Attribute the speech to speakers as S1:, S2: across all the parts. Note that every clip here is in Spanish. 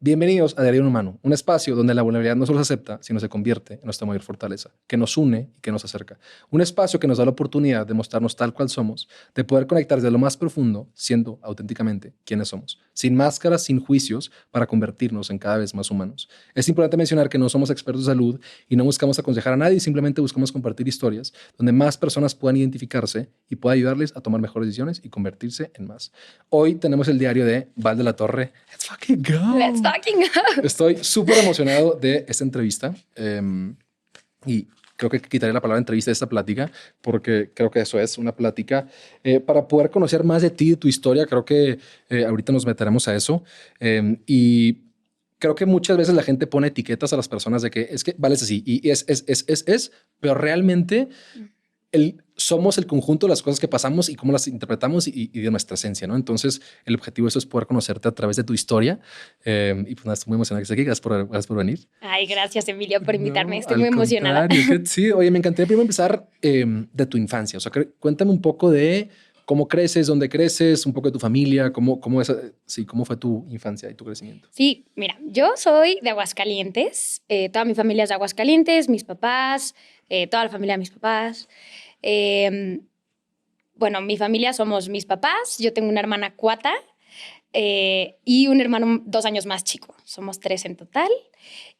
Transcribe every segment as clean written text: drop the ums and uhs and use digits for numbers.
S1: Bienvenidos a Diario de un Humano, un espacio donde la vulnerabilidad no solo se acepta, sino se convierte en nuestra mayor fortaleza, que nos une y que nos acerca. Un espacio que nos da la oportunidad de mostrarnos tal cual somos, de poder conectar desde lo más profundo, siendo auténticamente quienes somos, sin máscaras, sin juicios, para convertirnos en cada vez más humanos. Es importante mencionar que no somos expertos de salud y no buscamos aconsejar a nadie, simplemente buscamos compartir historias donde más personas puedan identificarse y pueda ayudarles a tomar mejores decisiones y convertirse en más. Hoy tenemos el diario de Val de la Torre. Let's fucking go.
S2: Let's fucking go.
S1: Estoy súper emocionado de esta entrevista y creo que quitaré la palabra entrevista de esta plática porque creo que eso es una plática para poder conocer más de ti, de tu historia. Creo que ahorita nos meteremos a eso y creo que muchas veces la gente pone etiquetas a las personas de que es que vales así y pero realmente somos el conjunto de las cosas que pasamos y cómo las interpretamos y de nuestra esencia, ¿no? Entonces, el objetivo de eso es poder conocerte a través de tu historia. Y pues nada, estoy muy emocionado que estés aquí. Gracias por venir.
S2: Ay, gracias, Emilia, por invitarme.
S1: No,
S2: Estoy muy emocionada.
S1: Sí, oye, me encantaría primero empezar de tu infancia. O sea, cuéntame un poco de cómo creces, dónde creces, un poco de tu familia, cómo fue tu infancia y tu crecimiento.
S2: Sí, mira, yo soy de Aguascalientes. Toda mi familia es de Aguascalientes, mis papás, toda la familia de mis papás. Bueno, mi familia somos mis papás. Yo tengo una hermana cuata y un hermano 2 años más chico. Somos 3 en total.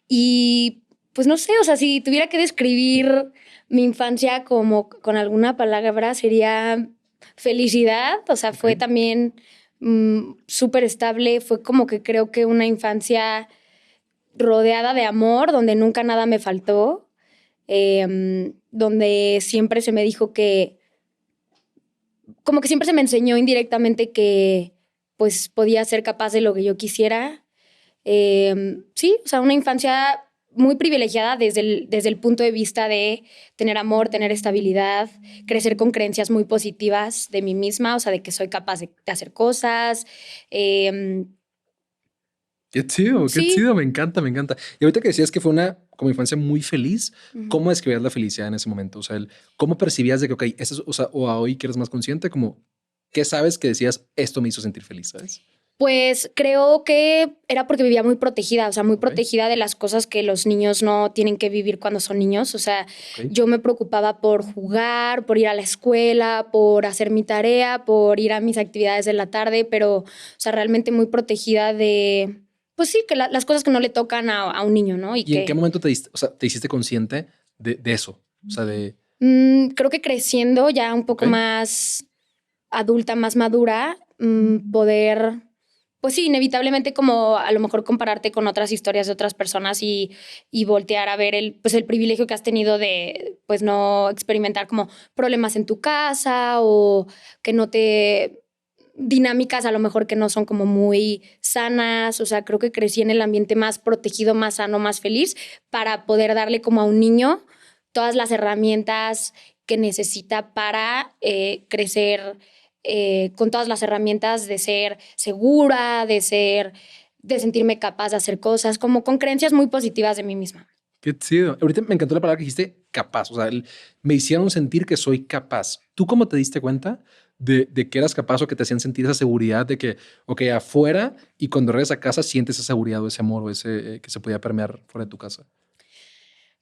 S2: Y pues no sé, o sea, si tuviera que describir mi infancia como con alguna palabra sería felicidad. O sea, fue también súper estable. Fue como que creo que una infancia rodeada de amor, donde nunca nada me faltó. Donde siempre se me dijo que, como que siempre se me enseñó indirectamente que pues podía ser capaz de lo que yo quisiera. Sí, o sea, una infancia muy privilegiada desde el punto de vista de tener amor, tener estabilidad, crecer con creencias muy positivas de mí misma, o sea, de que soy capaz de hacer cosas.
S1: Qué chido,
S2: Sí.
S1: qué chido, me encanta, me encanta. Y ahorita que decías que fue una como infancia muy feliz,
S2: Uh-huh.
S1: ¿cómo describías la felicidad en ese momento? O sea, ¿cómo percibías de que, ok, eso es, o sea, o a hoy que eres más consciente, como, ¿qué sabes que decías, esto me hizo sentir feliz, sabes?
S2: Pues creo que era porque vivía muy protegida, o sea, muy protegida de las cosas que los niños no tienen que vivir cuando son niños. O sea, yo me preocupaba por jugar, por ir a la escuela, por hacer mi tarea, por ir a mis actividades de la tarde, pero, o sea, realmente muy protegida de, pues sí, que las cosas que no le tocan a un niño, ¿no?
S1: ¿Y en qué momento te hiciste consciente de eso? O sea, de...
S2: creo que creciendo ya un poco más adulta, más madura, poder... Pues sí, inevitablemente como a lo mejor compararte con otras historias de otras personas y voltear a ver el privilegio que has tenido de pues no experimentar como problemas en tu casa o que no te... dinámicas a lo mejor que no son como muy sanas. O sea, creo que crecí en el ambiente más protegido, más sano, más feliz para poder darle como a un niño todas las herramientas que necesita para crecer con todas las herramientas de ser segura, de sentirme capaz de hacer cosas, como con creencias muy positivas de mí misma.
S1: Qué chido. Ahorita me encantó la palabra que dijiste, capaz. O sea, me hicieron sentir que soy capaz. ¿Tú cómo te diste cuenta de que eras capaz o que te hacían sentir esa seguridad de que, ok, afuera y cuando regresas a casa sientes esa seguridad o ese amor o ese que se podía permear fuera de tu casa?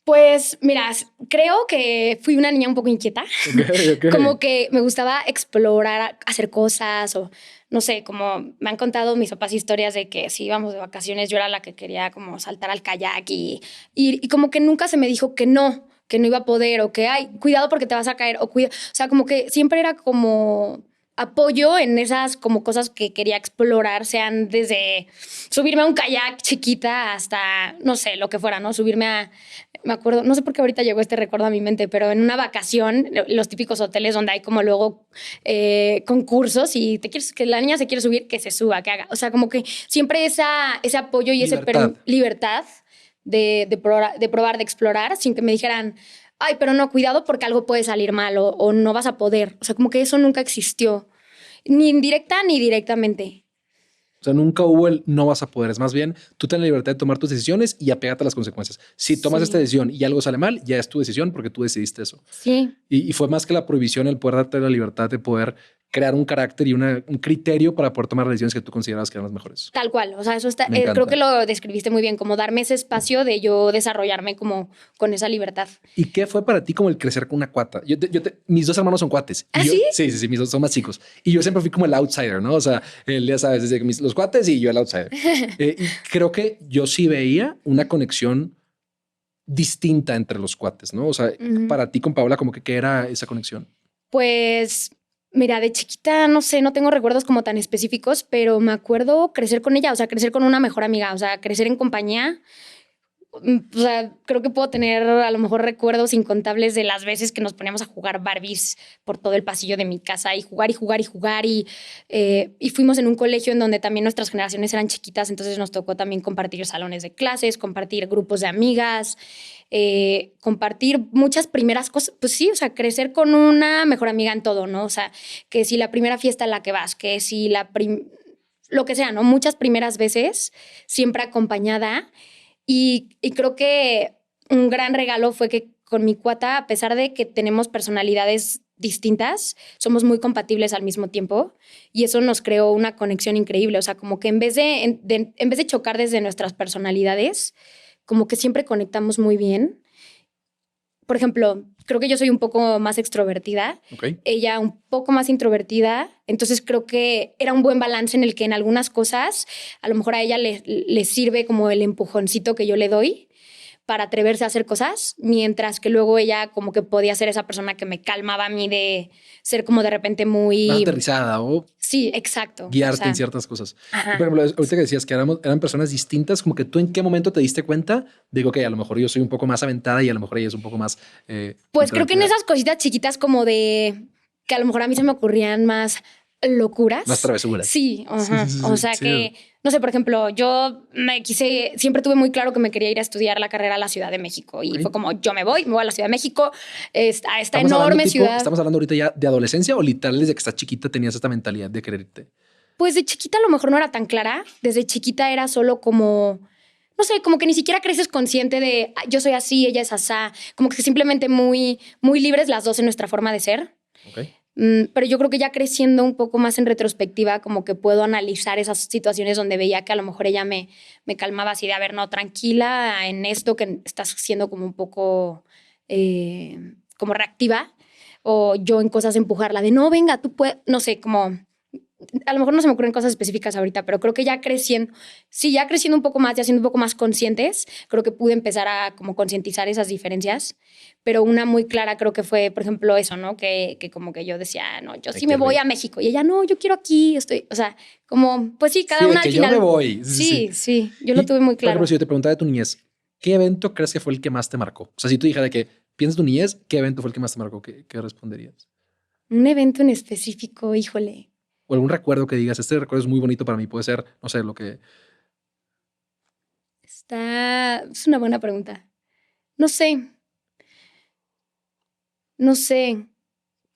S2: Pues mira, creo que fui una niña un poco inquieta. Okay. Como que me gustaba explorar, hacer cosas o no sé, como me han contado mis papás historias de que si íbamos de vacaciones yo era la que quería como saltar al kayak y como que nunca se me dijo que no iba a poder o que ay, cuidado porque te vas a caer o sea, como que siempre era como apoyo en esas como cosas que quería explorar, sean desde subirme a un kayak chiquita hasta, no sé, lo que fuera, ¿no? Me acuerdo, no sé por qué ahorita llegó este recuerdo a mi mente, pero en una vacación, los típicos hoteles donde hay como luego concursos y que la niña se quiere subir, que se suba, que haga. O sea, como que siempre ese apoyo y
S1: Libertad.
S2: esa libertad de probar, de explorar, sin que me dijeran, ay, pero no, cuidado porque algo puede salir mal o no vas a poder. O sea, como que eso nunca existió, ni indirecta ni directamente.
S1: O sea, nunca hubo el no vas a poder. Es más bien, tú tienes la libertad de tomar tus decisiones y apégate a las consecuencias. Si tomas esta decisión y algo sale mal, ya es tu decisión porque tú decidiste eso.
S2: Sí.
S1: Y fue más que la prohibición el poder darte la libertad de poder crear un carácter y un criterio para poder tomar las decisiones que tú considerabas que eran las mejores.
S2: Tal cual. O sea, eso está, creo que lo describiste muy bien, como darme ese espacio de yo desarrollarme como con esa libertad.
S1: ¿Y qué fue para ti como el crecer con una cuata? Mis dos hermanos son cuates.
S2: ¿Ah, sí?
S1: Sí, mis dos son más chicos. Y yo siempre fui como el outsider, ¿no? O sea, ya sabes, desde que los cuates y yo el outsider. Y creo que yo sí veía una conexión distinta entre los cuates, ¿no? O sea, para ti con Paola, como que ¿qué era esa conexión?
S2: Pues mira, de chiquita, no sé, no tengo recuerdos como tan específicos, pero me acuerdo crecer con ella, o sea, crecer con una mejor amiga, o sea, crecer en compañía. O sea, creo que puedo tener a lo mejor recuerdos incontables de las veces que nos poníamos a jugar Barbies por todo el pasillo de mi casa y jugar y jugar y jugar. Y fuimos en un colegio en donde también nuestras generaciones eran chiquitas, entonces nos tocó también compartir salones de clases, compartir grupos de amigas, compartir muchas primeras cosas. Pues sí, o sea, crecer con una mejor amiga en todo, ¿no? O sea, que si la primera fiesta a la que vas, que si lo que sea, ¿no? Muchas primeras veces, siempre acompañada. Y creo que un gran regalo fue que con mi cuata, a pesar de que tenemos personalidades distintas, somos muy compatibles al mismo tiempo y eso nos creó una conexión increíble. O sea, como que en vez de chocar desde nuestras personalidades, como que siempre conectamos muy bien. Por ejemplo, creo que yo soy un poco más extrovertida, ella un poco más introvertida, entonces creo que era un buen balance en el que en algunas cosas a lo mejor a ella le sirve como el empujoncito que yo le doy para atreverse a hacer cosas, mientras que luego ella como que podía ser esa persona que me calmaba a mí de ser como de repente muy...
S1: Más aterrizada o...
S2: Sí, exacto.
S1: Guiarte en ciertas cosas. Y, por ejemplo, ahorita que decías que eran personas distintas, como que tú en qué momento te diste cuenta, digo que a lo mejor yo soy un poco más aventada y a lo mejor ella es un poco más...
S2: pues creo que en esas cositas chiquitas como de que a lo mejor a mí se me ocurrían más locuras.
S1: Más travesuras.
S2: Sí, o sea que, no sé, por ejemplo, yo siempre tuve muy claro que me quería ir a estudiar la carrera a la Ciudad de México y fue como, me voy a la Ciudad de México, a esta enorme ciudad.
S1: ¿Estamos hablando ahorita ya de adolescencia o literal desde que estás chiquita tenías esta mentalidad de querer irte?
S2: Pues de chiquita a lo mejor no era tan clara, desde chiquita era solo como... No sé, como que ni siquiera creces consciente de yo soy así, ella es asá, como que simplemente muy, muy libres las dos en nuestra forma de ser. Pero yo creo que ya creciendo un poco más en retrospectiva, como que puedo analizar esas situaciones donde veía que a lo mejor ella me calmaba así de, a ver, no, tranquila en esto que estás siendo como un poco como reactiva, o yo en cosas empujarla de, no, venga, tú puedes, no sé, como... A lo mejor no se me ocurren cosas específicas ahorita, pero creo que ya creciendo un poco más, ya siendo un poco más conscientes, creo que pude empezar a como concientizar esas diferencias. Pero una muy clara creo que fue, por ejemplo, eso, ¿no? Que como que yo decía, no, yo sí me voy a México. Y ella, no, yo quiero aquí, estoy, o sea, como, pues sí, cada una al final.
S1: Yo me voy.
S2: Sí, yo lo tuve muy claro.
S1: Por ejemplo, si yo te preguntaba de tu niñez, ¿qué evento crees que fue el que más te marcó? O sea, si tú dijeras que piensas tu niñez, ¿qué evento fue el que más te marcó? ¿Qué responderías?
S2: Un evento en específico, híjole.
S1: O algún recuerdo que digas, este recuerdo es muy bonito para mí, puede ser, no sé, lo que...
S2: Es una buena pregunta. No sé.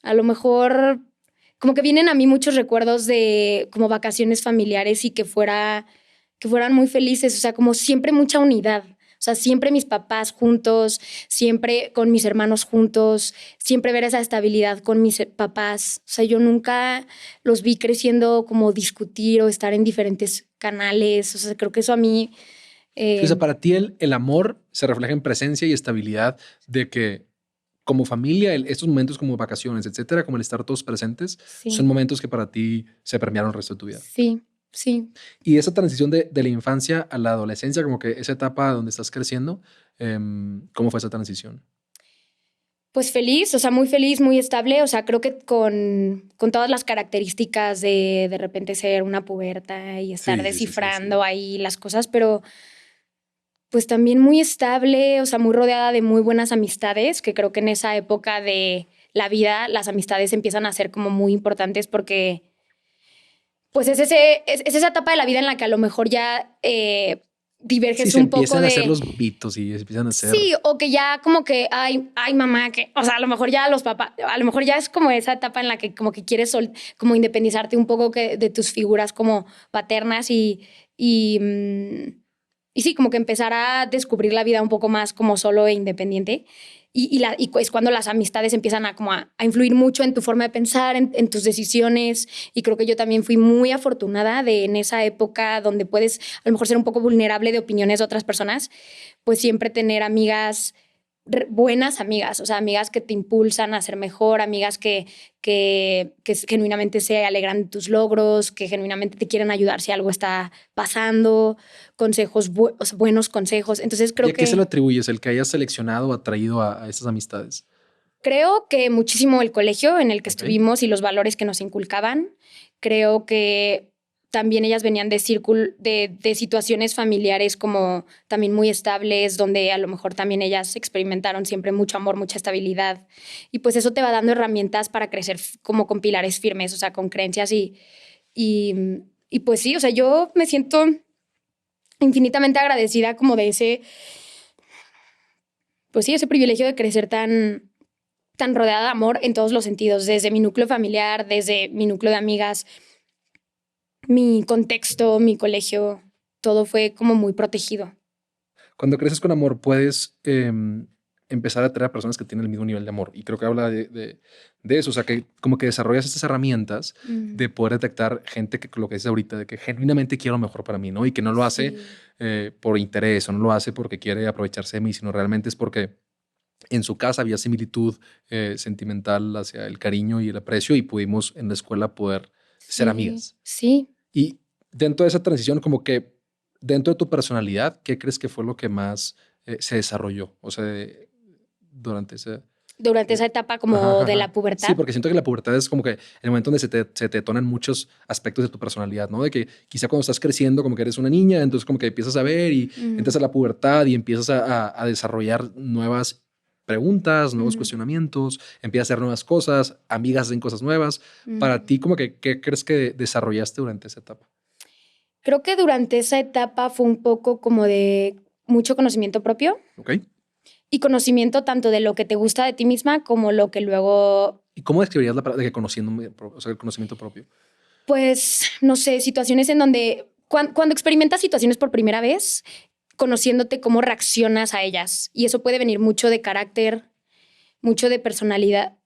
S2: A lo mejor como que vienen a mí muchos recuerdos de como vacaciones familiares y que fueran muy felices, o sea, como siempre mucha unidad. O sea, siempre mis papás juntos, siempre con mis hermanos juntos, siempre ver esa estabilidad con mis papás. O sea, yo nunca los vi creciendo como discutir o estar en diferentes canales. O sea, creo que eso a mí...
S1: O sea, para ti el amor se refleja en presencia y estabilidad de que como familia, estos momentos como vacaciones, etcétera, como el estar todos presentes, son momentos que para ti se permearon el resto de tu vida.
S2: Sí.
S1: Y esa transición de la infancia a la adolescencia, como que esa etapa donde estás creciendo, ¿cómo fue esa transición?
S2: Pues feliz, o sea, muy feliz, muy estable. O sea, creo que con todas las características de repente ser una puberta y estar descifrando ahí las cosas, pero pues también muy estable, o sea, muy rodeada de muy buenas amistades, que creo que en esa época de la vida las amistades empiezan a ser como muy importantes porque pues es esa etapa de la vida en la que a lo mejor ya diverges un poco de...
S1: empiezan a hacer los grupitos y empiezan a hacer...
S2: Sí, o que ya como que, ay, mamá, que... O sea, a lo mejor ya los papás... A lo mejor ya es como esa etapa en la que como que quieres como independizarte un poco de tus figuras como paternas y y sí, como que empezar a descubrir la vida un poco más como solo e independiente. Y es cuando las amistades empiezan a, como a influir mucho en tu forma de pensar, en tus decisiones. Y creo que yo también fui muy afortunada de en esa época donde puedes a lo mejor ser un poco vulnerable de opiniones de otras personas, pues siempre tener amigas, buenas amigas, o sea, amigas que te impulsan a ser mejor, amigas que genuinamente se alegran de tus logros, que genuinamente te quieren ayudar si algo está pasando, consejos, o sea, buenos consejos. Entonces
S1: ¿Y
S2: creo
S1: a qué se lo
S2: que...
S1: atribuyes el que hayas seleccionado o atraído a esas amistades?
S2: Creo que muchísimo el colegio en el que
S1: Ok.
S2: estuvimos y los valores que nos inculcaban. Creo que también ellas venían de círculo, de situaciones familiares como también muy estables, donde a lo mejor también ellas experimentaron siempre mucho amor, mucha estabilidad. Y pues eso te va dando herramientas para crecer como con pilares firmes, o sea, con creencias y, y pues sí, o sea, yo me siento infinitamente agradecida como de ese, pues sí, ese privilegio de crecer tan rodeada de amor en todos los sentidos, desde mi núcleo familiar, desde mi núcleo de amigas, mi contexto, mi colegio, todo fue como muy protegido.
S1: Cuando creces con amor, puedes empezar a atraer a personas que tienen el mismo nivel de amor. Y creo que habla de eso. O sea, que como que desarrollas estas herramientas de poder detectar gente que lo que dices ahorita, de que genuinamente quiero lo mejor para mí, ¿no? Y que no lo hace
S2: Sí.
S1: por interés o no lo hace porque quiere aprovecharse de mí, sino realmente es porque en su casa había similitud sentimental hacia el cariño y el aprecio y pudimos en la escuela poder ser
S2: Sí,
S1: amigas.
S2: sí.
S1: Y dentro de esa transición, como que dentro de tu personalidad, ¿qué crees que fue lo que más se desarrolló? O sea, durante ese...
S2: Durante esa etapa
S1: Ajá,
S2: como
S1: ajá,
S2: de la
S1: ajá. Sí,
S2: pubertad.
S1: porque siento que la pubertad es como que el momento donde se te detonan muchos aspectos de tu personalidad, ¿no? De que quizá cuando estás creciendo como que eres una niña, entonces como que empiezas a ver y entras a la pubertad y empiezas a desarrollar nuevas preguntas, nuevos cuestionamientos, empiezas a hacer nuevas cosas, amigas hacen cosas nuevas. Para ti, como que, ¿qué crees que desarrollaste durante esa etapa?
S2: Creo que durante esa etapa fue un poco como de mucho conocimiento propio
S1: ¿Ok?
S2: y conocimiento tanto de lo que te gusta de ti misma como lo que luego,
S1: ¿Y cómo describirías la palabra de que conociéndome, o sea, el conocimiento propio?
S2: pues, no sé, situaciones en donde cuando experimentas situaciones por primera vez, conociéndote cómo reaccionas a ellas. Y eso puede venir mucho de carácter, mucho de personalidad.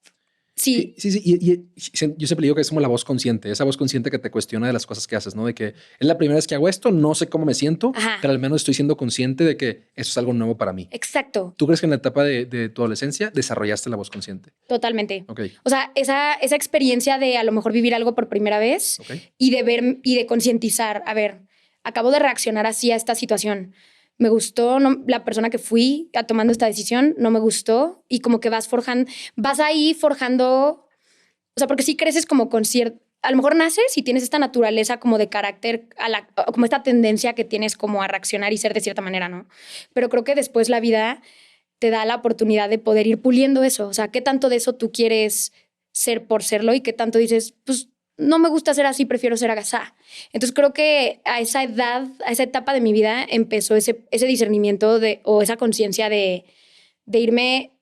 S1: Sí,
S2: Sí,
S1: sí, sí. Yo siempre digo que es como la voz consciente, esa voz consciente que te cuestiona de las cosas que haces, ¿no? De que es la primera vez que hago esto, no sé cómo me siento,
S2: ajá,
S1: pero al menos estoy siendo consciente de que eso es algo nuevo para mí.
S2: exacto,
S1: ¿Tú crees que en la etapa de tu adolescencia desarrollaste la voz consciente?
S2: totalmente.
S1: Ok,
S2: O sea, esa experiencia de a lo mejor vivir algo por primera vez
S1: ok.
S2: y de ver y de concientizar, a ver, acabo de reaccionar así a esta situación. Me gustó la persona que fui a tomando esta decisión, no me gustó y como que vas ahí forjando, o sea, porque sí creces como con cierto, a lo mejor naces y tienes esta naturaleza como de carácter, como esta tendencia que tienes como a reaccionar y ser de cierta manera, ¿no? Pero creo que después la vida te da la oportunidad de poder ir puliendo eso. O sea, qué tanto de eso tú quieres ser por serlo y qué tanto dices, pues no me gusta ser así, prefiero ser agasá. Entonces creo que a esa edad, a esa etapa de mi vida empezó ese discernimiento o esa conciencia de irme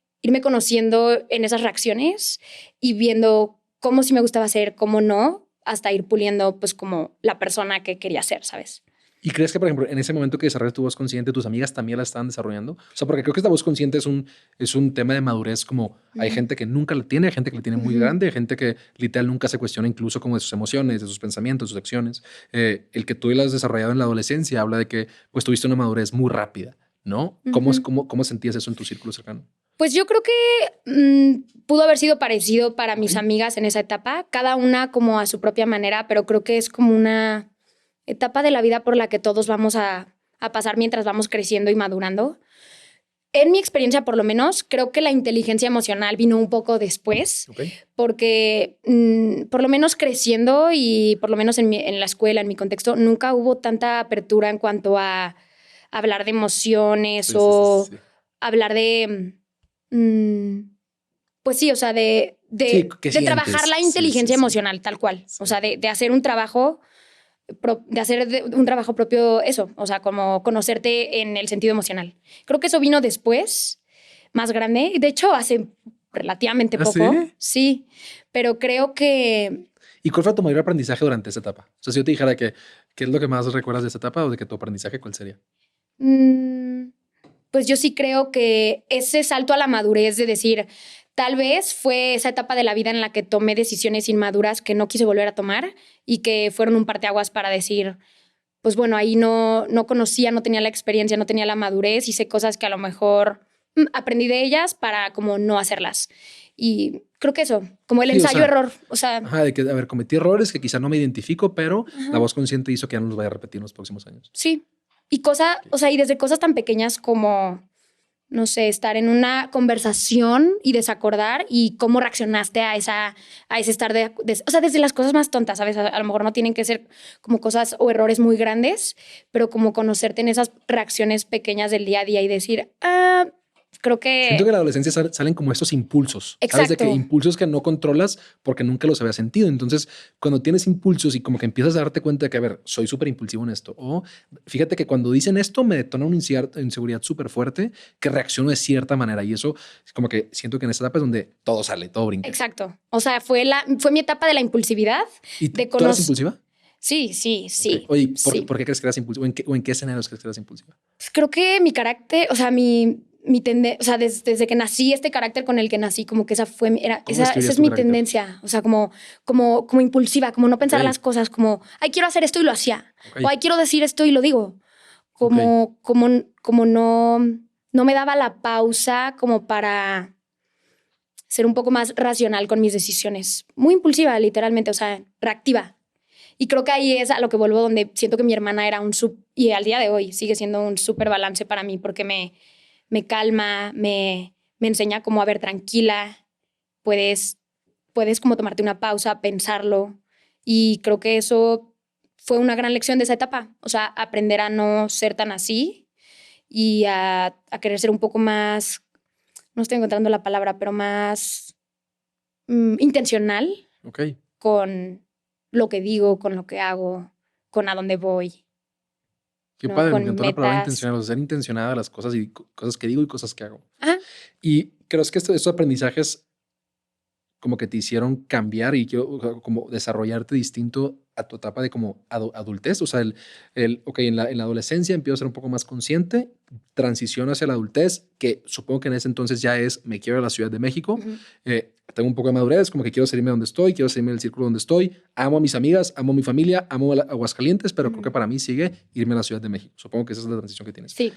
S2: conociendo en esas reacciones y viendo cómo sí me gustaba ser, cómo no, hasta ir puliendo pues como la persona que quería ser, ¿sabes?
S1: ¿Y crees que, por ejemplo, en ese momento que desarrollas tu voz consciente, tus amigas también la estaban desarrollando? O sea, porque creo que esta voz consciente es un tema de madurez, como hay gente que nunca la tiene, hay gente que la tiene muy grande, hay gente que literal nunca se cuestiona incluso como de sus emociones, de sus pensamientos, de sus acciones. El que tú la has desarrollado en la adolescencia habla de que pues tuviste una madurez muy rápida, ¿no? ¿Cómo sentías eso en tu círculo cercano?
S2: Pues yo creo que pudo haber sido parecido para mis amigas en esa etapa, cada una como a su propia manera, pero creo que es como una etapa de la vida por la que todos vamos a pasar mientras vamos creciendo y madurando. En mi experiencia, por lo menos, creo que la inteligencia emocional vino un poco después,
S1: Ok.
S2: porque por lo menos creciendo y por lo menos en la escuela, en mi contexto, nunca hubo tanta apertura en cuanto a hablar de emociones
S1: Sí, sí, sí,
S2: o
S1: sí.
S2: hablar de, pues sí, o sea,
S1: Sí, ¿qué
S2: de trabajar
S1: sientes?
S2: la
S1: Sí, sí,
S2: inteligencia
S1: sí.
S2: emocional tal cual, o
S1: Sí.
S2: sea, de hacer un trabajo un trabajo propio, eso, o sea, como conocerte en el sentido emocional. Creo que eso vino después, más grande, de hecho, hace relativamente
S1: ¿Ah,
S2: poco,
S1: sí?
S2: sí, pero creo que
S1: ¿Y cuál fue tu mayor aprendizaje durante esa etapa? O sea, si yo te dijera que, ¿qué es lo que más recuerdas de esa etapa o de que tu aprendizaje, cuál sería?
S2: Pues yo sí creo que ese salto a la madurez de decir, tal vez fue esa etapa de la vida en la que tomé decisiones inmaduras que no quise volver a tomar y que fueron un parteaguas para decir, pues bueno, ahí no conocía, no tenía la experiencia, no tenía la madurez, hice cosas que a lo mejor aprendí de ellas para como no hacerlas. Y creo que eso, como el
S1: Sí,
S2: ensayo-error. O sea,
S1: ajá, de que, a ver, cometí errores que quizá no me identifico, pero
S2: ajá.
S1: la voz consciente hizo que ya no los vaya a repetir en los próximos años.
S2: Sí. Y o sea, y desde cosas tan pequeñas como, no sé, estar en una conversación y desacordar y cómo reaccionaste a ese estar o sea, desde las cosas más tontas, ¿sabes? A lo mejor no tienen que ser como cosas o errores muy grandes, pero como conocerte en esas reacciones pequeñas del día a día y decir, creo que...
S1: Siento que en la adolescencia salen como estos impulsos.
S2: Exacto.
S1: ¿Sabes? De que impulsos que no controlas porque nunca los había sentido. Entonces, cuando tienes impulsos y como que empiezas a darte cuenta de que, a ver, soy súper impulsivo en esto. O fíjate que cuando dicen esto me detona una inseguridad súper fuerte que reacciono de cierta manera. Y eso es como que siento que en esta etapa es donde todo sale, todo brinca.
S2: Exacto. O sea, fue mi etapa de la impulsividad.
S1: ¿Y tú eras impulsiva?
S2: Sí.
S1: Okay. Oye, ¿por qué crees que eras impulsiva? ¿O en qué escenarios crees que eras impulsiva?
S2: Pues creo que mi carácter, o sea, o sea, desde que nací, este carácter con el que nací, como que esa es mi tendencia. O sea, como impulsiva, como no pensar las cosas, como, ay, quiero hacer esto y lo hacía. O ay, quiero decir esto y lo digo. Como no me daba la pausa como para ser un poco más racional con mis decisiones. Muy impulsiva, literalmente, o sea, reactiva. Y creo que ahí es a lo que vuelvo, donde siento que mi hermana era y al día de hoy sigue siendo un súper balance para mí, porque me calma, me enseña como a ver, tranquila, puedes como tomarte una pausa, pensarlo. Y creo que eso fue una gran lección de esa etapa. O sea, aprender a no ser tan así y a querer ser un poco más, no estoy encontrando la palabra, pero más intencional con lo que digo, con lo que hago, con a dónde voy.
S1: Qué padre, me encantó la palabra intencional, o sea, ser intencionada a las cosas y cosas que digo y cosas que hago.
S2: Ajá.
S1: Y creo que estos aprendizajes como que te hicieron cambiar y como desarrollarte distinto a tu etapa de como adultez. O sea, ok, en la adolescencia empiezo a ser un poco más consciente, transiciono hacia la adultez, que supongo que en ese entonces ya me quiero ir a la Ciudad de México. Tengo un poco de madurez, como que quiero salirme de donde estoy, quiero salirme del círculo donde estoy. Amo a mis amigas, amo a mi familia, amo a Aguascalientes, pero creo que para mí sigue irme a la Ciudad de México. Supongo que esa es la transición que tienes.
S2: Sí.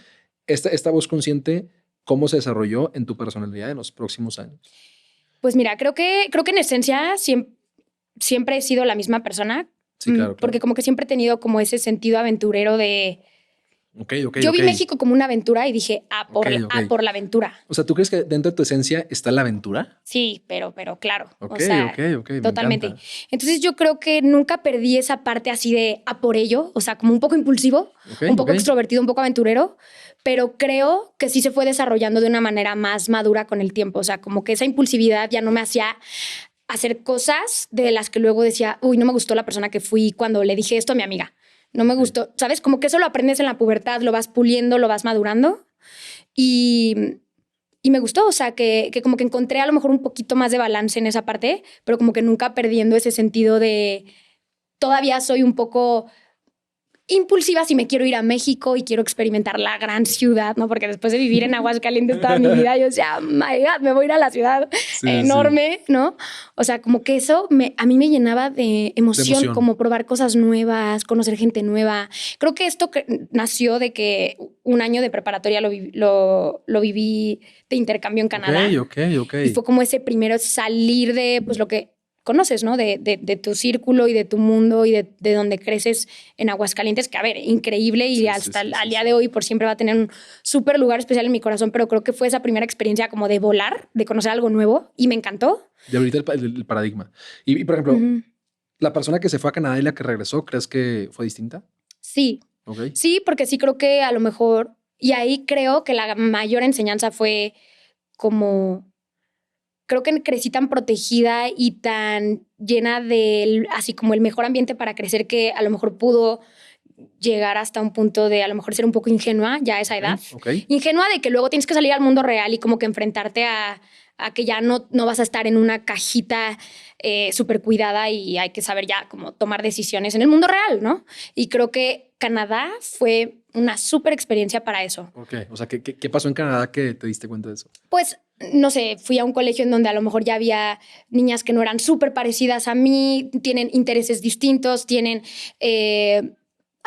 S1: Esta voz consciente, ¿cómo se desarrolló en tu personalidad en los próximos años?
S2: Pues mira, creo que en esencia siempre he sido la misma persona.
S1: Sí, claro.
S2: Porque como que siempre he tenido como ese sentido aventurero de... Yo vi México como una aventura y dije, por la aventura.
S1: O sea, ¿tú crees que dentro de tu esencia está la aventura?
S2: Sí, pero claro.
S1: Ok.
S2: Totalmente. Entonces yo creo que nunca perdí esa parte así de por ello, o sea, como un poco impulsivo, un poco extrovertido, un poco aventurero, pero creo que sí se fue desarrollando de una manera más madura con el tiempo. O sea, como que esa impulsividad ya no me hacía hacer cosas de las que luego decía, uy, no me gustó la persona que fui cuando le dije esto a mi amiga. No me gustó, ¿sabes? Como que eso lo aprendes en la pubertad, lo vas puliendo, lo vas madurando y me gustó, o sea, que como que encontré a lo mejor un poquito más de balance en esa parte, pero como que nunca perdiendo ese sentido de todavía soy un poco impulsiva si me quiero ir a México y quiero experimentar la gran ciudad, ¿no? Porque después de vivir en Aguascalientes toda mi vida, yo decía, my God, me voy a ir a la ciudad enorme, ¿no? O sea, como que eso a mí me llenaba de emoción, como probar cosas nuevas, conocer gente nueva. Creo que esto nació de que un año de preparatoria lo viví de intercambio en Canadá.
S1: Ok.
S2: Y fue como ese primero salir de, pues, lo que conoces, ¿no? De tu círculo y de tu mundo y de donde creces en Aguascalientes, que a ver, increíble y hasta al día de hoy por siempre va a tener un súper lugar especial en mi corazón, pero creo que fue esa primera experiencia como de volar, de conocer algo nuevo y me encantó.
S1: De ahorita el paradigma. Y por ejemplo, la persona que se fue a Canadá y la que regresó, ¿crees que fue distinta?
S2: Sí. Sí, porque sí creo que a lo mejor, y ahí creo que la mayor enseñanza fue como... Creo que crecí tan protegida y tan llena de así como el mejor ambiente para crecer que a lo mejor pudo llegar hasta un punto de a lo mejor ser un poco ingenua ya a esa edad. Ingenua de que luego tienes que salir al mundo real y como que enfrentarte a que ya no vas a estar en una cajita súper cuidada y hay que saber ya como tomar decisiones en el mundo real, ¿no? Y creo que Canadá fue una súper experiencia para eso.
S1: Ok, o sea, ¿qué pasó en Canadá que te diste cuenta de eso?
S2: Pues, no sé, fui a un colegio en donde a lo mejor ya había niñas que no eran súper parecidas a mí, tienen intereses distintos, tienen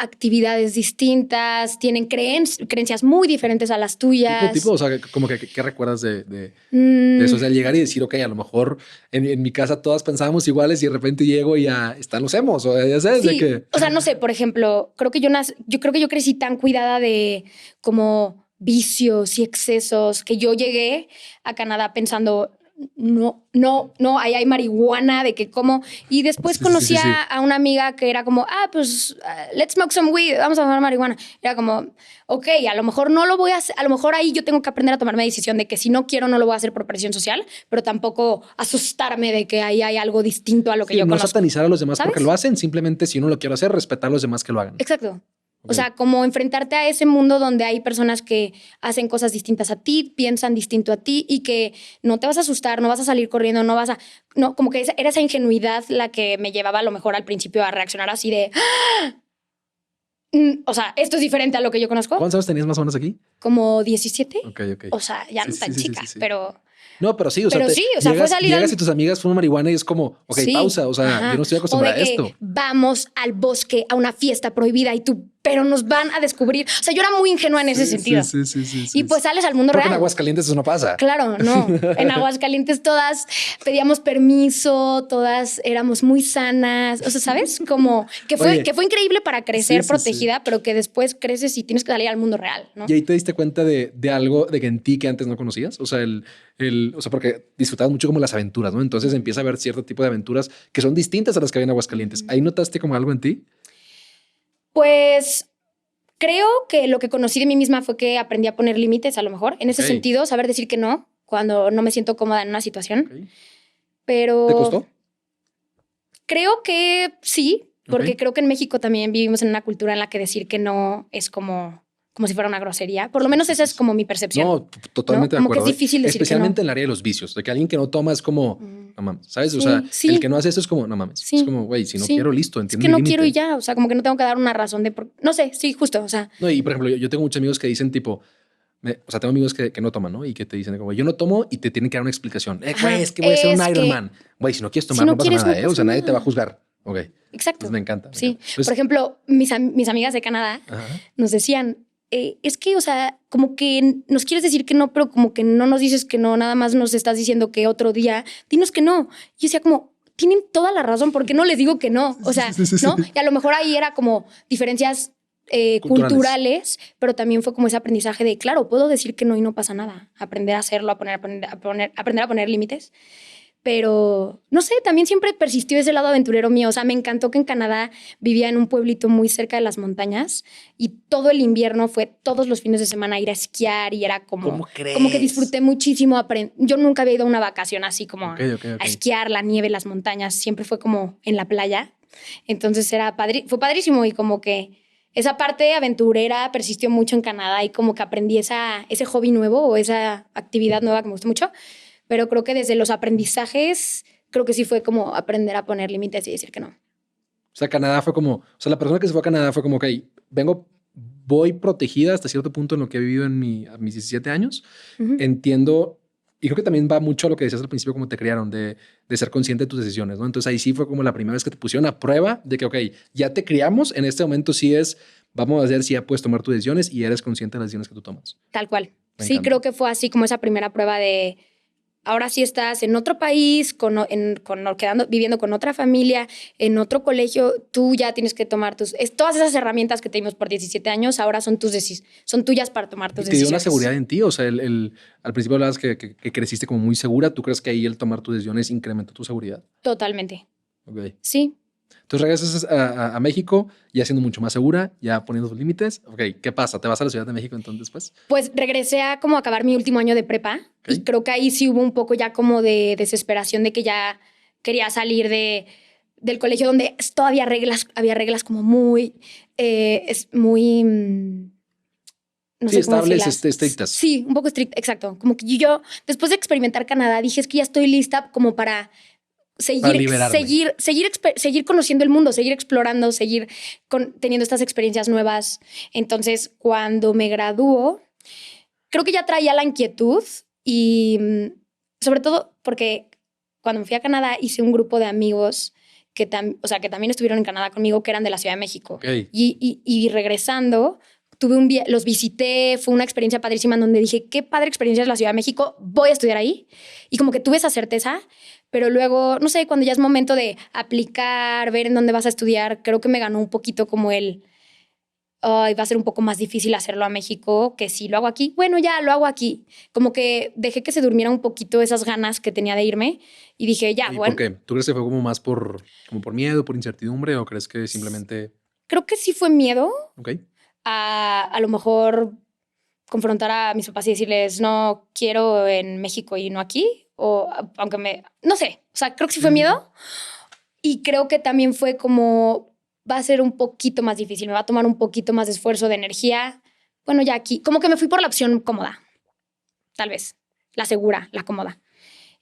S2: actividades distintas, tienen creencias muy diferentes a las tuyas.
S1: O sea, como que, ¿qué recuerdas de eso? O sea, llegar y decir, ok, a lo mejor en mi casa todas pensábamos iguales y de repente llego y ya están los emos, o ya sabes
S2: sí,
S1: de que...
S2: o sea, no sé, por ejemplo, creo que yo crecí tan cuidada de como vicios y excesos que yo llegué a Canadá pensando no, ahí hay marihuana, de que como. Y después conocí a una amiga que era como, pues, let's smoke some weed, vamos a fumar marihuana. Era como, ok, a lo mejor no lo voy a hacer, a lo mejor ahí yo tengo que aprender a tomarme la decisión de que si no quiero no lo voy a hacer por presión social, pero tampoco asustarme de que ahí hay algo distinto a lo que yo conozco.
S1: No satanizar a los demás,
S2: ¿sabes?
S1: porque lo hacen, simplemente si uno lo quiere hacer, respetar a los demás que lo hagan.
S2: Exacto. O sea, como enfrentarte a ese mundo donde hay personas que hacen cosas distintas a ti, piensan distinto a ti y que no te vas a asustar, no vas a salir corriendo, no, como que era esa ingenuidad la que me llevaba a lo mejor al principio a reaccionar así de, o sea, esto es diferente a lo que yo conozco.
S1: ¿Cuántos años tenías más o menos aquí?
S2: Como 17.
S1: Ok.
S2: O sea, ya no tan chica, pero...
S1: No, pero sí,
S2: llegas
S1: y tus amigas fuman marihuana y es como, ok, pausa, o sea, yo no estoy acostumbrada a esto.
S2: Vamos al bosque a una fiesta prohibida y tú, pero nos van a descubrir. O sea, yo era muy ingenua en ese sentido. Y pues sales al mundo real.
S1: Porque en Aguascalientes eso no pasa.
S2: Claro, no. En Aguascalientes todas pedíamos permiso, todas éramos muy sanas. O sea, ¿sabes? Como que fue increíble para crecer protegida, pero que después creces y tienes que salir al mundo real, ¿no?
S1: Y ahí te diste cuenta de algo de que en ti que antes no conocías. O sea, o sea, porque disfrutabas mucho como las aventuras, ¿no? Entonces empieza a haber cierto tipo de aventuras que son distintas a las que había en Aguascalientes. ¿Ahí notaste como algo en ti?
S2: Pues creo que lo que conocí de mí misma fue que aprendí a poner límites, a lo mejor. En ese sentido, saber decir que no cuando no me siento cómoda en una situación. Pero...
S1: ¿Te costó?
S2: Creo que sí, porque creo que en México también vivimos en una cultura en la que decir que no es como si fuera una grosería. Por lo menos esa es como mi percepción.
S1: No, totalmente de acuerdo.
S2: Como que es difícil decir
S1: especialmente
S2: que no.
S1: en el área de los vicios, de que alguien que no toma es como, no mames, ¿sabes? O sea, el que no hace eso es como, no mames. Es como, güey, si no quiero, listo, entiendo.
S2: Es que no quiero y ya, o sea, como que no tengo que dar una razón de no sé, sí, justo, o sea.
S1: No, y por ejemplo, yo tengo muchos amigos que dicen tipo, o sea, tengo amigos que no toman, ¿no? Y que te dicen como, yo no tomo y te tienen que dar una explicación. Güey, es que voy a ser un Ironman. Güey, si no quieres tomar, no pasa nada, ¿eh? O sea, nadie te va a juzgar. Ok.
S2: Exacto.
S1: Pues me encanta.
S2: Sí. Entonces, por ejemplo, mis amigas de Canadá nos decían, es que, o sea, como que nos quieres decir que no, pero como que no nos dices que no, nada más nos estás diciendo que otro día, dinos que no. Y yo decía como, tienen toda la razón, ¿por qué no les digo que no? O sea, ¿no? Y a lo mejor ahí era como diferencias culturales, pero también fue como ese aprendizaje de, claro, puedo decir que no y no pasa nada. Aprender a hacerlo, aprender a poner límites. Pero, no sé, también siempre persistió ese lado aventurero mío. O sea, me encantó que en Canadá vivía en un pueblito muy cerca de las montañas y todo el invierno fue todos los fines de semana ir a esquiar y era como que disfruté muchísimo. Yo nunca había ido a una vacación así como a esquiar, la nieve, las montañas. Siempre fue como en la playa. Entonces fue padrísimo y como que esa parte aventurera persistió mucho en Canadá y como que aprendí ese hobby nuevo o esa actividad nueva que me gustó mucho. Pero creo que desde los aprendizajes, creo que sí fue como aprender a poner límites y decir que no.
S1: O sea, Canadá fue como, o sea, la persona que se fue a Canadá fue como, ok, voy protegida hasta cierto punto en lo que he vivido a mis 17 años. Entiendo, y creo que también va mucho a lo que decías al principio, como te criaron, de ser consciente de tus decisiones, ¿no? Entonces ahí sí fue como la primera vez que te pusieron a prueba de que, ok, ya te criamos, en este momento sí vamos a ver si ya puedes tomar tus decisiones y eres consciente de las decisiones que tú tomas.
S2: Tal cual. Sí, creo que fue así como esa primera prueba de... Ahora sí estás en otro país, viviendo con otra familia, en otro colegio, tú ya tienes que tomar todas esas herramientas que tuvimos por 17 años, ahora son tuyas para tomar tus decisiones.
S1: ¿Te dio una seguridad en ti? O sea, al principio hablabas que creciste como muy segura. ¿Tú crees que ahí el tomar tus decisiones incrementó tu seguridad?
S2: Totalmente.
S1: Ok.
S2: Sí.
S1: Entonces regresas a México ya siendo mucho más segura, ya poniendo tus límites. Ok, ¿qué pasa? ¿Te vas a la Ciudad de México entonces después?
S2: Pues regresé a como acabar mi último año de prepa y creo que ahí sí hubo un poco ya como de desesperación de que ya quería salir del colegio donde todavía había reglas como muy, no sé cómo
S1: estables, estrictas.
S2: Sí, un poco estrictas, exacto. Como que yo después de experimentar Canadá dije es que ya estoy lista como para seguir conociendo el mundo, seguir explorando, teniendo estas experiencias nuevas. Entonces, cuando me graduó, creo que ya traía la inquietud y sobre todo porque cuando me fui a Canadá hice un grupo de amigos que también estuvieron en Canadá conmigo, que eran de la Ciudad de México.
S1: Okay.
S2: Y regresando, los visité, fue una experiencia padrísima en donde dije, qué padre experiencia es la Ciudad de México, voy a estudiar ahí. Y como que tuve esa certeza, pero luego, no sé, cuando ya es momento de aplicar, ver en dónde vas a estudiar, creo que me ganó un poquito como va a ser un poco más difícil hacerlo a México que si lo hago aquí. Bueno, ya lo hago aquí. Como que dejé que se durmiera un poquito esas ganas que tenía de irme y dije, ya, bueno.
S1: ¿Por qué? ¿Tú crees que fue como más por miedo, por incertidumbre o crees que simplemente...?
S2: Creo que sí fue miedo.
S1: Ok.
S2: A lo mejor confrontar a mis papás y decirles, no, quiero en México y no aquí. O aunque no sé, o sea, creo que sí fue miedo. Y creo que también fue como... va a ser un poquito más difícil, me va a tomar un poquito más de esfuerzo, de energía. Bueno, ya aquí, como que me fui por la opción cómoda, tal vez, la segura, la cómoda.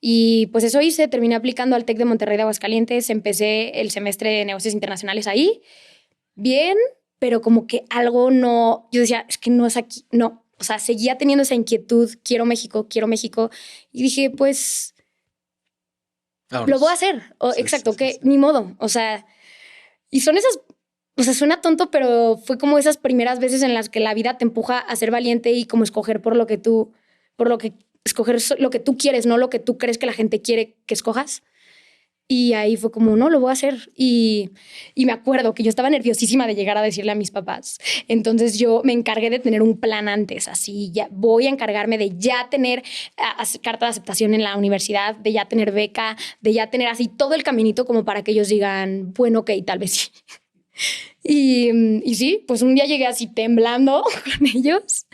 S2: Y pues eso hice, terminé aplicando al TEC de Monterrey de Aguascalientes, empecé el semestre de negocios internacionales ahí, bien, pero como que algo no, yo decía, es que no es aquí, no. O sea, seguía teniendo esa inquietud, quiero México, y dije, pues, lo voy a hacer. Exacto, que ni modo, o sea... Y son esas, o sea, suena tonto, pero fue como esas primeras veces en las que la vida te empuja a ser valiente y como escoger escoger lo que tú quieres, no lo que tú crees que la gente quiere que escojas. Y ahí fue como, no, lo voy a hacer. Y me acuerdo que yo estaba nerviosísima de llegar a decirle a mis papás. Entonces yo me encargué de tener un plan antes, así, ya voy a encargarme de ya tener carta de aceptación en la universidad, de ya tener beca, de ya tener así todo el caminito como para que ellos digan, bueno, ok, tal vez sí. Y sí, pues un día llegué así temblando con ellos,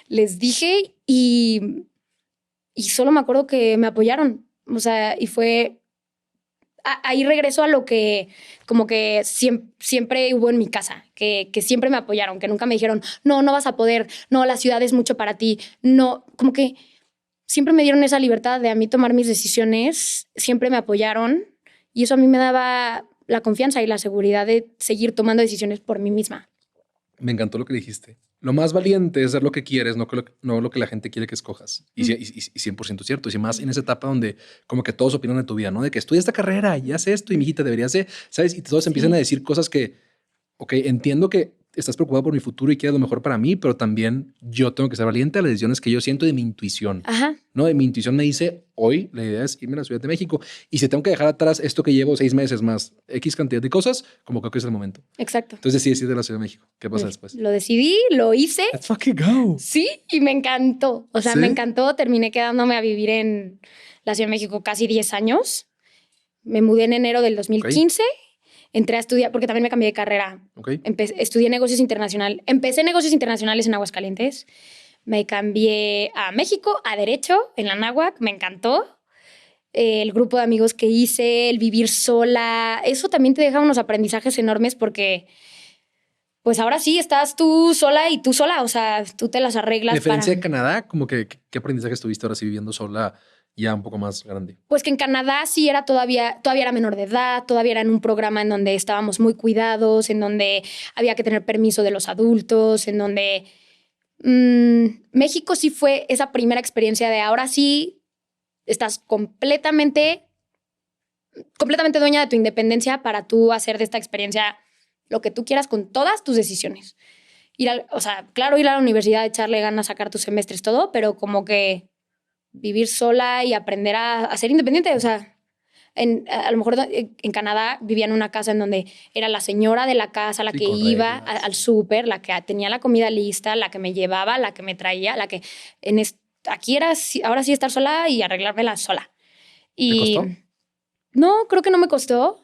S2: les dije y solo me acuerdo que me apoyaron. O sea, y fue... Ahí regreso a lo que como que siempre hubo en mi casa, que siempre me apoyaron, que nunca me dijeron, no vas a poder, no, la ciudad es mucho para ti, no, como que siempre me dieron esa libertad de a mí tomar mis decisiones, siempre me apoyaron y eso a mí me daba la confianza y la seguridad de seguir tomando decisiones por mí misma.
S1: Me encantó lo que dijiste. Lo más valiente es hacer lo que quieres, no lo que la gente quiere que escojas. Y 100% cierto. Y más en esa etapa donde como que todos opinan de tu vida, ¿no? De que estudia esta carrera y haz esto y mijita deberías de, ¿sabes? Y todos empiezan a decir cosas que, ok, entiendo que estás preocupado por mi futuro y quieres lo mejor para mí, pero también yo tengo que ser valiente a las decisiones que yo siento de mi intuición.
S2: Ajá.
S1: ¿No? De mi intuición me dice, hoy la idea es irme a la Ciudad de México. Y si tengo que dejar atrás esto que llevo 6 meses más X cantidad de cosas, como creo que es el momento.
S2: Exacto.
S1: Entonces decidí ir de la Ciudad de México. ¿Qué pasa después?
S2: Lo decidí, lo hice.
S1: Let's fucking go.
S2: Sí, y me encantó. O sea, me encantó. Terminé quedándome a vivir en la Ciudad de México casi 10 años. Me mudé en enero del 2015. Entré a estudiar, porque también me cambié de carrera. Estudié negocios internacionales. Empecé negocios internacionales en Aguascalientes. Me cambié a México, a Derecho, en la Anáhuac. Me encantó. El grupo de amigos que hice, el vivir sola. Eso también te deja unos aprendizajes enormes porque, pues ahora sí, estás tú sola y tú sola. O sea, tú te las arreglas.
S1: ¿A diferencia de Canadá, como que qué aprendizaje tuviste ahora sí viviendo sola? Ya un poco más grande.
S2: Pues que en Canadá sí era todavía era menor de edad, todavía era en un programa en donde estábamos muy cuidados, en donde había que tener permiso de los adultos, en donde México sí fue esa primera experiencia de ahora sí estás completamente dueña de tu independencia para tú hacer de esta experiencia lo que tú quieras con todas tus decisiones. O sea, claro, ir a la universidad, echarle ganas, sacar tus semestres, todo, pero como que vivir sola y aprender a ser independiente. O sea, a lo mejor en Canadá vivía en una casa en donde era la señora de la casa la que iba al súper, la que tenía la comida lista, la que me llevaba, la que me traía, la que aquí era ahora sí estar sola y arreglármela sola. Y
S1: ¿te costó?
S2: No, creo que no me costó.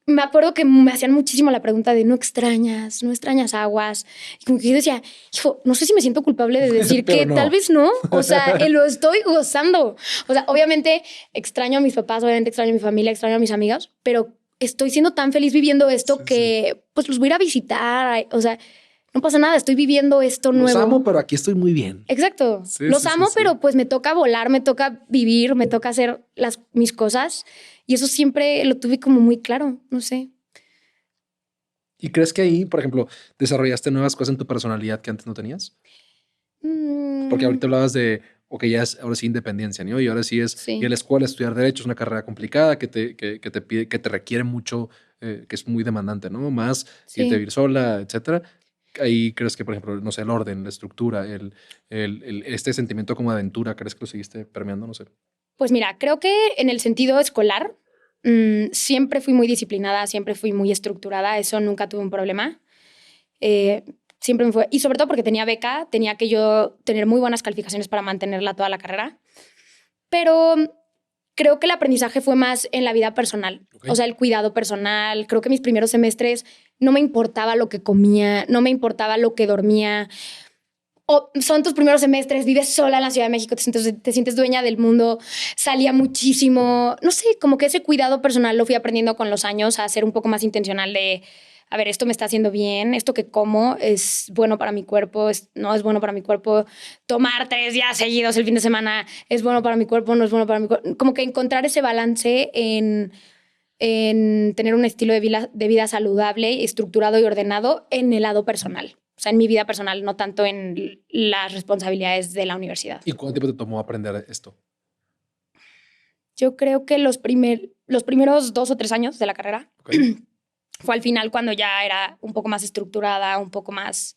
S2: Me acuerdo que me hacían muchísimo la pregunta de no extrañas aguas. Y como que yo decía, hijo, no sé si me siento culpable de decir que no. Tal vez no. O sea, lo estoy gozando. O sea, obviamente extraño a mis papás, obviamente extraño a mi familia, extraño a mis amigos, pero estoy siendo tan feliz viviendo esto que pues los voy a ir a visitar. O sea, no pasa nada, estoy viviendo esto nuevo.
S1: Los amo, pero aquí estoy muy bien.
S2: Exacto. Los amo, pero pues me toca volar, me toca vivir, me toca hacer mis cosas. Y eso siempre lo tuve como muy claro, no sé.
S1: ¿Y crees que ahí, por ejemplo, desarrollaste nuevas cosas en tu personalidad que antes no tenías? Porque ahorita hablabas de, ok, ya es ahora sí independencia, ¿no? Y ahora sí es ir a
S2: Sí.
S1: la escuela, estudiar derecho, es una carrera complicada que te pide, que te requiere mucho, que es muy demandante, ¿no? Más irte a
S2: Sí.
S1: vivir sola, etcétera. Ahí crees que, por ejemplo, no sé, el orden, la estructura, este sentimiento como de aventura, ¿crees que lo seguiste permeando? No sé.
S2: Pues mira, creo que en el sentido escolar siempre fui muy disciplinada, siempre fui muy estructurada, eso nunca tuve un problema. Eh, Siempre me fue, y sobre todo porque tenía beca, tenía que yo tener muy buenas calificaciones para mantenerla toda la carrera, pero creo que el aprendizaje fue más en la vida personal,
S1: Ok.
S2: o sea, el cuidado personal. Creo que mis primeros semestres no me importaba lo que comía, no me importaba lo que dormía. O son tus primeros semestres, vives sola en la Ciudad de México, te sientes dueña del mundo, salía muchísimo, no sé, como que ese cuidado personal lo fui aprendiendo con los años a ser un poco más intencional de, a ver, esto me está haciendo bien, esto que como es bueno para mi cuerpo, no es bueno para mi cuerpo, tomar 3 días seguidos el fin de semana es bueno para mi cuerpo, no es bueno para mi cuerpo, como que encontrar ese balance en tener un estilo de vida saludable, estructurado y ordenado en el lado personal. O sea, en mi vida personal, no tanto en las responsabilidades de la universidad.
S1: ¿Y cuánto tiempo te tomó aprender esto?
S2: Yo creo que los primeros 2 o 3 años de la carrera
S1: Ok.
S2: fue al final cuando ya era un poco más estructurada, un poco más...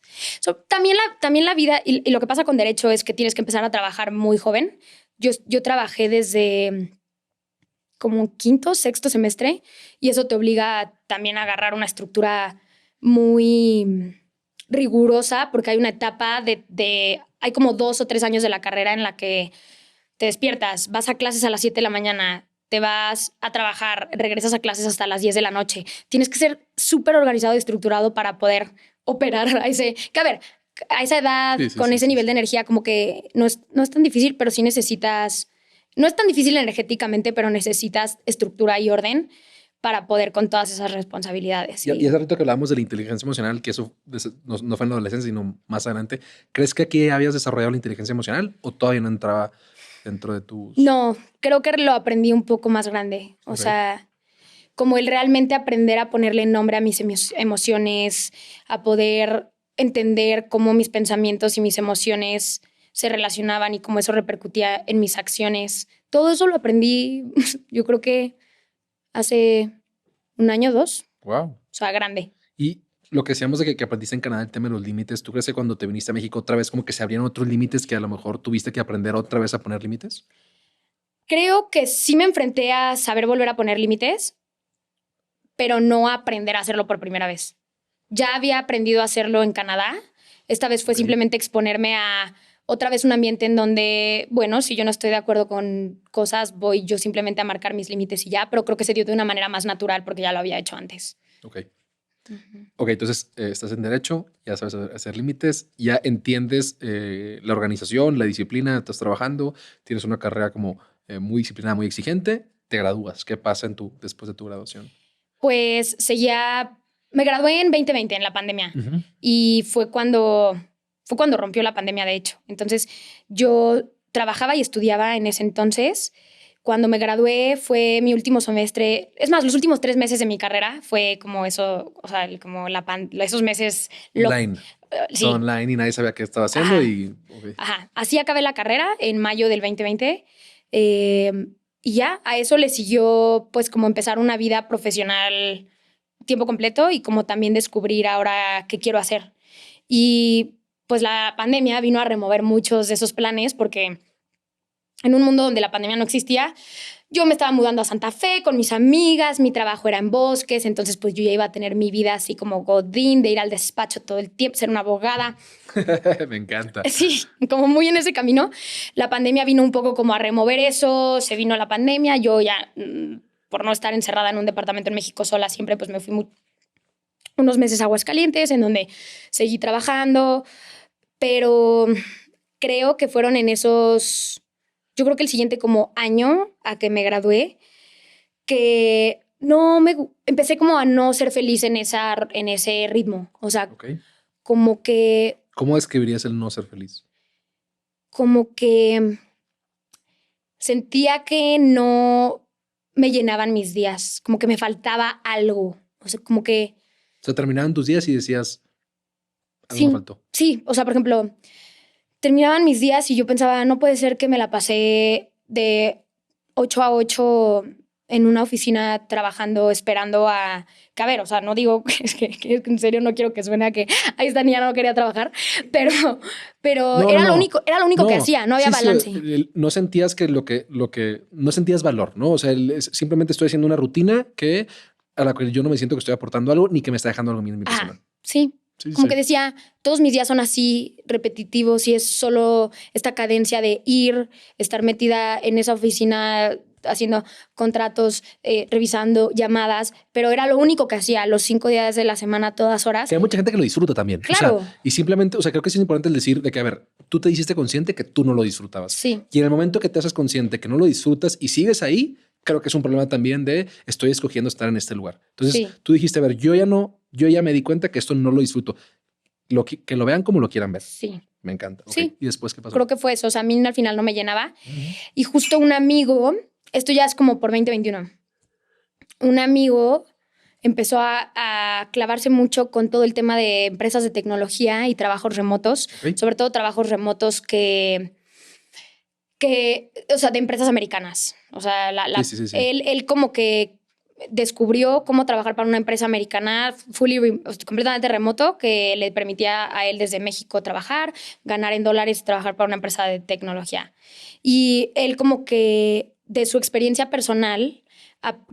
S2: también la vida y lo que pasa con derecho es que tienes que empezar a trabajar muy joven. Yo trabajé desde como quinto, sexto semestre y eso te obliga también a agarrar una estructura muy rigurosa porque hay una etapa hay como 2 o 3 años de la carrera en la que te despiertas, vas a clases a las 7 de la mañana, te vas a trabajar, regresas a clases hasta las 10 de la noche. Tienes que ser súper organizado y estructurado para poder operar que a ver, a esa edad,
S1: Sí, sí,
S2: con
S1: sí,
S2: ese
S1: sí,
S2: nivel de
S1: sí.
S2: energía, como que no es tan difícil, pero sí necesitas, no es tan difícil energéticamente, pero necesitas estructura y orden para poder con todas esas responsabilidades.
S1: Y hace rato que hablábamos de la inteligencia emocional, que eso no fue en la adolescencia, sino más adelante. ¿Crees que aquí habías desarrollado la inteligencia emocional o todavía no entraba dentro de tus...
S2: No, creo que lo aprendí un poco más grande. O
S1: Ok.
S2: sea, como el realmente aprender a ponerle nombre a mis emociones, a poder entender cómo mis pensamientos y mis emociones se relacionaban y cómo eso repercutía en mis acciones. Todo eso lo aprendí, yo creo que hace 1 año, 2,
S1: Wow.
S2: o sea, grande.
S1: Y lo que decíamos de que aprendiste en Canadá el tema de los límites, ¿tú crees que cuando te viniste a México otra vez como que se abrieron otros límites que a lo mejor tuviste que aprender otra vez a poner límites?
S2: Creo que sí me enfrenté a saber volver a poner límites, pero no a aprender a hacerlo por primera vez. Ya había aprendido a hacerlo en Canadá. Esta vez fue
S1: Ok.
S2: simplemente exponerme a otra vez un ambiente en donde, bueno, si yo no estoy de acuerdo con cosas, voy yo simplemente a marcar mis límites y ya, pero creo que se dio de una manera más natural porque ya lo había hecho antes.
S1: Ok. Ok, entonces estás en derecho, ya sabes hacer límites, ya entiendes la organización, la disciplina, estás trabajando, tienes una carrera como muy disciplinada, muy exigente, te gradúas. ¿Qué pasa después de tu graduación?
S2: Pues me gradué en 2020, en la pandemia,
S1: Ujú.
S2: y fue cuando rompió la pandemia, de hecho. Entonces, yo trabajaba y estudiaba en ese entonces. Cuando me gradué fue mi último semestre, es más, los últimos 3 meses de mi carrera fue como eso, o sea, como esos meses,
S1: Online. Todo
S2: sí,
S1: online y nadie sabía qué estaba haciendo
S2: ajá,
S1: y... ok.
S2: ajá. Así acabé la carrera en mayo del 2020. eh, y ya a eso le siguió pues como empezar una vida profesional tiempo completo y como también descubrir ahora qué quiero hacer. Y pues la pandemia vino a remover muchos de esos planes porque en un mundo donde la pandemia no existía, yo me estaba mudando a Santa Fe con mis amigas, mi trabajo era en bosques, entonces pues yo ya iba a tener mi vida así como godín, de ir al despacho todo el tiempo, ser una abogada.
S1: Me encanta.
S2: Sí, como muy en ese camino. La pandemia vino un poco como a remover eso, se vino la pandemia, yo ya por no estar encerrada en un departamento en México sola siempre, pues me fui unos meses a Aguascalientes en donde seguí trabajando, pero creo que fueron yo creo que el siguiente como año a que me gradué, que empecé como a no ser feliz en ese ritmo, o sea,
S1: Ok.
S2: como que,
S1: ¿Cómo describirías el no ser feliz?
S2: como que sentía que no. me llenaban mis días, como que me faltaba algo. O sea, como que...
S1: O sea, terminaban tus días y decías, algo
S2: Sí,
S1: me faltó.
S2: sí. O sea, por ejemplo, terminaban mis días y yo pensaba, no puede ser que me la pasé de 8 a 8 en una oficina trabajando, esperando a... Que a ver, o sea, no digo que en serio no quiero que suene a que ahí esta niña no quería trabajar, pero
S1: No, no,
S2: era lo
S1: no.
S2: único, era lo único que
S1: No.
S2: hacía, no había
S1: Sí, sí,
S2: balance.
S1: no sentías que no sentías valor, ¿no? O sea, simplemente estoy haciendo una rutina a la que yo no me siento que estoy aportando algo ni que me está dejando algo a mí en mi persona.
S2: Sí.
S1: Sí,
S2: Como
S1: sí.
S2: que decía, todos mis días son así repetitivos y es solo esta cadencia de ir, estar metida en esa oficina haciendo contratos, revisando llamadas, pero era lo único que hacía los 5 días de la semana, todas horas.
S1: Que hay mucha gente que lo disfruta también.
S2: Claro.
S1: O sea, y simplemente, o sea, creo que es importante el decir de que, a ver, tú te hiciste consciente que tú no lo disfrutabas.
S2: Sí.
S1: Y en el momento que te haces consciente que no lo disfrutas y sigues ahí, creo que es un problema también de estoy escogiendo estar en este lugar. Entonces,
S2: Sí.
S1: tú dijiste, a ver, yo ya me di cuenta que esto no lo disfruto. Que lo vean como lo quieran ver.
S2: Sí.
S1: Me encanta.
S2: Sí.
S1: Okay. ¿Y después qué pasó?
S2: Creo que fue eso. O sea, a mí al final no me llenaba. Y justo un amigo, esto ya es como por 2021, un amigo empezó a clavarse mucho con todo el tema de empresas de tecnología y trabajos remotos, sobre todo trabajos remotos o sea, de empresas americanas. O sea,
S1: Sí.
S2: Él como que descubrió cómo trabajar para una empresa americana completamente remoto que le permitía a él desde México trabajar, ganar en dólares y trabajar para una empresa de tecnología. Y él como que de su experiencia personal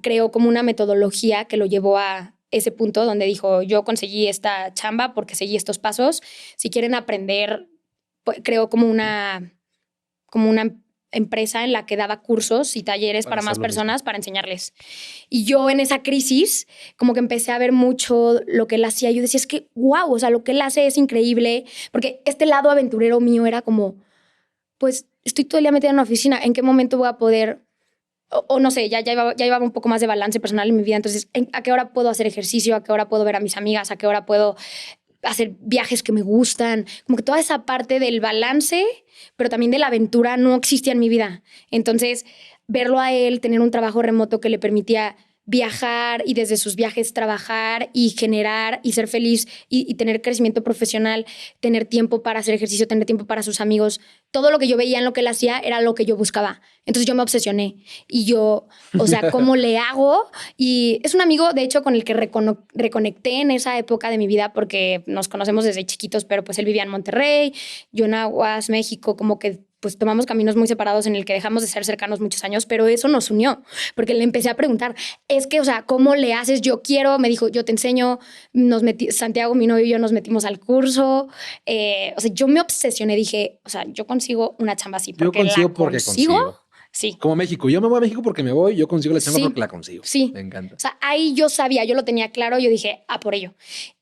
S2: creó como una metodología que lo llevó a ese punto donde dijo, yo conseguí esta chamba porque seguí estos pasos. Si quieren aprender, pues, creó como una empresa en la que daba cursos y talleres para más personas para enseñarles. Y yo en esa crisis como que empecé a ver mucho lo que él hacía. Yo decía, es que wow, o sea, lo que él hace es increíble, porque este lado aventurero mío era como, pues estoy todo el día metida en una oficina, ¿en qué momento voy a poder? O no sé, ya llevaba un poco más de balance personal en mi vida. Entonces, ¿a qué hora puedo hacer ejercicio? ¿A qué hora puedo ver a mis amigas? ¿A qué hora puedo hacer viajes que me gustan? Como que toda esa parte del balance, pero también de la aventura no existía en mi vida. Entonces, verlo a él, tener un trabajo remoto que le permitía viajar y desde sus viajes trabajar y generar y ser feliz y tener crecimiento profesional, tener tiempo para hacer ejercicio, tener tiempo para sus amigos. Todo lo que yo veía en lo que él hacía era lo que yo buscaba. Entonces yo me obsesioné y yo, o sea, ¿cómo le hago? Y es un amigo, de hecho, con el que reconecté en esa época de mi vida porque nos conocemos desde chiquitos, pero pues él vivía en Monterrey, yo en Aguas, México, como que pues tomamos caminos muy separados en el que dejamos de ser cercanos muchos años, pero eso nos unió, porque le empecé a preguntar, es que, o sea, ¿cómo le haces? Yo quiero, me dijo, yo te enseño, Santiago, mi novio y yo nos metimos al curso, o sea, yo me obsesioné, dije, o sea, yo consigo una chamba así, porque
S1: yo consigo
S2: la
S1: porque consigo.
S2: Sí.
S1: Como México. Yo me voy a México porque me voy, yo consigo la chamba porque la consigo.
S2: Sí.
S1: Me encanta.
S2: O sea, ahí yo sabía, yo lo tenía claro, yo dije, por ello.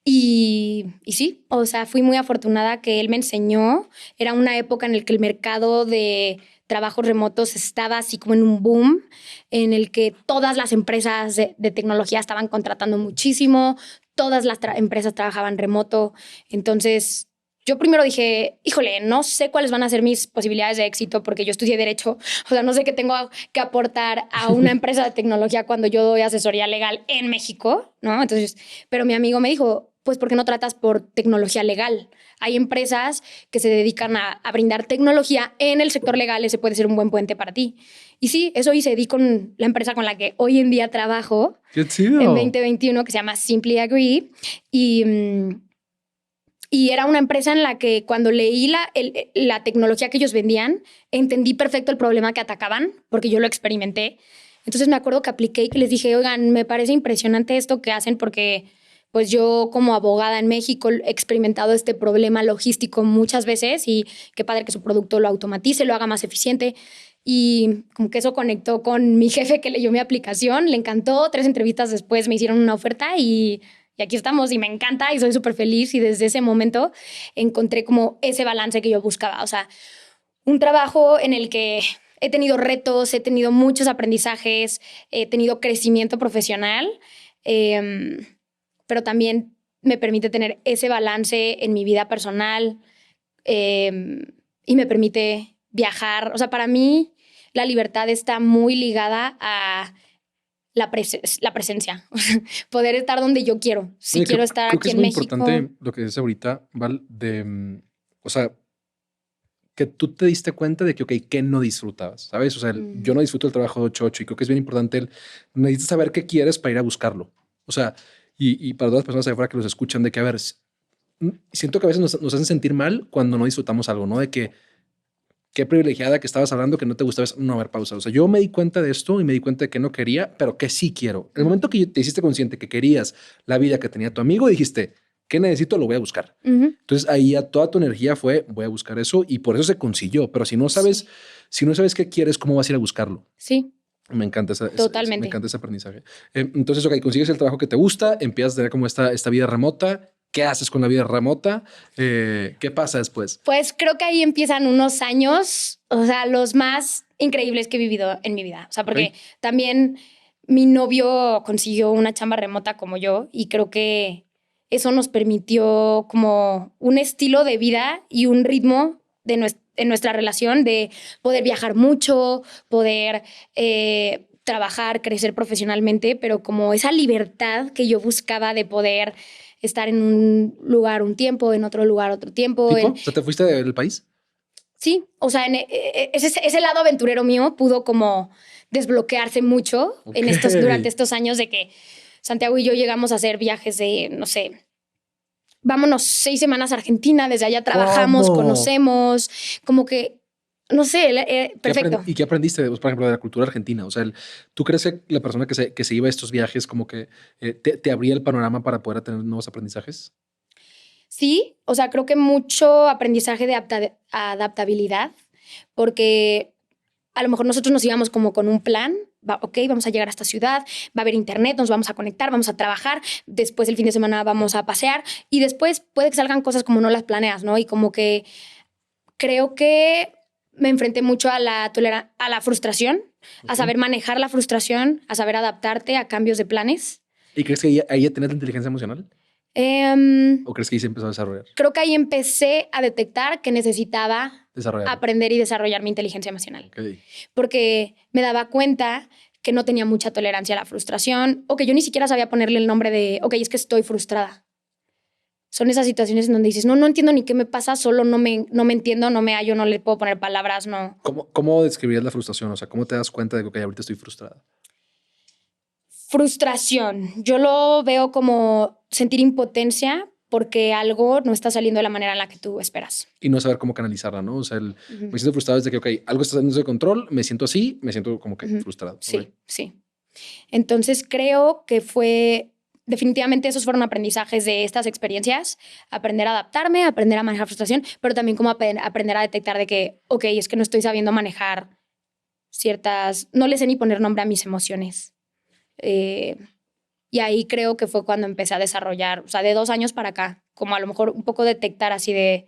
S2: Y sí, o sea, fui muy afortunada que él me enseñó. Era una época en la que el mercado de trabajos remotos estaba así como en un boom, en el que todas las empresas de tecnología estaban contratando muchísimo, todas las empresas trabajaban remoto. Entonces, yo primero dije, híjole, no sé cuáles van a ser mis posibilidades de éxito porque yo estudié Derecho. O sea, no sé qué tengo que aportar a una empresa de tecnología cuando yo doy asesoría legal en México, ¿no? Entonces, pero mi amigo me dijo, pues, ¿por qué no tratas por tecnología legal? Hay empresas que se dedican a brindar tecnología en el sector legal. Ese puede ser un buen puente para ti. Y sí, eso hice. Di con la empresa con la que hoy en día trabajo.
S1: ¡Qué chido!
S2: En 2021, que se llama Simply Agree. Y era una empresa en la que cuando leí la tecnología que ellos vendían, entendí perfecto el problema que atacaban, porque yo lo experimenté. Entonces me acuerdo que apliqué y que les dije, oigan, me parece impresionante esto que hacen porque pues yo como abogada en México he experimentado este problema logístico muchas veces y qué padre que su producto lo automatice, lo haga más eficiente. Y como que eso conectó con mi jefe que leyó mi aplicación, le encantó. 3 entrevistas después me hicieron una oferta y aquí estamos y me encanta y soy súper feliz y desde ese momento encontré como ese balance que yo buscaba. O sea, un trabajo en el que he tenido retos, he tenido muchos aprendizajes, he tenido crecimiento profesional, pero también me permite tener ese balance en mi vida personal y me permite viajar. O sea, para mí la libertad está muy ligada a la presencia, poder estar donde yo quiero. Si quiero estar aquí en México.
S1: Creo que es muy importante lo que dices ahorita, Val, o sea, que tú te diste cuenta de que, ok, ¿qué no disfrutabas? ¿Sabes? O sea, yo no disfruto el trabajo de 8 y creo que es bien importante necesitas saber qué quieres para ir a buscarlo. O sea, y para todas las personas allá afuera que los escuchan, de que, a ver, siento que a veces nos hacen sentir mal cuando no disfrutamos algo, ¿no? De que qué privilegiada que estabas hablando que no te gustaba eso. No, a ver, pausa. O sea, yo me di cuenta de esto y me di cuenta de que no quería, pero que sí quiero. El momento que te hiciste consciente que querías la vida que tenía tu amigo, dijiste, ¿qué necesito? Lo voy a buscar. Entonces ahí ya toda tu energía fue, voy a buscar eso y por eso se consiguió. Pero si no sabes, si no sabes qué quieres, ¿cómo vas a ir a buscarlo?
S2: Sí.
S1: Me encanta
S2: Totalmente.
S1: Me encanta ese aprendizaje. Entonces, ok, consigues el trabajo que te gusta, empiezas a tener como esta vida remota. ¿Qué haces con la vida remota? ¿Qué pasa después?
S2: Pues creo que ahí empiezan unos años, o sea, los más increíbles que he vivido en mi vida. O sea, porque también mi novio consiguió una chamba remota como yo y creo que eso nos permitió como un estilo de vida y un ritmo en nuestra relación de poder viajar mucho, poder trabajar, crecer profesionalmente, pero como esa libertad que yo buscaba de poder estar en un lugar un tiempo, en otro lugar otro tiempo.
S1: ¿Tipo? ¿O sea, te fuiste del país?
S2: Sí, o sea, ese lado aventurero mío pudo como desbloquearse mucho durante estos años de que Santiago y yo llegamos a hacer viajes de, no sé, vámonos 6 semanas a Argentina, desde allá trabajamos, conocemos, como que, no sé, perfecto.
S1: ¿Y qué aprendiste, por ejemplo, de la cultura argentina? O sea, ¿tú crees que la persona que se iba a estos viajes como que te abría el panorama para poder tener nuevos aprendizajes?
S2: Sí, o sea, creo que mucho aprendizaje de adaptabilidad, porque a lo mejor nosotros nos íbamos como con un plan, ok, vamos a llegar a esta ciudad, va a haber internet, nos vamos a conectar, vamos a trabajar, después el fin de semana vamos a pasear y después puede que salgan cosas como no las planeas, ¿no? Y como que creo que me enfrenté mucho a la frustración, a saber manejar la frustración, a saber adaptarte a cambios de planes.
S1: ¿Y crees que ahí ya tenías la inteligencia emocional? ¿O crees que ahí se empezó a desarrollar?
S2: Creo que ahí empecé a detectar que necesitaba aprender y desarrollar mi inteligencia emocional.
S1: Okay.
S2: Porque me daba cuenta que no tenía mucha tolerancia a la frustración o que yo ni siquiera sabía ponerle el nombre de, ok, es que estoy frustrada. Son esas situaciones en donde dices, no entiendo ni qué me pasa, solo no me entiendo, no me hallo, no le puedo poner palabras, no.
S1: ¿Cómo describirías la frustración? O sea, ¿cómo te das cuenta de que okay, ahorita estoy frustrada?
S2: Frustración. Yo lo veo como sentir impotencia porque algo no está saliendo de la manera en la que tú esperas.
S1: Y no saber cómo canalizarla, ¿no? O sea, me siento frustrado desde que, ok, algo está saliendo de control, me siento así, me siento como que frustrado.
S2: Sí, okay. Sí. Entonces creo que definitivamente esos fueron aprendizajes de estas experiencias, aprender a adaptarme, aprender a manejar frustración, pero también como aprender a detectar de que, ok, es que no estoy sabiendo manejar no le sé ni poner nombre a mis emociones. Y ahí creo que fue cuando empecé a desarrollar, o sea, de 2 años para acá, como a lo mejor un poco detectar así de,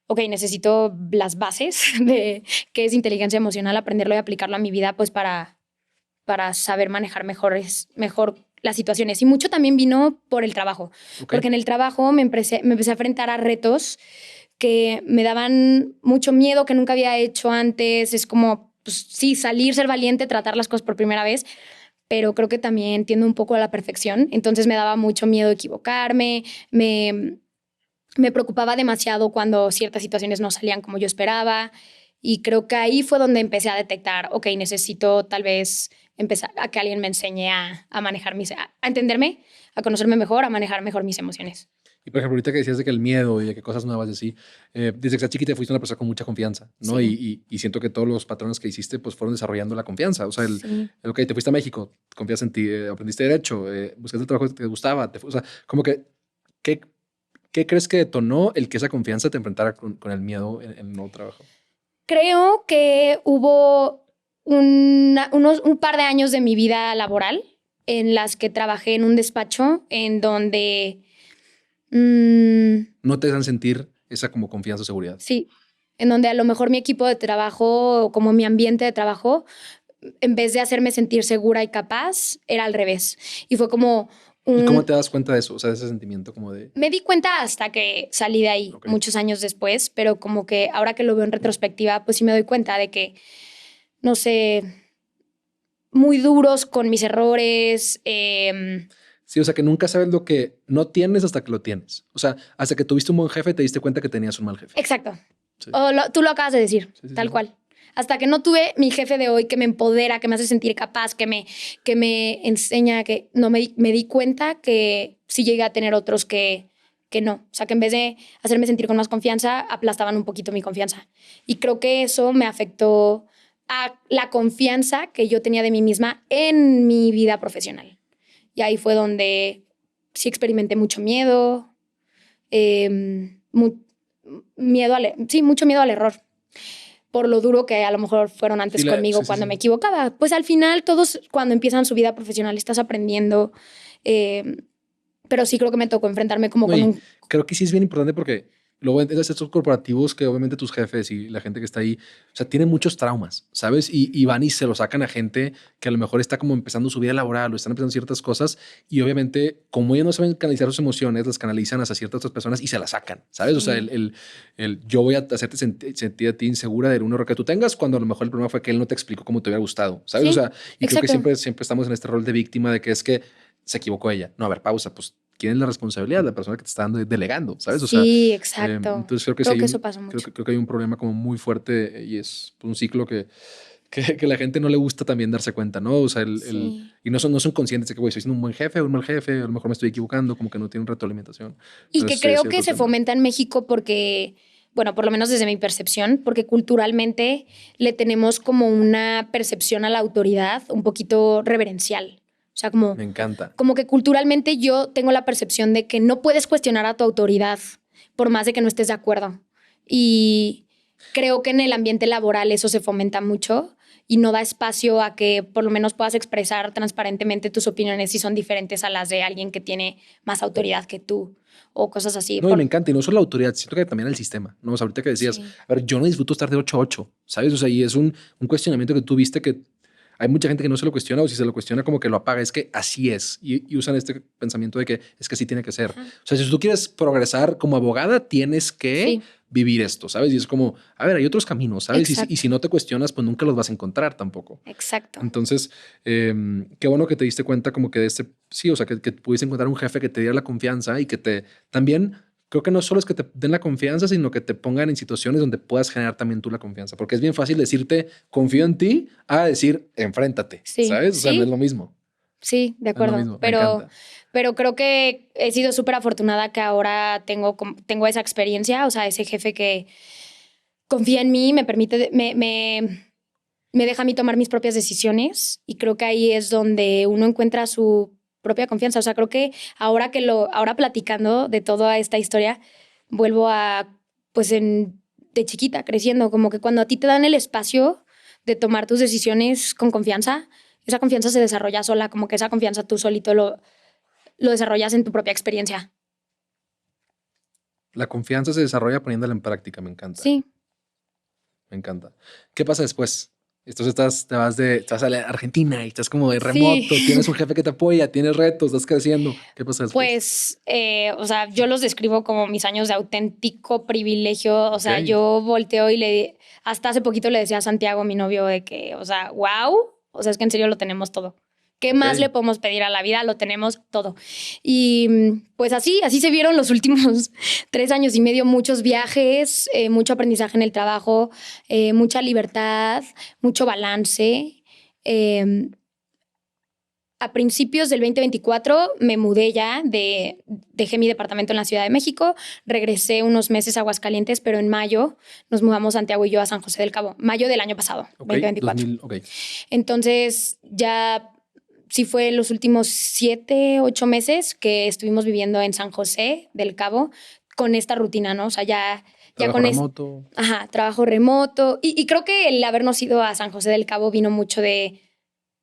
S2: ok, necesito las bases de qué es inteligencia emocional, aprenderlo y aplicarlo a mi vida, pues para saber manejar mejor las situaciones. Y mucho también vino por el trabajo, porque en el trabajo me empecé a enfrentar a retos que me daban mucho miedo, que nunca había hecho antes. Es como, pues sí, salir, ser valiente, tratar las cosas por primera vez, pero creo que también tiendo un poco a la perfección. Entonces me daba mucho miedo equivocarme, me preocupaba demasiado cuando ciertas situaciones no salían como yo esperaba. Y creo que ahí fue donde empecé a detectar, ok, necesito tal vez empezar a que alguien me enseñe a manejar a entenderme, a conocerme mejor, a manejar mejor mis emociones.
S1: Y por ejemplo, ahorita que decías de que el miedo y de que cosas nuevas y así, desde que estás chiquita fuiste una persona con mucha confianza, ¿no? Sí. Y siento que todos los patrones que hiciste pues fueron desarrollando la confianza. O sea, ok, te fuiste a México, confías en ti, aprendiste Derecho, buscaste el trabajo que te gustaba. O sea, como que, ¿qué crees que detonó el que esa confianza te enfrentara con el miedo en el nuevo trabajo?
S2: Creo que hubo un par de años de mi vida laboral en las que trabajé en un despacho en donde...
S1: ¿No te dejan sentir esa como confianza o seguridad?
S2: Sí, en donde a lo mejor mi equipo de trabajo, como mi ambiente de trabajo, en vez de hacerme sentir segura y capaz, era al revés. Y fue como...
S1: ¿Y cómo te das cuenta de eso? O sea, de ese sentimiento como de...
S2: Me di cuenta hasta que salí de ahí, muchos años después, pero como que ahora que lo veo en retrospectiva, pues sí me doy cuenta de que, no sé, muy duros con mis errores.
S1: Sí, o sea, que nunca sabes lo que no tienes hasta que lo tienes. O sea, hasta que tuviste un buen jefe te diste cuenta que tenías un mal jefe.
S2: Exacto.
S1: Sí.
S2: Tú lo acabas de decir,
S1: Sí,
S2: tal cual. Hasta que no tuve mi jefe de hoy que me empodera, que me hace sentir capaz, que me enseña, que no me di cuenta que sí llegué a tener otros que no. O sea, que en vez de hacerme sentir con más confianza, aplastaban un poquito mi confianza. Y creo que eso me afectó a la confianza que yo tenía de mí misma en mi vida profesional. Y ahí fue donde sí experimenté mucho miedo, mucho miedo al error, por lo duro que a lo mejor fueron antes conmigo cuando me equivocaba. Pues al final todos cuando empiezan su vida profesional estás aprendiendo, pero sí creo que me tocó enfrentarme como con un...
S1: Creo que sí es bien importante porque luego entras a estos corporativos que obviamente tus jefes y la gente que está ahí, o sea, tienen muchos traumas, ¿sabes? Y van y se lo sacan a gente que a lo mejor está como empezando su vida laboral o están empezando ciertas cosas y obviamente como ellos no saben canalizar sus emociones, las canalizan hacia ciertas otras personas y se las sacan, ¿sabes? Sí. O sea, yo voy a hacerte sentir a ti insegura de un error que tú tengas cuando a lo mejor el problema fue que él no te explicó cómo te hubiera gustado, ¿sabes? Sí, o sea, y exacto. Creo que siempre estamos en este rol de víctima de que es que se equivocó ella. No, a ver, pausa, pues ¿quién es la responsabilidad? La persona que te está dando delegando, ¿sabes? O
S2: sí, exacto.
S1: Entonces creo que, eso pasa mucho. Creo que hay un problema como muy fuerte y es un ciclo que la gente no le gusta también darse cuenta, ¿no? O sea, y no son conscientes de que, güey, estoy siendo un buen jefe o un mal jefe, a lo mejor me estoy equivocando, como que no tiene un retroalimentación.
S2: Y entonces, que creo que se fomenta en México porque, bueno, por lo menos desde mi percepción, porque culturalmente le tenemos como una percepción a la autoridad un poquito reverencial. O sea, como...
S1: Me encanta.
S2: Como que culturalmente yo tengo la percepción de que no puedes cuestionar a tu autoridad por más de que no estés de acuerdo. Y creo que en el ambiente laboral eso se fomenta mucho y no da espacio a que por lo menos puedas expresar transparentemente tus opiniones si son diferentes a las de alguien que tiene más autoridad que tú o cosas así.
S1: No, y me encanta. Y no solo la autoridad, siento que también el sistema. ¿No? O sea, ahorita que decías, sí. A ver, yo no disfruto estar de 8 a 8, ¿sabes? O sea, y es un cuestionamiento que tú viste que hay mucha gente que no se lo cuestiona o si se lo cuestiona como que lo apaga. Es que así es. Y usan este pensamiento de que es que así tiene que ser. Ajá. O sea, si tú quieres progresar como abogada, tienes que vivir esto, ¿sabes? Y es como, a ver, hay otros caminos, ¿sabes? Y si no te cuestionas, pues nunca los vas a encontrar tampoco.
S2: Exacto.
S1: Entonces, qué bueno que te diste cuenta como que de sí, o sea, que pudiste encontrar un jefe que te diera la confianza y que también... Creo que no solo es que te den la confianza, sino que te pongan en situaciones donde puedas generar también tú la confianza. Porque es bien fácil decirte, confío en ti, a decir, enfréntate, ¿sabes? O sea, no es lo mismo.
S2: Sí, de acuerdo. No pero creo que he sido súper afortunada que ahora tengo esa experiencia, o sea, ese jefe que confía en mí, me permite, me deja a mí tomar mis propias decisiones y creo que ahí es donde uno encuentra su propia confianza. O sea, creo que ahora platicando de toda esta historia, vuelvo a, pues, de chiquita, creciendo, como que cuando a ti te dan el espacio de tomar tus decisiones con confianza, esa confianza se desarrolla sola, como que esa confianza tú solito lo desarrollas en tu propia experiencia.
S1: La confianza se desarrolla poniéndola en práctica, me encanta.
S2: Sí.
S1: Me encanta. ¿Qué pasa después? Entonces te vas a la Argentina y estás como de remoto, tienes un jefe que te apoya, tienes retos, estás creciendo. ¿Qué pasa después?
S2: Pues, o sea, yo los describo como mis años de auténtico privilegio. O sea, yo volteo y hasta hace poquito le decía a Santiago, mi novio, de que, o sea, wow, o sea, es que en serio lo tenemos todo. ¿Qué más le podemos pedir a la vida? Lo tenemos todo. Y pues así se vieron los últimos 3 años y medio. Muchos viajes, mucho aprendizaje en el trabajo, mucha libertad, mucho balance. A principios del 2024 me mudé ya, dejé mi departamento en la Ciudad de México, regresé unos meses a Aguascalientes, pero en mayo nos mudamos Santiago y yo a San José del Cabo. Mayo del año pasado, 2024. Entonces ya... Sí fue los últimos 7, 8 meses que estuvimos viviendo en San José del Cabo con esta rutina, ¿no? O sea, ya
S1: con remoto.
S2: Trabajo remoto. Y creo que el habernos ido a San José del Cabo vino mucho de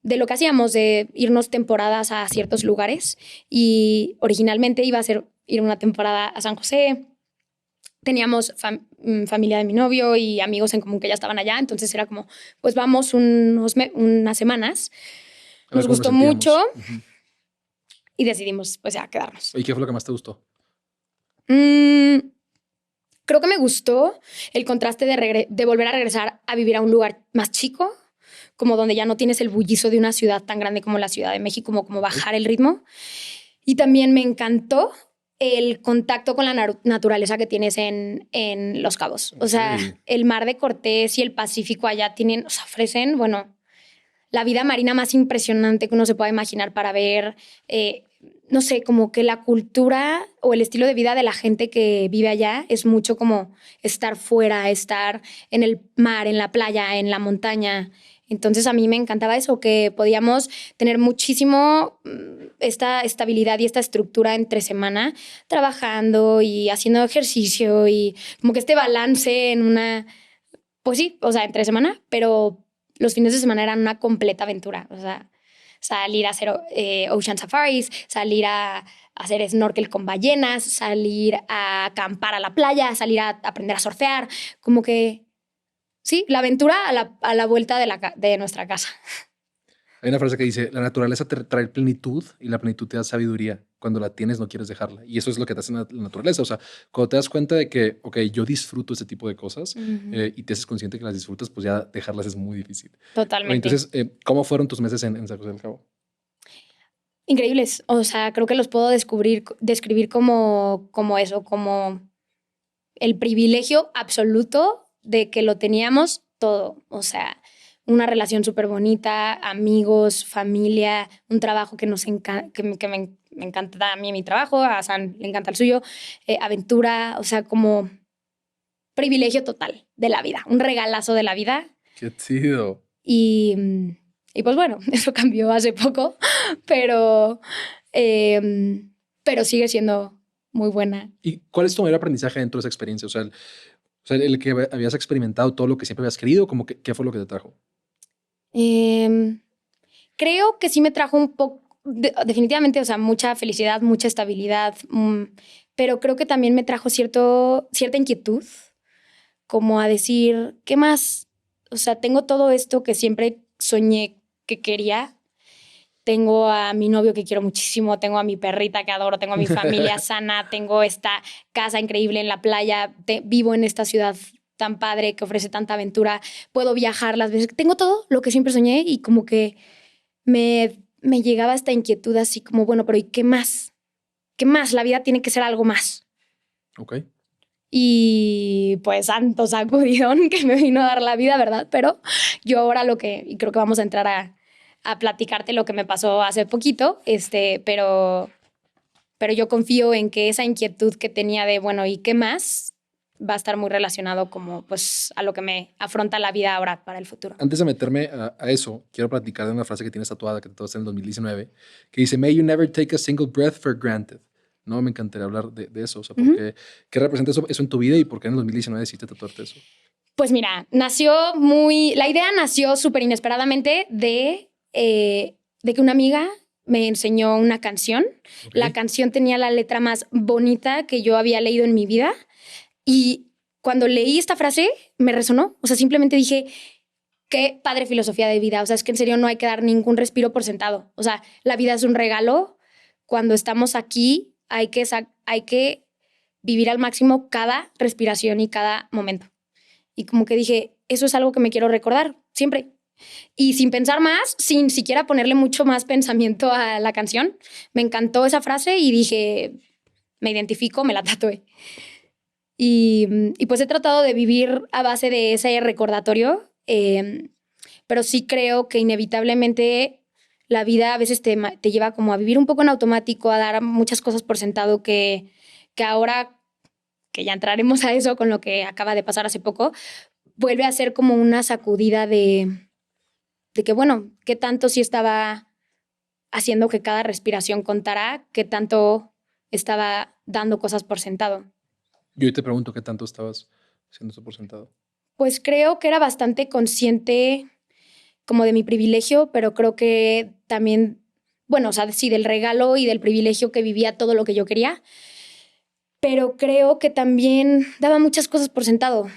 S2: lo que hacíamos, de irnos temporadas a ciertos lugares. Y originalmente iba a ir una temporada a San José. Teníamos familia de mi novio y amigos en común que ya estaban allá. Entonces era como, pues vamos unas semanas. Nos gustó mucho y decidimos pues ya quedarnos.
S1: ¿Y qué fue lo que más te gustó?
S2: Creo que me gustó el contraste de volver a regresar a vivir a un lugar más chico, como donde ya no tienes el bullicio de una ciudad tan grande como la Ciudad de México, como bajar el ritmo. Y también me encantó el contacto con la naturaleza que tienes en Los Cabos. O sea, el Mar de Cortés y el Pacífico allá tienen, o sea, ofrecen, bueno, la vida marina más impresionante que uno se pueda imaginar para ver, no sé, como que la cultura o el estilo de vida de la gente que vive allá es mucho como estar fuera, estar en el mar, en la playa, en la montaña. Entonces a mí me encantaba eso, que podíamos tener muchísimo esta estabilidad y esta estructura entre semana, trabajando y haciendo ejercicio y como que este balance en una, pues sí, o sea, entre semana, pero los fines de semana eran una completa aventura. O sea, salir a hacer ocean safaris, salir a hacer snorkel con ballenas, salir a acampar a la playa, salir a aprender a surfear, como que sí, la aventura a la vuelta de nuestra casa.
S1: Hay una frase que dice, la naturaleza te trae plenitud y la plenitud te da sabiduría. Cuando la tienes no quieres dejarla. Y eso es lo que te hace la naturaleza. O sea, cuando te das cuenta de que, ok, yo disfruto este tipo de cosas y te haces consciente que las disfrutas, pues ya dejarlas es muy difícil.
S2: Totalmente.
S1: Entonces, ¿cómo fueron tus meses en San José del Cabo?
S2: Increíbles. O sea, creo que los puedo describir como eso, como el privilegio absoluto de que lo teníamos todo. O sea, una relación súper bonita, amigos, familia, un trabajo que me encanta a mí mi trabajo, a San le encanta el suyo, aventura, o sea, como privilegio total de la vida, un regalazo de la vida.
S1: ¡Qué chido!
S2: Y pues bueno, eso cambió hace poco, pero sigue siendo muy buena.
S1: ¿Y cuál es tu mayor aprendizaje dentro de esa experiencia? O sea, el que habías experimentado todo lo que siempre habías querido, como que, ¿qué fue lo que te trajo?
S2: Creo que sí me trajo un poco, definitivamente, o sea, mucha felicidad, mucha estabilidad, pero creo que también me trajo cierta inquietud, como a decir, ¿qué más? O sea, tengo todo esto que siempre soñé que quería. Tengo a mi novio que quiero muchísimo, tengo a mi perrita que adoro, tengo a mi familia sana, tengo esta casa increíble en la playa, vivo en esta ciudad tan padre que ofrece tanta aventura, puedo viajar las veces, tengo todo lo que siempre soñé y como que me llegaba esta inquietud así como, bueno, pero ¿y qué más? ¿Qué más? La vida tiene que ser algo más.
S1: Ok.
S2: Y pues santo sacudidón que me vino a dar la vida, ¿verdad? Pero yo ahora y creo que vamos a entrar a platicarte lo que me pasó hace poquito, pero yo confío en que esa inquietud que tenía de, bueno, ¿y qué más? Va a estar muy relacionado como pues a lo que me afronta la vida ahora para el futuro.
S1: Antes de meterme a eso, quiero platicar de una frase que tienes tatuada, que tatuaste en el 2019, que dice, May you never take a single breath for granted. No, me encantaría hablar de eso. O sea, porque, ¿qué representa eso en tu vida y por qué en el 2019 decidiste tatuarte eso?
S2: Pues mira, la idea nació súper inesperadamente de que una amiga me enseñó una canción. Okay. La canción tenía la letra más bonita que yo había leído en mi vida. Y cuando leí esta frase, me resonó. O sea, simplemente dije, qué padre filosofía de vida. O sea, es que en serio no hay que dar ningún respiro por sentado. O sea, la vida es un regalo. Cuando estamos aquí, hay que vivir al máximo cada respiración y cada momento. Y como que dije, eso es algo que me quiero recordar siempre. Y sin pensar más, sin siquiera ponerle mucho más pensamiento a la canción, me encantó esa frase y dije, me identifico, me la tatué. Y pues he tratado de vivir a base de ese recordatorio, pero sí creo que inevitablemente la vida a veces te lleva como a vivir un poco en automático, a dar muchas cosas por sentado que ahora, que ya entraremos a eso con lo que acaba de pasar hace poco, vuelve a ser como una sacudida de que, bueno, qué tanto sí estaba haciendo que cada respiración contara, qué tanto estaba dando cosas por sentado.
S1: Yo hoy te pregunto, ¿qué tanto estabas haciendo eso por sentado?
S2: Pues creo que era bastante consciente como de mi privilegio, pero creo que también, bueno, o sea, sí, del regalo y del privilegio que vivía todo lo que yo quería, pero creo que también daba muchas cosas por sentado.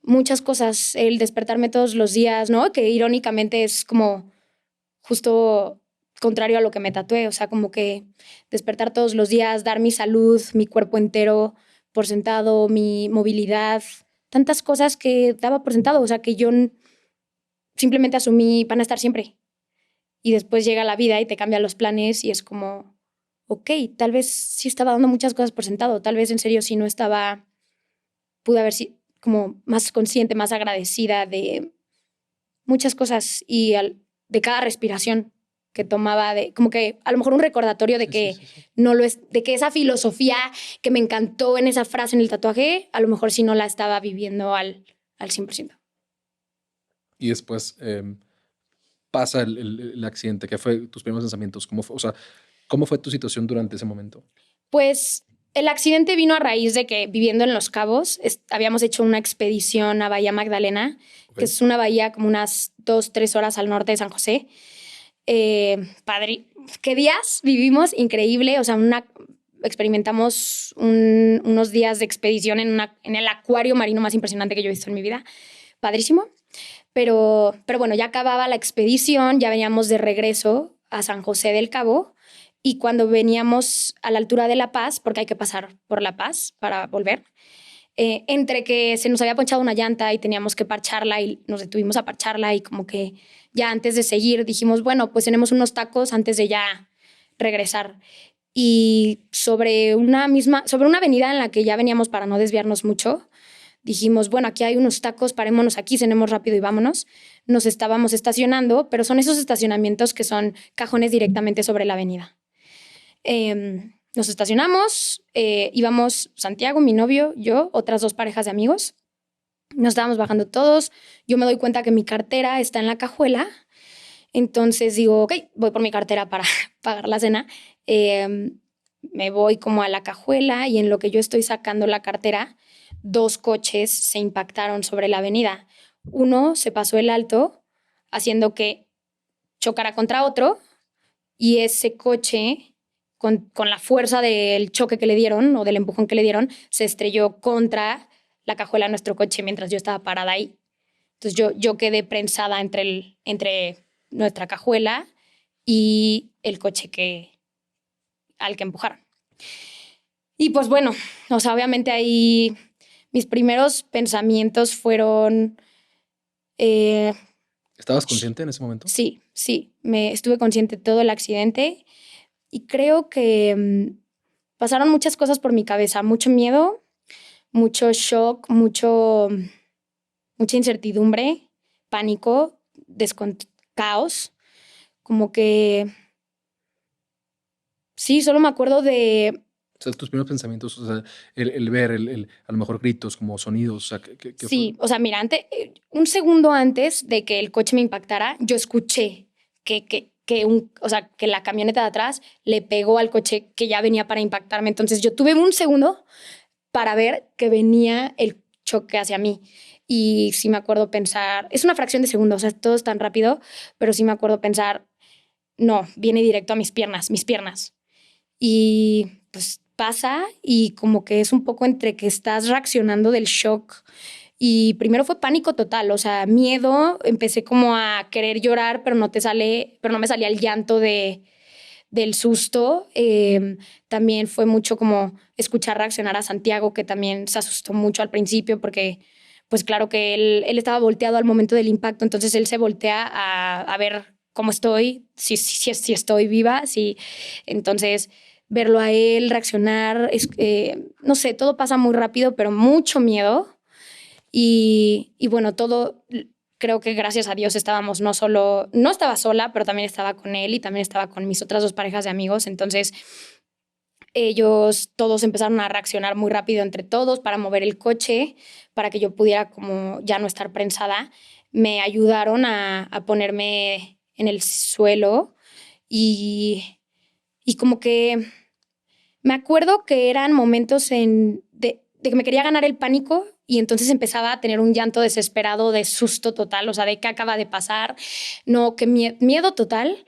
S2: Muchas cosas, el despertarme todos los días, ¿no? Que irónicamente es como justo contrario a lo que me tatué, o sea, como que despertar todos los días, dar mi salud, mi cuerpo entero por sentado, mi movilidad, tantas cosas que daba por sentado, o sea, que yo simplemente asumí van a estar siempre. Y después llega la vida y te cambia los planes y es como, ok, tal vez sí estaba dando muchas cosas por sentado, tal vez en serio sí no estaba, pude haber sido como más consciente, más agradecida de muchas cosas y de cada respiración que tomaba, de como que a lo mejor un recordatorio de que no lo es, de que esa filosofía que me encantó en esa frase en el tatuaje, a lo mejor sí no la estaba viviendo al 100%.
S1: Y después pasa el accidente. ¿Qué fue tus primeros pensamientos? ¿Cómo fue, o sea, cómo fue tu situación durante ese momento?
S2: Pues el accidente vino a raíz de que viviendo en Los Cabos habíamos hecho una expedición a Bahía Magdalena, que es una bahía como unas 2-3 horas al norte de San José. Padre, ¿qué días vivimos? Increíble, o sea, experimentamos unos días de expedición en el acuario marino más impresionante que yo he visto en mi vida. Padrísimo. Pero bueno, ya acababa la expedición, ya veníamos de regreso a San José del Cabo y cuando veníamos a la altura de La Paz, porque hay que pasar por La Paz para volver, entre que se nos había ponchado una llanta y teníamos que parcharla y nos detuvimos a parcharla y como que ya antes de seguir dijimos, bueno, pues tenemos unos tacos antes de ya regresar. Y sobre una avenida en la que ya veníamos para no desviarnos mucho, dijimos, bueno, aquí hay unos tacos, parémonos aquí, cenemos rápido y vámonos. Nos estábamos estacionando, pero son esos estacionamientos que son cajones directamente sobre la avenida. Nos estacionamos, íbamos Santiago, mi novio, yo, otras 2 parejas de amigos. Nos estábamos bajando todos. Yo me doy cuenta que mi cartera está en la cajuela. Entonces digo, ok, voy por mi cartera para pagar la cena. Me voy como a la cajuela y en lo que yo estoy sacando la cartera, 2 coches se impactaron sobre la avenida. Uno se pasó el alto, haciendo que chocara contra otro y ese coche, con la fuerza del choque que le dieron o del empujón que le dieron, se estrelló contra la cajuela de nuestro coche mientras yo estaba parada ahí. Entonces yo quedé prensada entre nuestra cajuela y el coche al que empujaron. Y pues bueno, o sea, obviamente ahí mis primeros pensamientos fueron...
S1: ¿Estabas consciente en ese momento?
S2: Sí, estuve consciente de todo el accidente y creo que pasaron muchas cosas por mi cabeza, mucho miedo, mucho shock, mucha incertidumbre, pánico, caos, como que sí, solo me acuerdo de...
S1: O sea, tus primeros pensamientos, o sea, el ver, a lo mejor gritos, como sonidos, o sea, ¿qué
S2: Sí,
S1: fue?
S2: o sea, mira, un segundo antes de que el coche me impactara, yo escuché o sea, que la camioneta de atrás le pegó al coche que ya venía para impactarme. Entonces yo tuve un segundo para ver que venía el choque hacia mí. Y sí me acuerdo pensar, es una fracción de segundo, o sea, todo es tan rápido, pero sí me acuerdo pensar, no, viene directo a mis piernas. Y pues pasa y como que es un poco entre que estás reaccionando del shock y primero fue pánico total, o sea, miedo, empecé como a querer llorar, pero no me salía el llanto del susto. También fue mucho como escuchar reaccionar a Santiago, que también se asustó mucho al principio porque pues claro que él estaba volteado al momento del impacto, entonces él se voltea a ver cómo estoy, si estoy viva, entonces verlo a él reaccionar, no sé, todo pasa muy rápido, pero mucho miedo. Y bueno, todo, creo que gracias a Dios estábamos no estaba sola, pero también estaba con él y también estaba con mis otras 2 parejas de amigos. Entonces, ellos todos empezaron a reaccionar muy rápido entre todos para mover el coche, para que yo pudiera como ya no estar prensada. Me ayudaron a ponerme en el suelo y como que me acuerdo que eran momentos de que me quería ganar el pánico y entonces empezaba a tener un llanto desesperado de susto total, o sea, de qué acaba de pasar, no, que miedo total,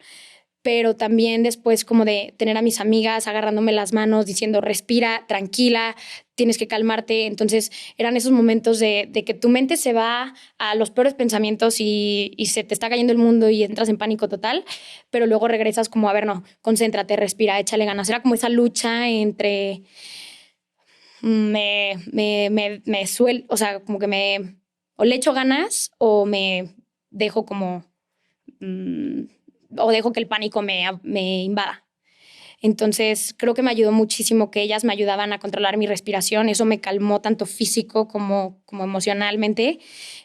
S2: pero también después como de tener a mis amigas agarrándome las manos, diciendo, respira, tranquila, tienes que calmarte. Entonces eran esos momentos de que tu mente se va a los peores pensamientos y se te está cayendo el mundo y entras en pánico total, pero luego regresas como, a ver, no, concéntrate, respira, échale ganas. Era como esa lucha entre o sea, como que o le echo ganas o me dejo como, o dejo que el pánico me invada. Entonces, creo que me ayudó muchísimo que ellas me ayudaban a controlar mi respiración. Eso me calmó tanto físico como emocionalmente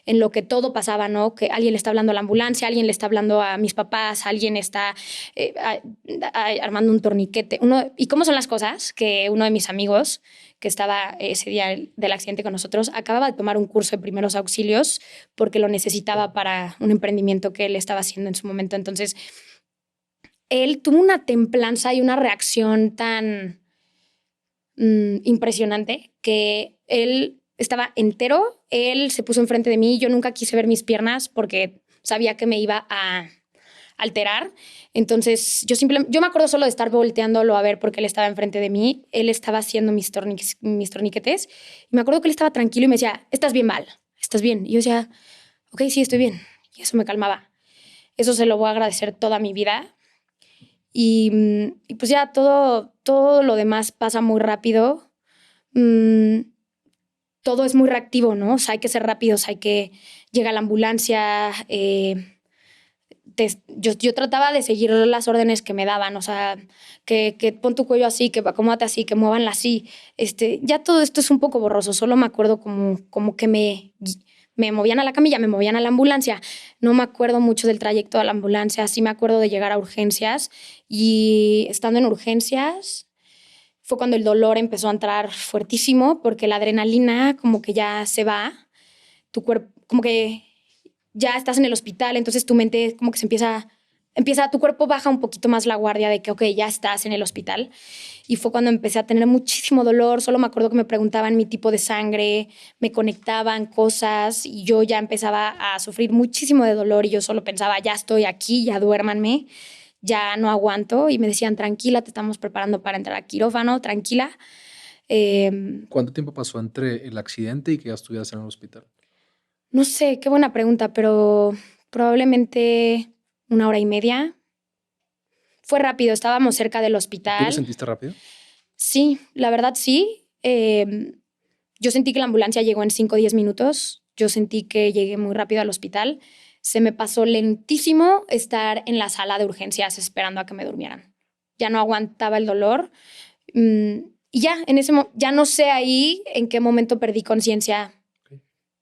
S2: en lo que todo pasaba, ¿no? Que alguien le está hablando a la ambulancia, alguien le está hablando a mis papás, alguien está armando un torniquete. ¿Y cómo son las cosas? Que uno de mis amigos que estaba ese día del accidente con nosotros acababa de tomar un curso de primeros auxilios porque lo necesitaba para un emprendimiento que él estaba haciendo en su momento. Entonces, él tuvo una templanza y una reacción tan impresionante que él estaba entero, él se puso enfrente de mí, yo nunca quise ver mis piernas porque sabía que me iba a alterar, entonces yo me acuerdo solo de estar volteándolo a ver porque él estaba enfrente de mí, él estaba haciendo mis torniquetes y me acuerdo que él estaba tranquilo y me decía, estás bien mal, estás bien, y yo decía, ok, sí, estoy bien, y eso me calmaba. Eso se lo voy a agradecer toda mi vida. Y pues ya todo lo demás pasa muy rápido. Todo es muy reactivo, ¿no? O sea, hay que ser rápidos, hay que llegar a la ambulancia. Yo trataba de seguir las órdenes que me daban, o sea, que pon tu cuello así, que acomódate así, que muévanla así. Ya todo esto es un poco borroso, solo me acuerdo como que me movían a la camilla, me movían a la ambulancia. No me acuerdo mucho del trayecto a la ambulancia, sí me acuerdo de llegar a urgencias y estando en urgencias fue cuando el dolor empezó a entrar fuertísimo porque la adrenalina como que ya se va, tu cuerpo como que ya estás en el hospital, entonces tu mente como que tu cuerpo baja un poquito más la guardia de que, ok, ya estás en el hospital. Y fue cuando empecé a tener muchísimo dolor. Solo me acuerdo que me preguntaban mi tipo de sangre, me conectaban cosas y yo ya empezaba a sufrir muchísimo de dolor y yo solo pensaba, ya estoy aquí, ya duérmanme, ya no aguanto. Y me decían, tranquila, te estamos preparando para entrar a quirófano, tranquila.
S1: ¿Cuánto tiempo pasó entre el accidente y que ya estuvieras en el hospital?
S2: No sé, qué buena pregunta, pero probablemente 1 hora y media. Fue rápido, estábamos cerca del
S1: ¿Tú lo
S2: hospital.
S1: sentiste rápido?
S2: Sí, la verdad sí. Yo sentí que la ambulancia llegó en 5 o 10 minutos. Yo sentí que llegué muy rápido al hospital. Se me pasó lentísimo estar en la sala de urgencias esperando a que me durmieran. Ya no aguantaba el dolor. Y ya, ya no sé ahí en qué momento perdí conciencia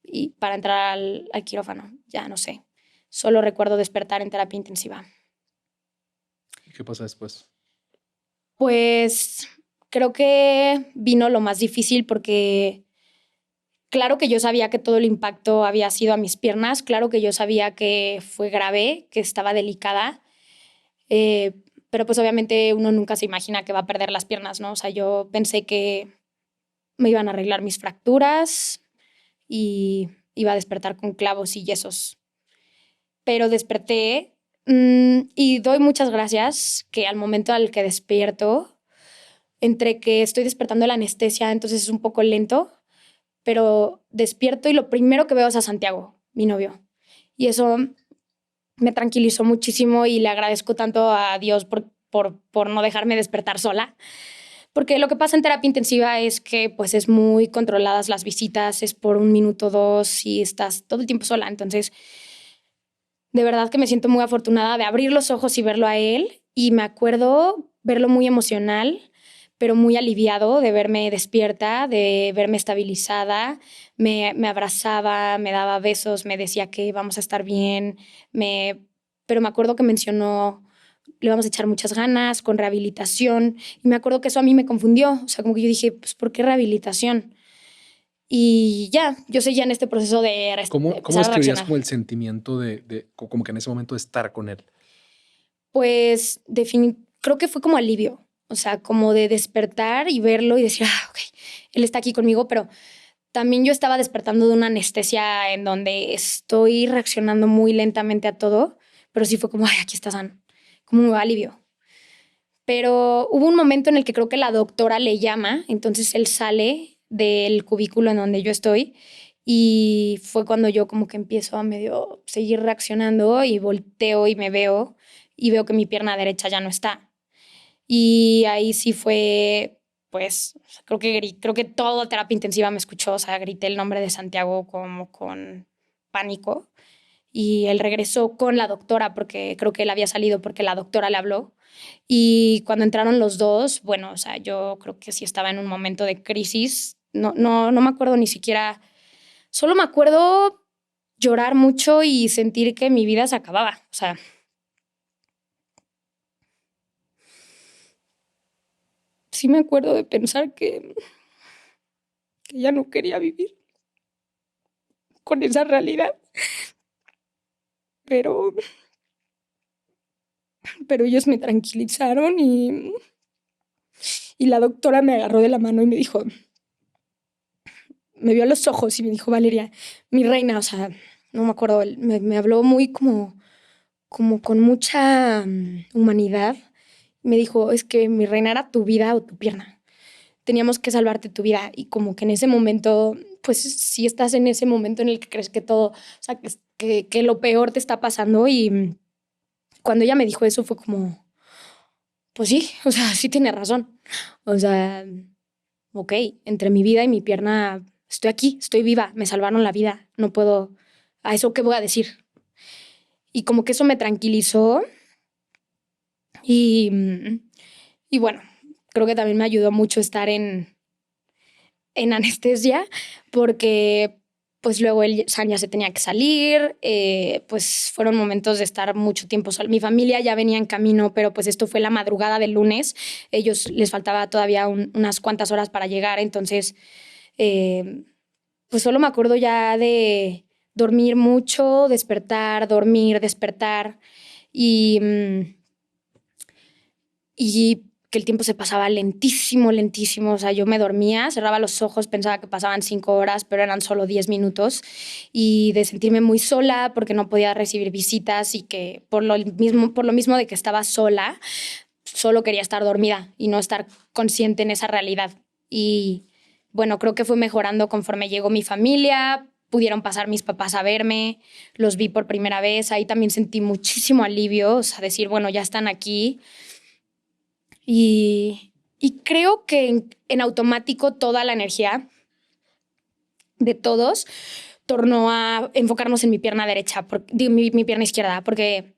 S2: y para entrar al quirófano. Ya no sé. Solo recuerdo despertar en terapia intensiva.
S1: ¿Y qué pasa después?
S2: Pues creo que vino lo más difícil porque claro que yo sabía que todo el impacto había sido a mis piernas, claro que yo sabía que fue grave, que estaba delicada, eh, pero pues obviamente uno nunca se imagina que va a perder las piernas, ¿no? O sea, yo pensé que me iban a arreglar mis fracturas y iba a despertar con clavos y yesos, pero desperté y doy muchas gracias que al momento al que despierto, entre que estoy despertando la anestesia, entonces es un poco lento, pero despierto y lo primero que veo es a Santiago, mi novio. Y eso me tranquilizó muchísimo y le agradezco tanto a Dios por no dejarme despertar sola. Porque lo que pasa en terapia intensiva es que pues es muy controladas las visitas, es por 1 minuto, 2 y estás todo el tiempo sola. Entonces, de verdad que me siento muy afortunada de abrir los ojos y verlo a él. Y me acuerdo verlo muy emocional, pero muy aliviado de verme despierta, de verme estabilizada. Me abrazaba, me daba besos, me decía que vamos a estar bien. Pero me acuerdo que mencionó, le vamos a echar muchas ganas con rehabilitación. Y me acuerdo que eso a mí me confundió. O sea, como que yo dije, pues, ¿por qué rehabilitación? Y ya, yo seguía en este proceso de
S1: ¿Cómo
S2: empezar a
S1: describirías
S2: reaccionar.
S1: como el sentimiento como que en ese momento de estar con él?
S2: Pues creo que fue como alivio, o sea, como de despertar y verlo y decir, ok, él está aquí conmigo, pero también yo estaba despertando de una anestesia en donde estoy reaccionando muy lentamente a todo, pero sí fue como, ay, aquí estás, Ann, como un alivio. Pero hubo un momento en el que creo que la doctora le llama, entonces él sale del cubículo en donde yo estoy y fue cuando yo como que empiezo a medio seguir reaccionando y volteo y me veo y veo que mi pierna derecha ya no está. Y ahí sí fue, pues, creo que toda terapia intensiva me escuchó, o sea, grité el nombre de Santiago como con pánico y él regresó con la doctora porque creo que él había salido porque la doctora le habló. Y cuando entraron los dos, bueno, o sea, yo creo que sí estaba en un momento de crisis. No me acuerdo ni siquiera, solo me acuerdo llorar mucho y sentir que mi vida se acababa. O sea, sí me acuerdo de pensar que ya no quería vivir con esa realidad. Pero ellos me tranquilizaron y la doctora me agarró de la mano y me dijo, me vio a los ojos y me dijo, Valeria, mi reina, o sea, no me acuerdo, me habló muy como con mucha humanidad. Me dijo, es que mi reina era tu vida o tu pierna. Teníamos que salvarte tu vida. Y como que en ese momento, pues sí estás en ese momento en el que crees que todo, o sea, que lo peor te está pasando. Y cuando ella me dijo eso fue como, pues sí, o sea, sí tiene razón. O sea, ok, entre mi vida y mi pierna estoy aquí, estoy viva, me salvaron la vida, no puedo, ¿a eso qué voy a decir? Y como que eso me tranquilizó y, y bueno, creo que también me ayudó mucho estar en anestesia porque pues luego él ya se tenía que salir, pues fueron momentos de estar mucho tiempo sola. Mi familia ya venía en camino, pero pues esto fue la madrugada del lunes. Ellos les faltaba todavía unas cuantas horas para llegar, entonces pues solo me acuerdo ya de dormir mucho, despertar, dormir, despertar y, y que el tiempo se pasaba lentísimo, lentísimo. O sea, yo me dormía, cerraba los ojos, pensaba que pasaban 5 horas, pero eran solo 10 minutos. Y de sentirme muy sola porque no podía recibir visitas y que por lo mismo de que estaba sola, solo quería estar dormida y no estar consciente en esa realidad. Y bueno, creo que fue mejorando conforme llegó mi familia, pudieron pasar mis papás a verme, los vi por primera vez, ahí también sentí muchísimo alivio, o sea, decir, bueno, ya están aquí. Y creo que en automático toda la energía de todos tornó a enfocarnos en mi pierna derecha, mi pierna izquierda, porque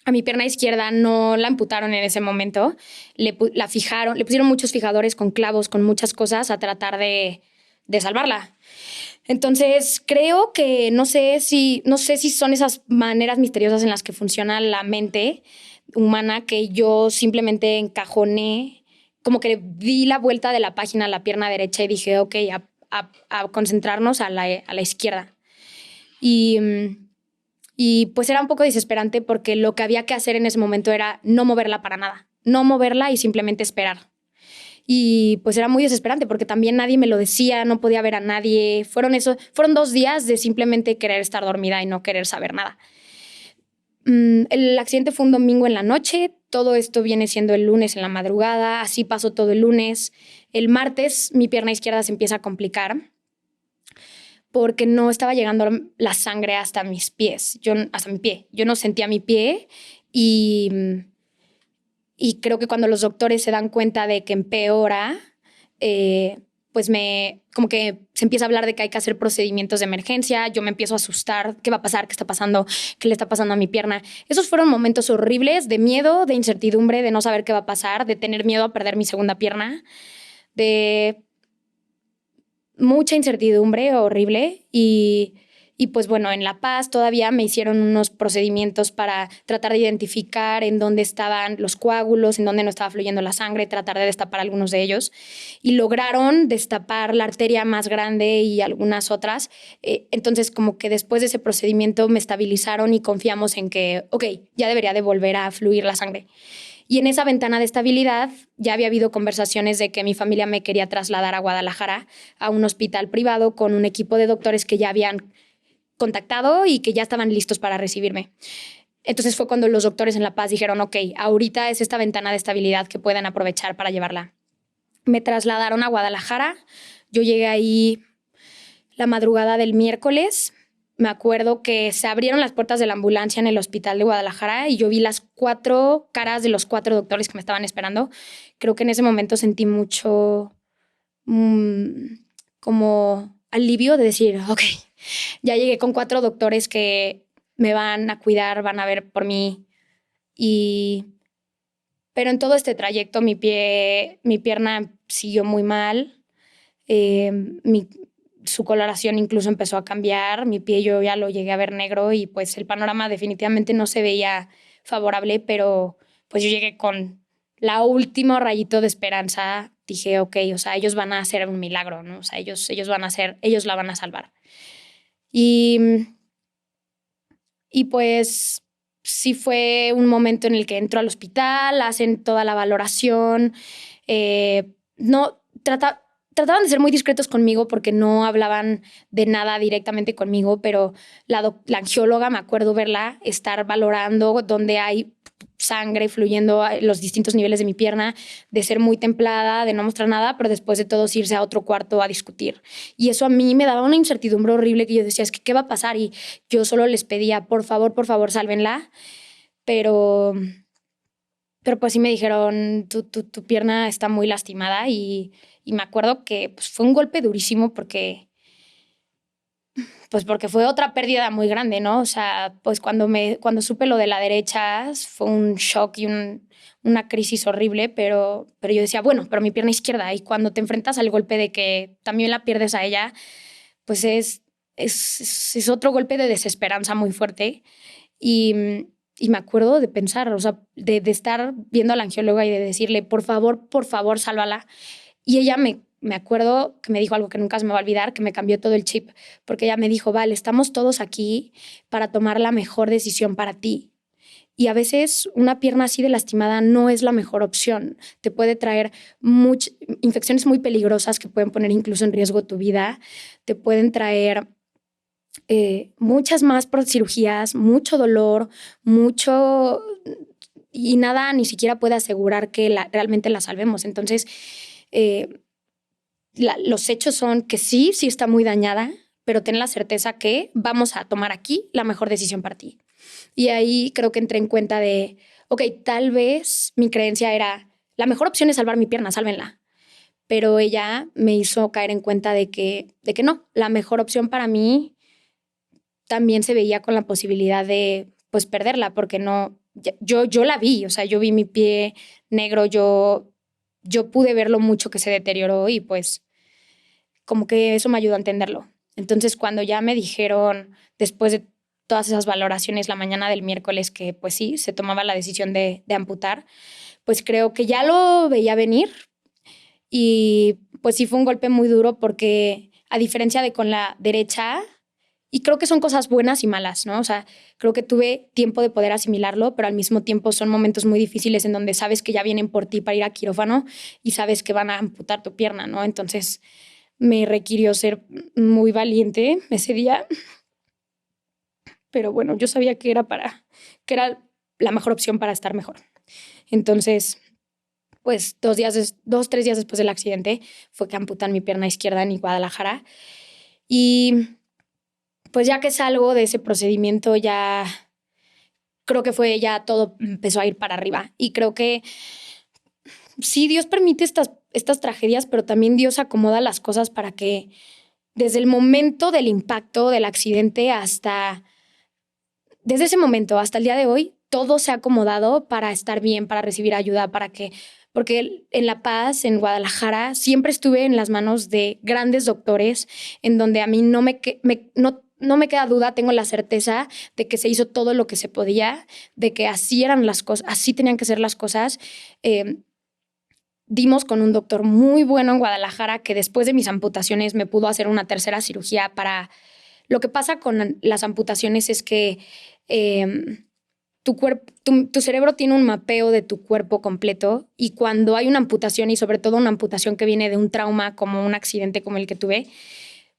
S2: a mi pierna izquierda no la amputaron en ese momento, la fijaron, le pusieron muchos fijadores con clavos, con muchas cosas a tratar de salvarla. Entonces, creo que no sé si son esas maneras misteriosas en las que funciona la mente humana que yo simplemente encajoné, como que di la vuelta de la página a la pierna derecha y dije, ok, a concentrarnos a la izquierda. Y pues era un poco desesperante porque lo que había que hacer en ese momento era no moverla para nada, no moverla y simplemente esperar. Y pues era muy desesperante porque también nadie me lo decía, no podía ver a nadie. Fueron 2 días de simplemente querer estar dormida y no querer saber nada. El accidente fue un domingo en la noche, todo esto viene siendo el lunes en la madrugada, así pasó todo el lunes. El martes mi pierna izquierda se empieza a complicar porque no estaba llegando la sangre hasta mis pies, hasta mi pie. Yo no sentía mi pie y creo que cuando los doctores se dan cuenta de que empeora, pues como que se empieza a hablar de que hay que hacer procedimientos de emergencia, yo me empiezo a asustar, ¿qué va a pasar? ¿Qué está pasando? ¿Qué le está pasando a mi pierna? Esos fueron momentos horribles de miedo, de incertidumbre, de no saber qué va a pasar, de tener miedo a perder mi segunda pierna, de mucha incertidumbre horrible y pues bueno, en La Paz todavía me hicieron unos procedimientos para tratar de identificar en dónde estaban los coágulos, en dónde no estaba fluyendo la sangre, tratar de destapar algunos de ellos y lograron destapar la arteria más grande y algunas otras. Entonces como que después de ese procedimiento me estabilizaron y confiamos en que, ok, ya debería de volver a fluir la sangre. Y en esa ventana de estabilidad ya había habido conversaciones de que mi familia me quería trasladar a Guadalajara, a un hospital privado con un equipo de doctores que ya habían contactado y que ya estaban listos para recibirme. Entonces fue cuando los doctores en La Paz dijeron, ok, ahorita es esta ventana de estabilidad que pueden aprovechar para llevarla. Me trasladaron a Guadalajara. Yo llegué ahí la madrugada del miércoles. Me acuerdo que se abrieron las puertas de la ambulancia en el hospital de Guadalajara y yo vi las 4 caras de los 4 doctores que me estaban esperando. Creo que en ese momento sentí mucho como alivio de decir, ok, ya llegué con 4 doctores que me van a cuidar, van a ver por mí. Pero en todo este trayecto mi pierna siguió muy mal. Su coloración incluso empezó a cambiar. Mi pie yo ya lo llegué a ver negro y pues el panorama definitivamente no se veía favorable, pero pues yo llegué con la última rayito de esperanza. Dije, ok, o sea, ellos van a hacer un milagro, ¿no? O sea, ellos la van a salvar. Y pues sí fue un momento en el que entro al hospital, hacen toda la valoración. No, trataban de ser muy discretos conmigo porque no hablaban de nada directamente conmigo, pero la angióloga, me acuerdo verla, estar valorando dónde hay sangre fluyendo a los distintos niveles de mi pierna, de ser muy templada, de no mostrar nada, pero después de todos irse a otro cuarto a discutir. Y eso a mí me daba una incertidumbre horrible que yo decía, es que ¿qué va a pasar? Y yo solo les pedía, por favor, sálvenla. Pero pues sí me dijeron, tu pierna está muy lastimada y me acuerdo que pues, fue un golpe durísimo porque fue otra pérdida muy grande, ¿no? O sea, pues cuando supe lo de la derecha fue un shock y una crisis horrible, pero yo decía, bueno, pero mi pierna izquierda, y cuando te enfrentas al golpe de que también la pierdes a ella, pues es otro golpe de desesperanza muy fuerte. Y me acuerdo de pensar, o sea, de estar viendo a la angióloga y de decirle, por favor, sálvala. Y ella me acuerdo que me dijo algo que nunca se me va a olvidar, que me cambió todo el chip, porque ella me dijo, vale, estamos todos aquí para tomar la mejor decisión para ti. Y a veces una pierna así de lastimada no es la mejor opción. Te puede traer infecciones muy peligrosas que pueden poner incluso en riesgo tu vida. Te pueden traer muchas más cirugías, mucho dolor, y nada ni siquiera puede asegurar que realmente la salvemos. Entonces, los hechos son que sí está muy dañada, pero ten la certeza que vamos a tomar aquí la mejor decisión para ti. Y ahí creo que entré en cuenta de, ok, tal vez mi creencia era, la mejor opción es salvar mi pierna, sálvenla. Pero ella me hizo caer en cuenta de que no, la mejor opción para mí también se veía con la posibilidad de pues perderla, porque no, yo la vi, o sea, yo vi mi pie negro, yo pude ver lo mucho que se deterioró y pues como que eso me ayudó a entenderlo. Entonces cuando ya me dijeron, después de todas esas valoraciones la mañana del miércoles, que pues sí, se tomaba la decisión de amputar, pues creo que ya lo veía venir y pues sí fue un golpe muy duro porque a diferencia de con la derecha, y creo que son cosas buenas y malas, ¿no? O sea, creo que tuve tiempo de poder asimilarlo, pero al mismo tiempo son momentos muy difíciles en donde sabes que ya vienen por ti para ir a quirófano y sabes que van a amputar tu pierna, ¿no? Entonces me requirió ser muy valiente ese día. Pero bueno, yo sabía que era la mejor opción para estar mejor. Entonces, pues 3 días después del accidente fue que amputan mi pierna izquierda en Guadalajara. Y pues ya que salgo de ese procedimiento, ya creo que todo empezó a ir para arriba. Y creo que sí, Dios permite estas tragedias, pero también Dios acomoda las cosas para que desde el momento del impacto del accidente desde ese momento hasta el día de hoy, todo se ha acomodado para estar bien, para recibir ayuda, porque en La Paz, en Guadalajara, siempre estuve en las manos de grandes doctores, en donde a mí no me queda duda, tengo la certeza de que se hizo todo lo que se podía, de que así eran las cosas, así tenían que ser las cosas. Dimos con un doctor muy bueno en Guadalajara que después de mis amputaciones me pudo hacer una tercera cirugía para... Lo que pasa con las amputaciones es que tu cerebro tiene un mapeo de tu cuerpo completo y cuando hay una amputación y sobre todo una amputación que viene de un trauma como un accidente como el que tuve,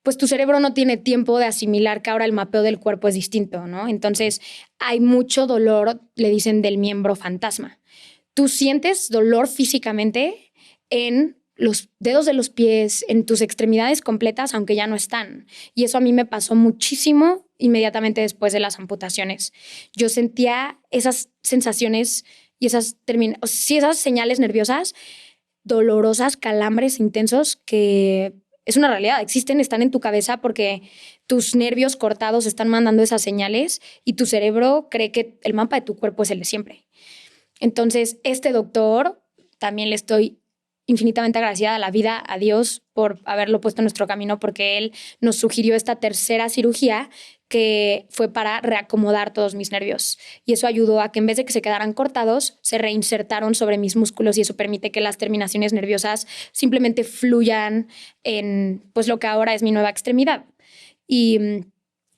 S2: pues tu cerebro no tiene tiempo de asimilar que ahora el mapeo del cuerpo es distinto, ¿no? Entonces hay mucho dolor, le dicen del miembro fantasma. Tú sientes dolor físicamente en los dedos de los pies, en tus extremidades completas, aunque ya no están. Y eso a mí me pasó muchísimo inmediatamente después de las amputaciones. Yo sentía esas sensaciones y esas señales nerviosas dolorosas, calambres intensos que es una realidad, existen, están en tu cabeza porque tus nervios cortados están mandando esas señales y tu cerebro cree que el mapa de tu cuerpo es el de siempre. Entonces, este doctor, también le estoy infinitamente agradecida a la vida, a Dios, por haberlo puesto en nuestro camino, porque él nos sugirió esta tercera cirugía que fue para reacomodar todos mis nervios. Y eso ayudó a que en vez de que se quedaran cortados, se reinsertaron sobre mis músculos y eso permite que las terminaciones nerviosas simplemente fluyan en pues lo que ahora es mi nueva extremidad. Y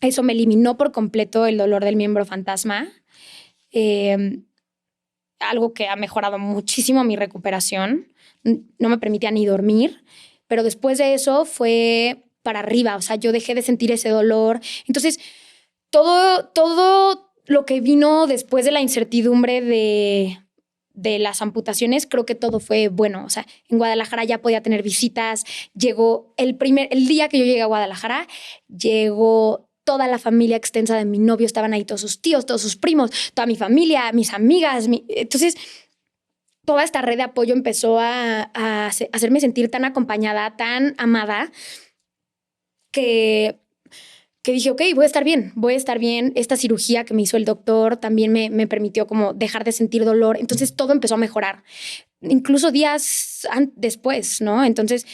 S2: eso me eliminó por completo el dolor del miembro fantasma. Algo que ha mejorado muchísimo mi recuperación. No me permitía ni dormir, pero después de eso fue para arriba, o sea, yo dejé de sentir ese dolor. Entonces, todo lo que vino después de la incertidumbre de las amputaciones, creo que todo fue bueno. O sea, en Guadalajara ya podía tener visitas. Llegó el día que yo llegué a Guadalajara, llegó toda la familia extensa de mi novio, estaban ahí todos sus tíos, todos sus primos, toda mi familia, mis amigas. Entonces, toda esta red de apoyo empezó a hacerme sentir tan acompañada, tan amada, que dije, ok, voy a estar bien. Esta cirugía que me hizo el doctor también me permitió como dejar de sentir dolor. Entonces todo empezó a mejorar, incluso días después, ¿no? Entonces,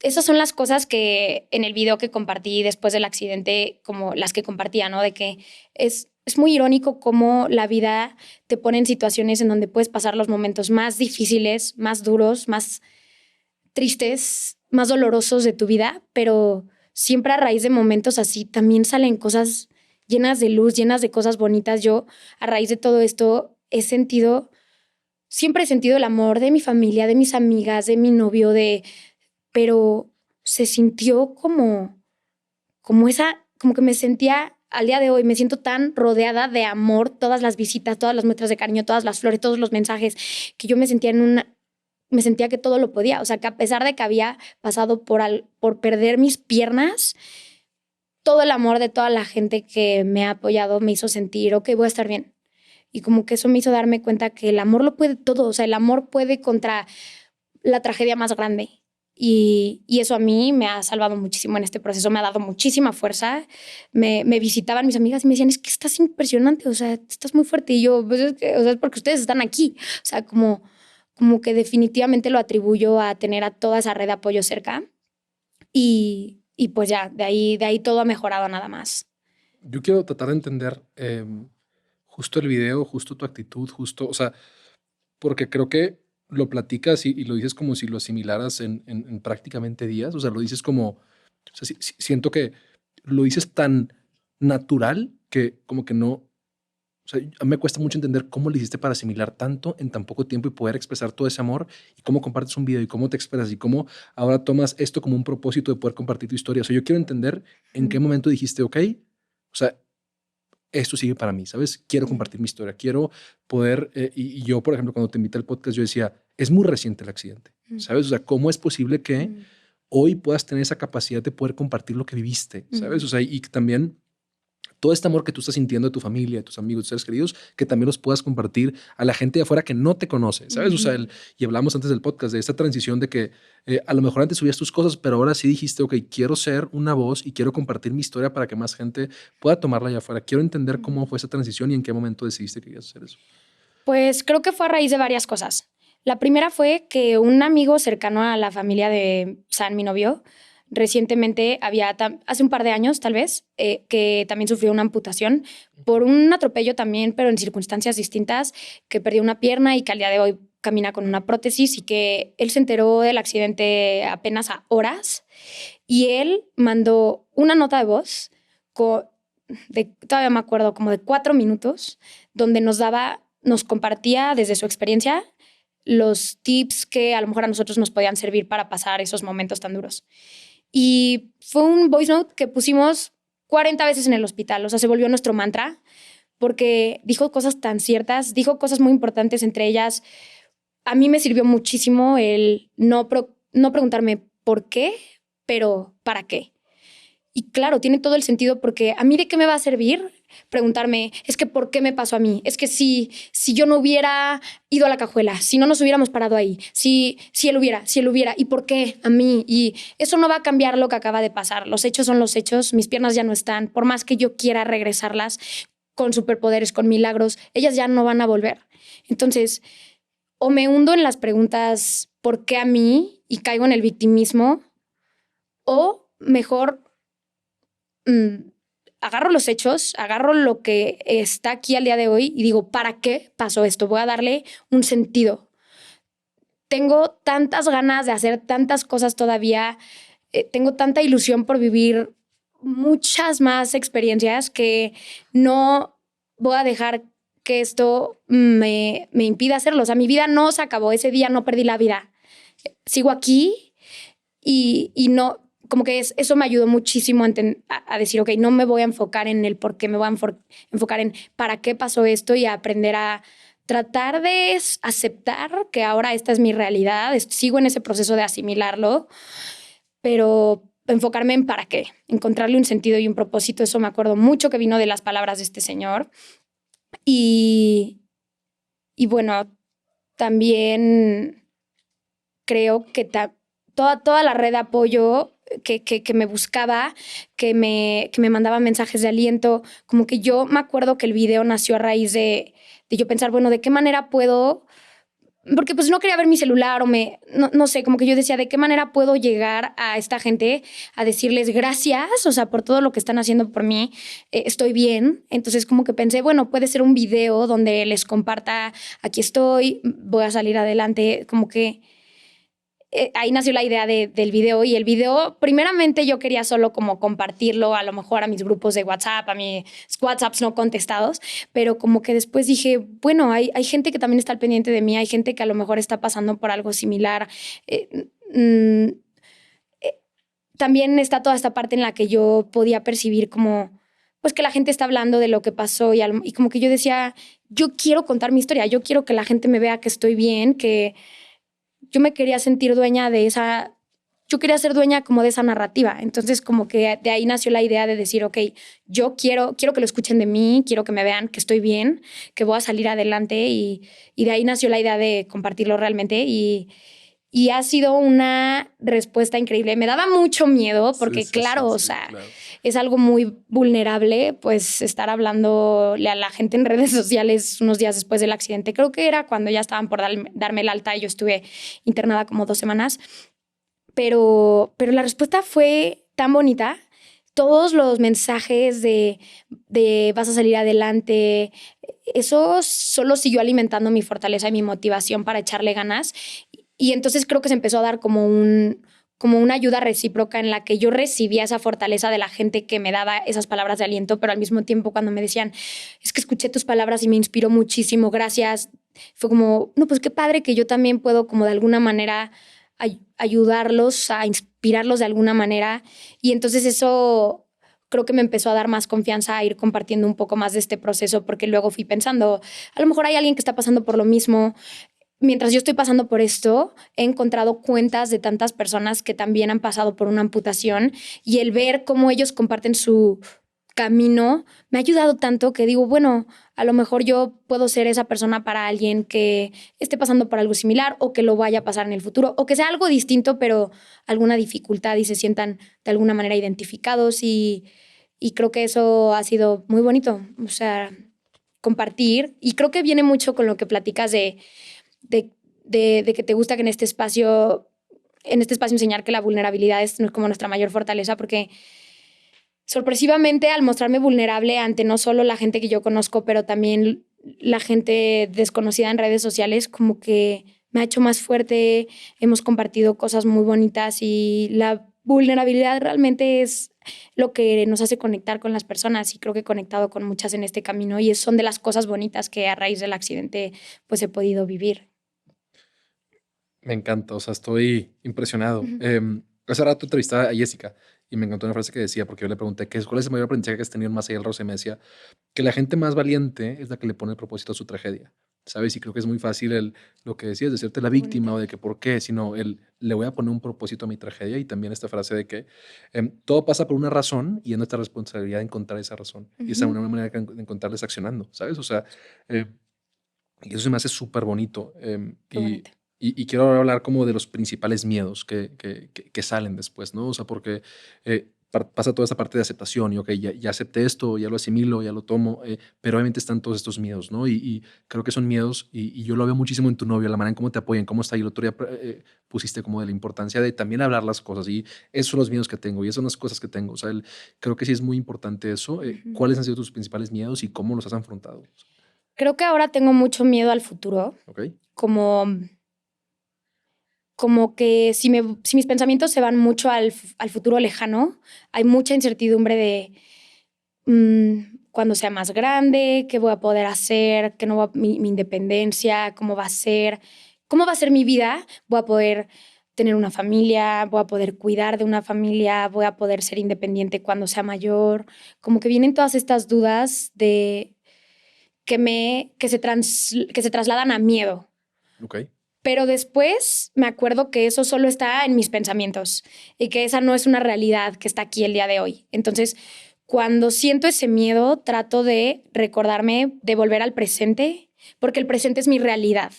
S2: esas son las cosas que en el video que compartí después del accidente, como las que compartía, ¿no? De que es muy irónico cómo la vida te pone en situaciones en donde puedes pasar los momentos más difíciles, más duros, más tristes, más dolorosos de tu vida, pero siempre a raíz de momentos así también salen cosas llenas de luz, llenas de cosas bonitas. Yo, a raíz de todo esto, siempre he sentido el amor de mi familia, de mis amigas, de mi novio, pero se sintió como que me sentía, al día de hoy, me siento tan rodeada de amor, todas las visitas, todas las muestras de cariño, todas las flores, todos los mensajes, que yo me sentía me sentía que todo lo podía. O sea, que a pesar de que había pasado por perder mis piernas, todo el amor de toda la gente que me ha apoyado me hizo sentir, ok, voy a estar bien. Y como que eso me hizo darme cuenta que el amor lo puede todo. O sea, el amor puede contra la tragedia más grande. Y eso a mí me ha salvado muchísimo en este proceso, me ha dado muchísima fuerza. Me visitaban mis amigas y me decían, es que estás impresionante, o sea, estás muy fuerte. Y yo, pues es porque ustedes están aquí. O sea, como que definitivamente lo atribuyo a tener a toda esa red de apoyo cerca. Y pues ya, de ahí todo ha mejorado nada más.
S1: Yo quiero tratar de entender justo el video, justo tu actitud, o sea, porque creo que lo platicas y lo dices como si lo asimilaras en prácticamente días. O sea, lo dices como, o sea, siento que lo dices tan natural que como que no, o sea, a mí me cuesta mucho entender cómo lo hiciste para asimilar tanto en tan poco tiempo y poder expresar todo ese amor y cómo compartes un video y cómo te expresas y cómo ahora tomas esto como un propósito de poder compartir tu historia. O sea, yo quiero entender en qué momento dijiste, ok, o sea, esto sigue para mí, ¿sabes? Quiero compartir mi historia, quiero poder, y yo, por ejemplo, cuando te invité al podcast, yo decía, es muy reciente el accidente, ¿sabes? O sea, ¿cómo es posible que hoy puedas tener esa capacidad de poder compartir lo que viviste, ¿sabes? O sea, y también todo este amor que tú estás sintiendo de tu familia, de tus amigos, de tus seres queridos, que también los puedas compartir a la gente de afuera que no te conoce, ¿sabes? O sea, y hablamos antes del podcast de esta transición de que a lo mejor antes subías tus cosas, pero ahora sí dijiste, ok, quiero ser una voz y quiero compartir mi historia para que más gente pueda tomarla allá afuera. Quiero entender cómo fue esa transición y en qué momento decidiste que ibas a hacer eso.
S2: Pues creo que fue a raíz de varias cosas. La primera fue que un amigo cercano a la familia de San, mi novio, recientemente hace un par de años tal vez, que también sufrió una amputación por un atropello también, pero en circunstancias distintas, que perdió una pierna y que al día de hoy camina con una prótesis y que él se enteró del accidente apenas a horas y él mandó una nota de voz todavía me acuerdo, como de 4 minutos, donde nos compartía desde su experiencia los tips que a lo mejor a nosotros nos podían servir para pasar esos momentos tan duros. Y fue un voice note que pusimos 40 veces en el hospital. O sea, se volvió nuestro mantra porque dijo cosas tan ciertas, dijo cosas muy importantes, entre ellas, a mí me sirvió muchísimo el no preguntarme por qué, pero para qué. Y claro, tiene todo el sentido porque a mí de qué me va a servir preguntarme, es que ¿por qué me pasó a mí? Es que si yo no hubiera ido a la cajuela, si no nos hubiéramos parado ahí, si él hubiera, ¿y por qué a mí? Y eso no va a cambiar lo que acaba de pasar. Los hechos son los hechos, mis piernas ya no están, por más que yo quiera regresarlas con superpoderes, con milagros, ellas ya no van a volver. Entonces, o me hundo en las preguntas, ¿por qué a mí? Y caigo en el victimismo, o mejor agarro los hechos, agarro lo que está aquí al día de hoy y digo, ¿para qué pasó esto? Voy a darle un sentido. Tengo tantas ganas de hacer tantas cosas todavía, tengo tanta ilusión por vivir muchas más experiencias que no voy a dejar que esto me impida hacerlo. O sea, mi vida no se acabó, ese día no perdí la vida. Sigo aquí y no, como que eso me ayudó muchísimo a decir, ok, no me voy a enfocar en el por qué, me voy a enfocar en para qué pasó esto y a aprender a tratar de aceptar que ahora esta es mi realidad. Sigo en ese proceso de asimilarlo, pero enfocarme en para qué, encontrarle un sentido y un propósito. Eso me acuerdo mucho que vino de las palabras de este señor. Y bueno, también creo que toda la red de apoyo que me buscaba, que me mandaba mensajes de aliento, como que yo me acuerdo que el video nació a raíz de yo pensar, bueno, ¿de qué manera puedo? Porque pues no quería ver mi celular o no sé, como que yo decía, ¿de qué manera puedo llegar a esta gente a decirles gracias? O sea, por todo lo que están haciendo por mí, estoy bien. Entonces como que pensé, bueno, puede ser un video donde les comparta, aquí estoy, voy a salir adelante, como que ahí nació la idea del video. Y el video, primeramente yo quería solo como compartirlo a lo mejor a mis grupos de WhatsApp, a mis WhatsApps no contestados, pero como que después dije, bueno, hay gente que también está al pendiente de mí, hay gente que a lo mejor está pasando por algo similar. También está toda esta parte en la que yo podía percibir como, pues que la gente está hablando de lo que pasó y como que yo decía, yo quiero contar mi historia, yo quiero que la gente me vea que estoy bien, que yo me quería sentir dueña de yo quería ser dueña como de esa narrativa. Entonces como que de ahí nació la idea de decir, ok, yo quiero que lo escuchen de mí, quiero que me vean que estoy bien, que voy a salir adelante y de ahí nació la idea de compartirlo realmente y ha sido una respuesta increíble. Me daba mucho miedo porque claro, o sea, claro, es algo muy vulnerable, pues estar hablándole a la gente en redes sociales unos días después del accidente. Creo que era cuando ya estaban por darme el alta y yo estuve internada como 2 semanas. Pero la respuesta fue tan bonita. Todos los mensajes de vas a salir adelante, eso solo siguió alimentando mi fortaleza y mi motivación para echarle ganas. Y entonces creo que se empezó a dar como una ayuda recíproca en la que yo recibía esa fortaleza de la gente que me daba esas palabras de aliento, pero al mismo tiempo cuando me decían, es que escuché tus palabras y me inspiró muchísimo, gracias. Fue como, no, pues qué padre que yo también puedo como de alguna manera ayudarlos, a inspirarlos de alguna manera. Y entonces eso creo que me empezó a dar más confianza a ir compartiendo un poco más de este proceso, porque luego fui pensando, a lo mejor hay alguien que está pasando por lo mismo. Mientras yo estoy pasando por esto, he encontrado cuentas de tantas personas que también han pasado por una amputación y el ver cómo ellos comparten su camino me ha ayudado tanto que digo, bueno, a lo mejor yo puedo ser esa persona para alguien que esté pasando por algo similar o que lo vaya a pasar en el futuro o que sea algo distinto, pero alguna dificultad y se sientan de alguna manera identificados y creo que eso ha sido muy bonito, o sea, compartir. Y creo que viene mucho con lo que platicas de que te gusta que en este espacio enseñar que la vulnerabilidad es como nuestra mayor fortaleza, porque sorpresivamente al mostrarme vulnerable ante no solo la gente que yo conozco, pero también la gente desconocida en redes sociales, como que me ha hecho más fuerte, hemos compartido cosas muy bonitas y la vulnerabilidad realmente es lo que nos hace conectar con las personas y creo que he conectado con muchas en este camino y son de las cosas bonitas que a raíz del accidente pues he podido vivir.
S1: Me encanta, o sea, estoy impresionado. Hace rato entrevistaba a Jessica y me encantó una frase que decía, porque yo le pregunté, ¿cuál es el mayor aprendizaje que has tenido más allá del roce? Me decía que la gente más valiente es la que le pone el propósito a su tragedia. ¿sabes? Y creo que es muy fácil lo que decías, de serte la víctima o de que por qué, sino le voy a poner un propósito a mi tragedia y también esta frase de que todo pasa por una razón y es nuestra responsabilidad encontrar esa razón. Y esa es una manera de encontrarles accionando, ¿sabes? O sea, y eso se me hace súper bonito. Y quiero hablar como de los principales miedos que salen después, ¿no? O sea, porque pasa toda esa parte de aceptación y, ok, ya acepté esto, ya lo asimilo, ya lo tomo, pero obviamente están todos estos miedos, ¿no? Y creo que son miedos, y yo lo veo muchísimo en tu novio, la manera en cómo te apoyan, cómo está. Y el otro día pusiste como de la importancia de también hablar las cosas, y esos son los miedos que tengo, y esas son las cosas que tengo. O sea, creo que sí es muy importante eso. ¿Cuáles han sido tus principales miedos y cómo los has afrontado?
S2: Creo que ahora tengo mucho miedo al futuro.
S1: Ok.
S2: Como que si mis pensamientos se van mucho al futuro lejano, hay mucha incertidumbre de cuando sea más grande, qué voy a poder hacer, qué no va, mi independencia, cómo va a ser mi vida, voy a poder tener una familia, voy a poder cuidar de una familia, voy a poder ser independiente cuando sea mayor. Como que vienen todas estas dudas de que se trasladan a miedo.
S1: Ok.
S2: Pero después me acuerdo que eso solo está en mis pensamientos y que esa no es una realidad que está aquí el día de hoy. Entonces, cuando siento ese miedo, trato de recordarme de volver al presente, porque el presente es mi realidad.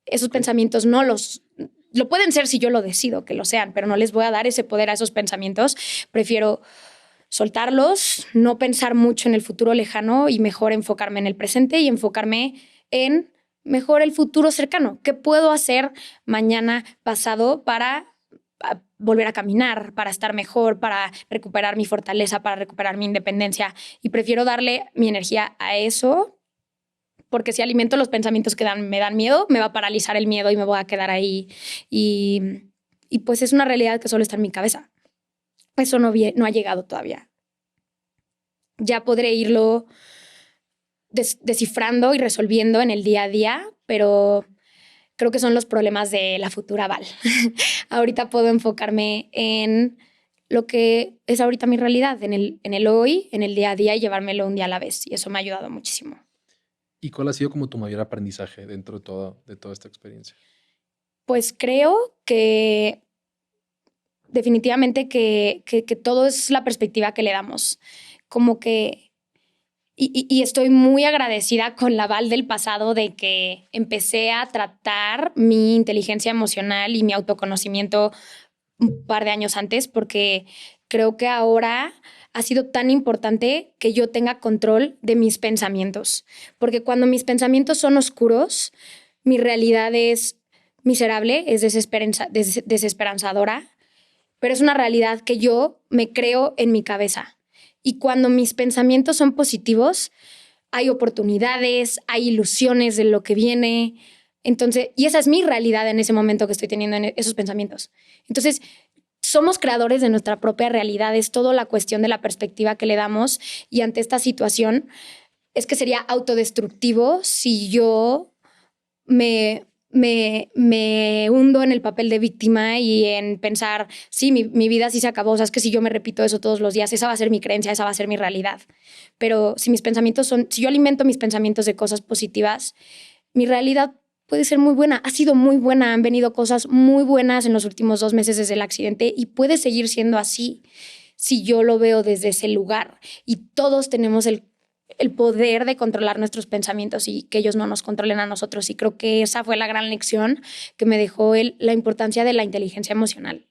S2: Esos pensamientos lo pueden ser si yo lo decido que lo sean, pero no les voy a dar ese poder a esos pensamientos. Prefiero soltarlos, no pensar mucho en el futuro lejano y mejor enfocarme en el presente y enfocarme en mejor el futuro cercano. ¿Qué puedo hacer mañana, pasado para volver a caminar, para estar mejor, para recuperar mi fortaleza, para recuperar mi independencia? Y prefiero darle mi energía a eso, porque si alimento los pensamientos que me dan miedo, me va a paralizar el miedo y me voy a quedar ahí. Y pues es una realidad que solo está en mi cabeza. Eso no ha llegado todavía. Ya podré irlo descifrando y resolviendo en el día a día, pero creo que son los problemas de la futura Val. Ahorita puedo enfocarme en lo que es ahorita mi realidad, en el hoy, en el día a día, y llevármelo un día a la vez. Y eso me ha ayudado muchísimo.
S1: ¿Y cuál ha sido como tu mayor aprendizaje dentro de toda esta experiencia?
S2: Pues creo que definitivamente que todo es la perspectiva que le damos. Como que y estoy muy agradecida con la Val del pasado de que empecé a tratar mi inteligencia emocional y mi autoconocimiento un par de años antes, porque creo que ahora ha sido tan importante que yo tenga control de mis pensamientos, porque cuando mis pensamientos son oscuros, mi realidad es miserable, es desesperanzadora, pero es una realidad que yo me creo en mi cabeza. Y cuando mis pensamientos son positivos, hay oportunidades, hay ilusiones de lo que viene. Entonces, y esa es mi realidad en ese momento que estoy teniendo en esos pensamientos. Entonces, somos creadores de nuestra propia realidad. Es toda la cuestión de la perspectiva que le damos. Y ante esta situación, es que sería autodestructivo si yo me hundo en el papel de víctima y en pensar, sí, mi vida sí se acabó. O sea, es que si yo me repito eso todos los días, esa va a ser mi creencia, esa va a ser mi realidad. Pero si si yo alimento mis pensamientos de cosas positivas, mi realidad puede ser muy buena. Ha sido muy buena. Han venido cosas muy buenas en los últimos 2 meses desde el accidente y puede seguir siendo así si yo lo veo desde ese lugar. Y todos tenemos el poder de controlar nuestros pensamientos y que ellos no nos controlen a nosotros. Y creo que esa fue la gran lección que me dejó la importancia de la inteligencia emocional,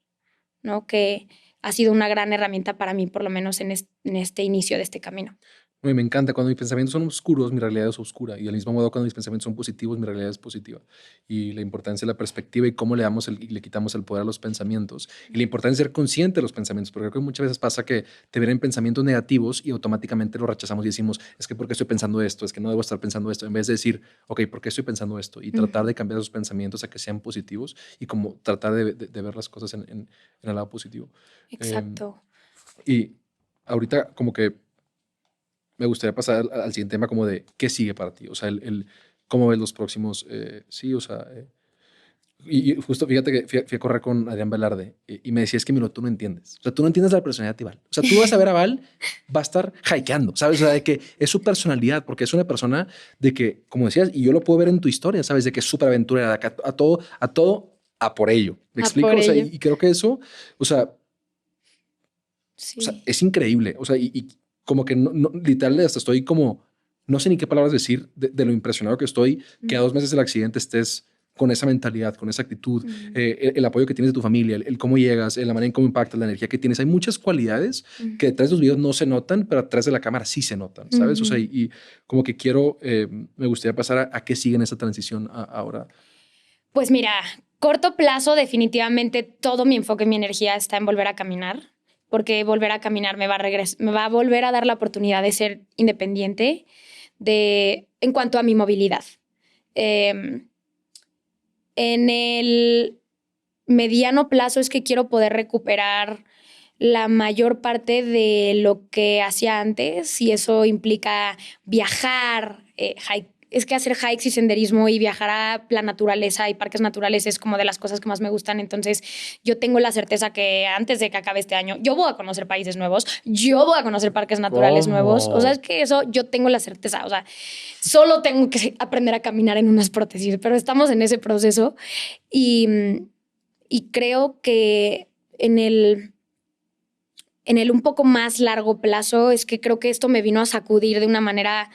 S2: ¿no? Que ha sido una gran herramienta para mí, por lo menos en este inicio de este camino.
S1: Me encanta. Cuando mis pensamientos son oscuros, mi realidad es oscura. Y al mismo modo, cuando mis pensamientos son positivos, mi realidad es positiva. Y la importancia de la perspectiva y cómo y le quitamos el poder a los pensamientos. Y la importancia de ser consciente de los pensamientos. Porque creo que muchas veces pasa que te vienen pensamientos negativos y automáticamente los rechazamos y decimos, es que ¿por qué estoy pensando esto? Es que no debo estar pensando esto. En vez de decir, ok, ¿por qué estoy pensando esto? Y tratar de cambiar esos pensamientos a que sean positivos y como tratar de ver las cosas en el lado positivo.
S2: Exacto.
S1: Y ahorita como que me gustaría pasar al siguiente tema como de qué sigue para ti, o sea, cómo ves los próximos, sí, o sea, Y justo fíjate que fui a correr con Adrián Velarde y me decía, es que Milo, tú no entiendes. O sea, tú no entiendes la personalidad de Val. O sea, tú vas a ver a Val, va a estar hikeando, ¿sabes? O sea, de que es su personalidad, porque es una persona de que, como decías, y yo lo puedo ver en tu historia, ¿sabes? De que es súper aventurera, de que a por ello. ¿Me explico? O sea, y creo que eso, o sea,
S2: sí.
S1: O sea, es increíble. O sea, y como que literal, hasta estoy como, no sé ni qué palabras decir de lo impresionado que estoy, que a 2 meses del accidente estés con esa mentalidad, con esa actitud, el apoyo que tienes de tu familia, el cómo llegas, la manera en cómo impactas, la energía que tienes. Hay muchas cualidades que detrás de los videos no se notan, pero atrás de la cámara sí se notan, ¿sabes? O sea, y como que quiero, me gustaría pasar a qué sigue en esa transición ahora.
S2: Pues mira, corto plazo, definitivamente todo mi enfoque, mi energía está en volver a caminar, porque volver a caminar me va a volver a dar la oportunidad de ser independiente en cuanto a mi movilidad. En el mediano plazo es que quiero poder recuperar la mayor parte de lo que hacía antes, y eso implica viajar, es que hacer hikes y senderismo y viajar a la naturaleza y parques naturales es como de las cosas que más me gustan. Entonces yo tengo la certeza que antes de que acabe este año yo voy a conocer países nuevos, yo voy a conocer parques naturales nuevos. O sea, es que eso yo tengo la certeza. O sea, solo tengo que aprender a caminar en unas prótesis, pero estamos en ese proceso y creo que en el un poco más largo plazo es que creo que esto me vino a sacudir de una manera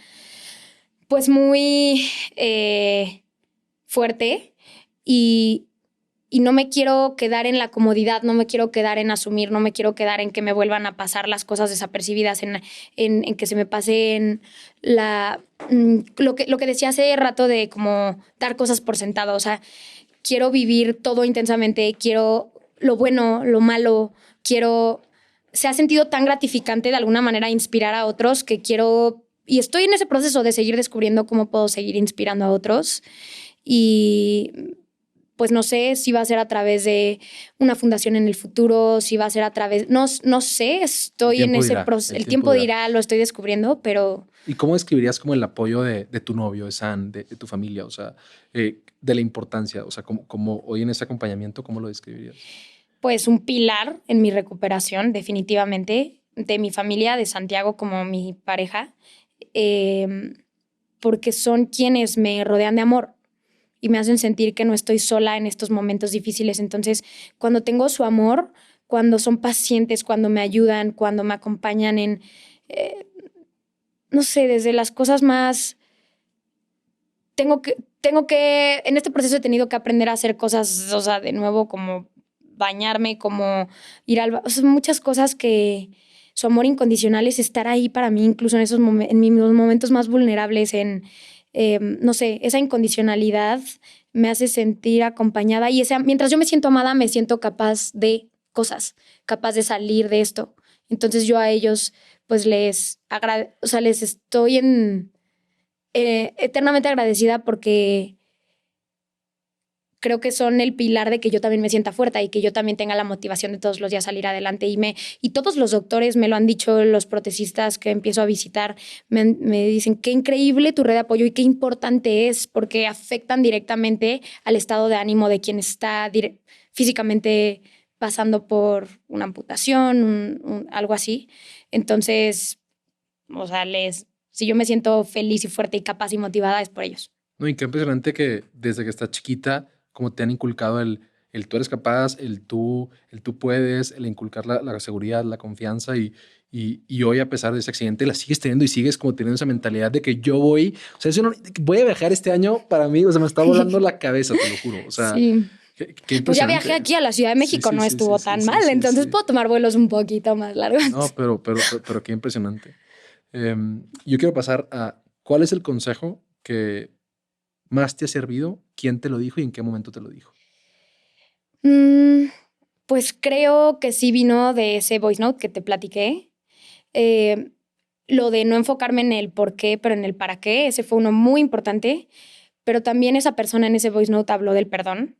S2: pues muy fuerte y no me quiero quedar en la comodidad, no me quiero quedar en asumir, no me quiero quedar en que me vuelvan a pasar las cosas desapercibidas, en que se me pasen lo que decía hace rato de como dar cosas por sentado. O sea, quiero vivir todo intensamente, quiero lo bueno, lo malo, se ha sentido tan gratificante de alguna manera inspirar a otros que quiero, y estoy en ese proceso de seguir descubriendo cómo puedo seguir inspirando a otros. Y pues no sé si va a ser a través de una fundación en el futuro, si va a ser a través, no sé, estoy en ese proceso, el tiempo dirá, lo estoy descubriendo, pero...
S1: ¿Y cómo describirías como el apoyo de tu novio, de San, de tu familia? O sea, de la importancia, o sea, como hoy en ese acompañamiento, ¿cómo lo describirías?
S2: Pues un pilar en mi recuperación, definitivamente, de mi familia, de Santiago como mi pareja, porque son quienes me rodean de amor y me hacen sentir que no estoy sola en estos momentos difíciles. Entonces, cuando tengo su amor, cuando son pacientes, cuando me ayudan, cuando me acompañan no sé, desde las cosas más... en este proceso he tenido que aprender a hacer cosas, o sea, de nuevo, como bañarme, como ir o sea, muchas cosas que su amor incondicional es estar ahí para mí, incluso en mis momentos más vulnerables, no sé, esa incondicionalidad me hace sentir acompañada y mientras yo me siento amada, me siento capaz de cosas, capaz de salir de esto. Entonces yo a ellos, pues o sea, les estoy eternamente agradecida porque creo que son el pilar de que yo también me sienta fuerte y que yo también tenga la motivación de todos los días salir adelante. Y todos los doctores me lo han dicho, los protecistas que empiezo a visitar, me dicen qué increíble tu red de apoyo y qué importante es, porque afectan directamente al estado de ánimo de quien está físicamente pasando por una amputación, algo así. Entonces, o sea, si yo me siento feliz y fuerte y capaz y motivada es por ellos.
S1: No, y qué impresionante que desde que estás chiquita, como te han inculcado el tú eres capaz, el tú puedes, el inculcar la seguridad, la confianza y hoy a pesar de ese accidente la sigues teniendo y sigues como teniendo esa mentalidad de que yo voy, o sea, voy a viajar este año para mí, o sea, me está volando la cabeza, te lo juro, o sea,
S2: sí.
S1: Qué
S2: pues ya viajé aquí a la Ciudad de México, no estuvo tan mal, entonces puedo tomar vuelos un poquito más largos.
S1: No, pero qué impresionante. Yo quiero pasar a ¿cuál es el consejo que más te ha servido? ¿Quién te lo dijo y en qué momento te lo dijo?
S2: Pues creo que sí vino de ese voice note que te platiqué. Lo de no enfocarme en el por qué, pero en el para qué, ese fue uno muy importante. Pero también esa persona en ese voice note habló del perdón,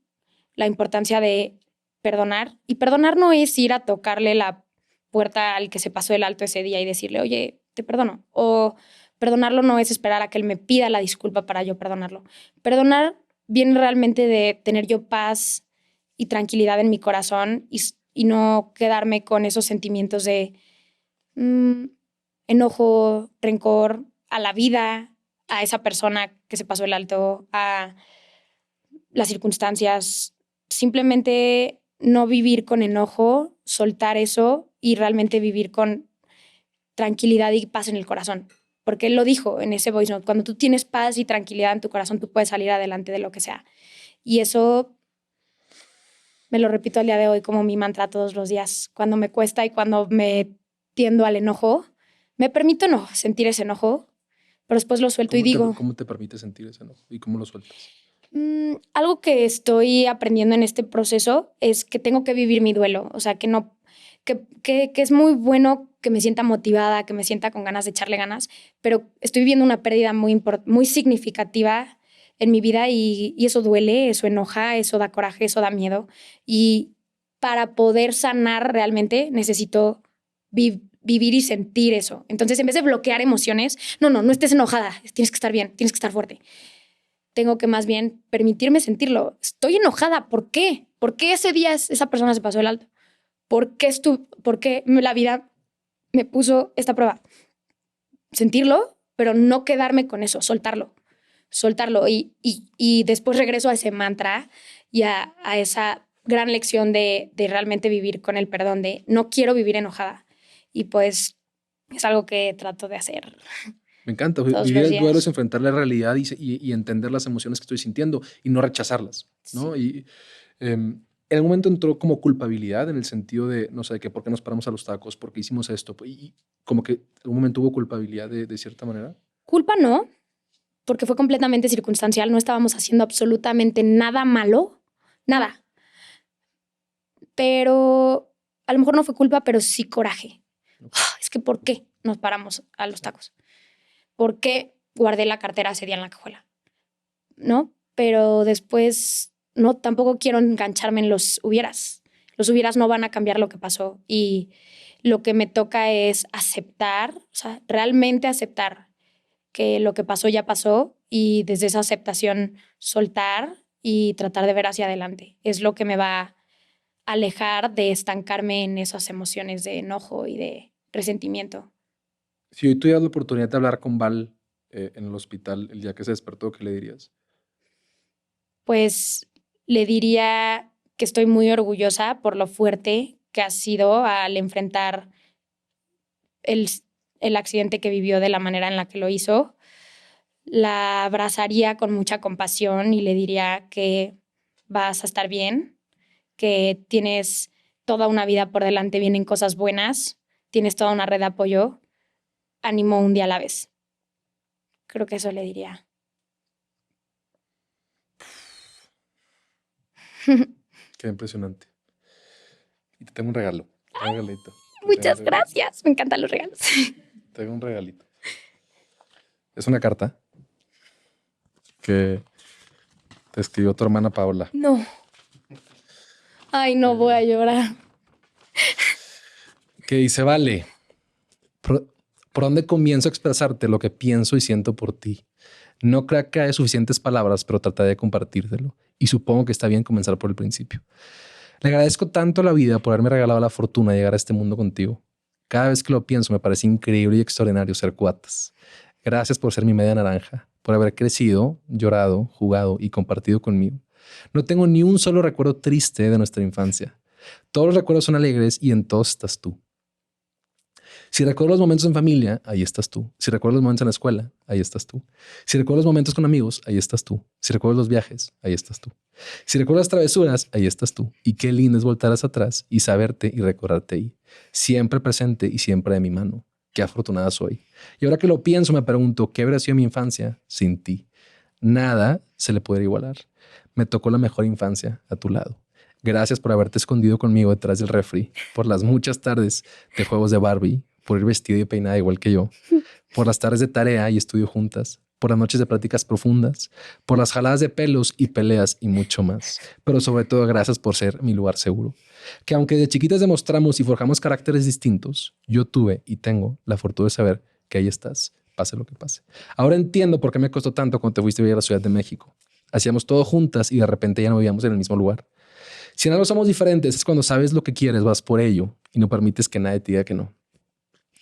S2: la importancia de perdonar. Y perdonar no es ir a tocarle la puerta al que se pasó el alto ese día y decirle, oye, te perdono. O perdonarlo no es esperar a que él me pida la disculpa para yo perdonarlo. Perdonar viene realmente de tener yo paz y tranquilidad en mi corazón y no quedarme con esos sentimientos de enojo, rencor a la vida, a esa persona que se pasó el alto, a las circunstancias. Simplemente no vivir con enojo, soltar eso y realmente vivir con tranquilidad y paz en el corazón. Porque él lo dijo en ese voice note, cuando tú tienes paz y tranquilidad en tu corazón, tú puedes salir adelante de lo que sea. Y eso me lo repito al día de hoy como mi mantra todos los días. Cuando me cuesta y cuando me tiendo al enojo, me permito sentir ese enojo, pero después lo suelto y digo...
S1: ¿Cómo te permite sentir ese enojo? ¿Y cómo lo sueltas?
S2: Algo que estoy aprendiendo en este proceso es que tengo que vivir mi duelo. O sea, que es muy bueno que me sienta motivada, que me sienta con ganas de echarle ganas, pero estoy viviendo una pérdida muy significativa en mi vida y eso duele, eso enoja, eso da coraje, eso da miedo. Y para poder sanar realmente necesito vivir y sentir eso. Entonces, en vez de bloquear emociones, no estés enojada, tienes que estar bien, tienes que estar fuerte. Tengo que más bien permitirme sentirlo. Estoy enojada, ¿por qué? ¿Por qué ese día esa persona se pasó el alto? ¿Por qué la vida me puso esta prueba? Sentirlo, pero no quedarme con eso, soltarlo. Y después regreso a ese mantra y a esa gran lección de realmente vivir con el perdón, de no quiero vivir enojada. Y pues es algo que trato de hacer.
S1: Me encanta. Vivir el duelo es enfrentar la realidad y entender las emociones que estoy sintiendo y no rechazarlas, ¿no? Sí. Y en algún momento entró como culpabilidad en el sentido de, no sé, de que por qué nos paramos a los tacos, por qué hicimos esto. Y como que en algún momento hubo culpabilidad de cierta manera.
S2: Culpa no, porque fue completamente circunstancial. No estábamos haciendo absolutamente nada malo, nada. Pero a lo mejor no fue culpa, pero sí coraje. Okay. Es que ¿por qué nos paramos a los tacos? ¿Por qué guardé la cartera ese día en la cajuela? ¿No? Pero después, no, tampoco quiero engancharme en los hubieras. Los hubieras no van a cambiar lo que pasó. Y lo que me toca es aceptar, o sea, realmente aceptar que lo que pasó ya pasó y desde esa aceptación soltar y tratar de ver hacia adelante. Es lo que me va a alejar de estancarme en esas emociones de enojo y de resentimiento.
S1: Si hoy tuvieras la oportunidad de hablar con Val en el hospital el día que se despertó, ¿qué le dirías?
S2: Pues le diría que estoy muy orgullosa por lo fuerte que ha sido al enfrentar el accidente que vivió de la manera en la que lo hizo. La abrazaría con mucha compasión y le diría que vas a estar bien, que tienes toda una vida por delante, vienen cosas buenas, tienes toda una red de apoyo, ánimo un día a la vez. Creo que eso le diría.
S1: Qué impresionante. Y te tengo un regalo. Un regalito.
S2: Muchas gracias. Me encantan los regalos.
S1: Te tengo un regalito. Es una carta que te escribió tu hermana Paola.
S2: No. Ay, no voy a llorar.
S1: Que dice, Vale, ¿por dónde comienzo a expresarte lo que pienso y siento por ti? No creo que haya suficientes palabras, pero trataré de compartírtelo. Y supongo que está bien comenzar por el principio. Le agradezco tanto a la vida por haberme regalado la fortuna de llegar a este mundo contigo. Cada vez que lo pienso me parece increíble y extraordinario ser cuatas. Gracias por ser mi media naranja, por haber crecido, llorado, jugado y compartido conmigo. No tengo ni un solo recuerdo triste de nuestra infancia. Todos los recuerdos son alegres y en todos estás tú. Si recuerdo los momentos en familia, ahí estás tú. Si recuerdo los momentos en la escuela, ahí estás tú. Si recuerdo los momentos con amigos, ahí estás tú. Si recuerdo los viajes, ahí estás tú. Si recuerdo las travesuras, ahí estás tú. Y qué lindo es voltar hacia atrás y saberte y recordarte ahí. Siempre presente y siempre de mi mano. Qué afortunada soy. Y ahora que lo pienso, me pregunto, ¿qué habría sido mi infancia sin ti? Nada se le puede igualar. Me tocó la mejor infancia a tu lado. Gracias por haberte escondido conmigo detrás del refri, por las muchas tardes de juegos de Barbie, por ir vestido y peinada igual que yo, por las tardes de tarea y estudio juntas, por las noches de prácticas profundas, por las jaladas de pelos y peleas y mucho más. Pero sobre todo, gracias por ser mi lugar seguro. Que aunque de chiquitas demostramos y forjamos caracteres distintos, yo tuve y tengo la fortuna de saber que ahí estás, pase lo que pase. Ahora entiendo por qué me costó tanto cuando te fuiste a vivir a la Ciudad de México. Hacíamos todo juntas y de repente ya no vivíamos en el mismo lugar. Si en algo somos diferentes es cuando sabes lo que quieres, vas por ello y no permites que nadie te diga que no.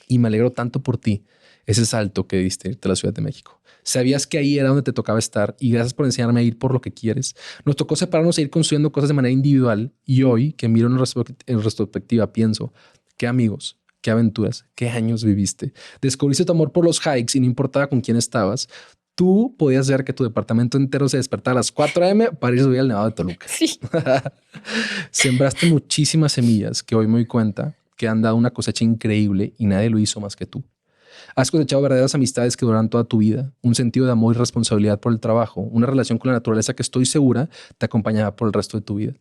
S1: Y me alegro tanto por ti, ese salto que diste irte a la Ciudad de México. Sabías que ahí era donde te tocaba estar y gracias por enseñarme a ir por lo que quieres. Nos tocó separarnos e ir construyendo cosas de manera individual y hoy que miro en retrospectiva pienso, qué amigos, qué aventuras, qué años viviste. Descubriste tu amor por los hikes y no importaba con quién estabas. Tú podías ver que tu departamento entero se despertaba a las 4 a.m. para ir a subir al Nevado de Toluca.
S2: Sí.
S1: Sembraste muchísimas semillas que hoy me doy cuenta que han dado una cosecha increíble y nadie lo hizo más que tú. Has cosechado verdaderas amistades que durarán toda tu vida, un sentido de amor y responsabilidad por el trabajo, una relación con la naturaleza que estoy segura te acompañará por el resto de tu vida.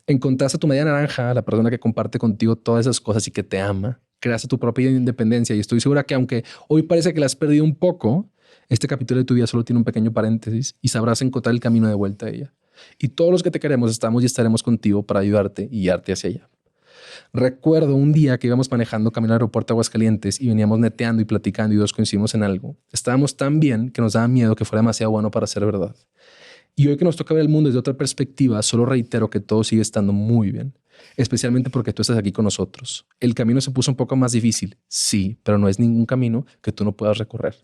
S1: Encontraste a tu media naranja, la persona que comparte contigo todas esas cosas y que te ama. Creaste tu propia independencia y estoy segura que aunque hoy parece que la has perdido un poco, este capítulo de tu vida solo tiene un pequeño paréntesis y sabrás encontrar el camino de vuelta a ella. Y todos los que te queremos estamos y estaremos contigo para ayudarte y guiarte hacia ella. Recuerdo un día que íbamos manejando camino al aeropuerto de Aguascalientes y veníamos neteando y platicando y dos coincidimos en algo. Estábamos tan bien que nos daba miedo que fuera demasiado bueno para ser verdad. Y hoy que nos toca ver el mundo desde otra perspectiva, solo reitero que todo sigue estando muy bien, especialmente porque tú estás aquí con nosotros. El camino se puso un poco más difícil, sí, pero no es ningún camino que tú no puedas recorrer.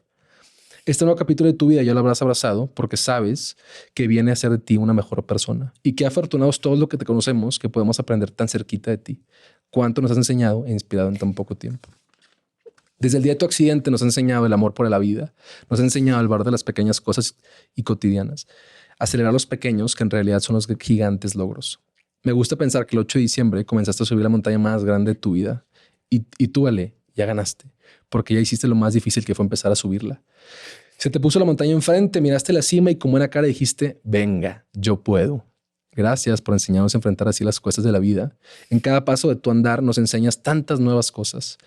S1: Este nuevo capítulo de tu vida ya lo habrás abrazado porque sabes que viene a ser de ti una mejor persona y que afortunados todos los que te conocemos que podemos aprender tan cerquita de ti. Cuánto nos has enseñado e inspirado en tan poco tiempo. Desde el día de tu accidente nos ha enseñado el amor por la vida, nos ha enseñado el valor de las pequeñas cosas y cotidianas, acelerar los pequeños que en realidad son los gigantes logros. Me gusta pensar que el 8 de diciembre comenzaste a subir la montaña más grande de tu vida y tú, Ale, ya ganaste porque ya hiciste lo más difícil que fue empezar a subirla. Se te puso la montaña enfrente, miraste la cima y con buena cara dijiste, venga, yo puedo. Gracias por enseñarnos a enfrentar así las cuestas de la vida. En cada paso de tu andar nos enseñas tantas nuevas cosas.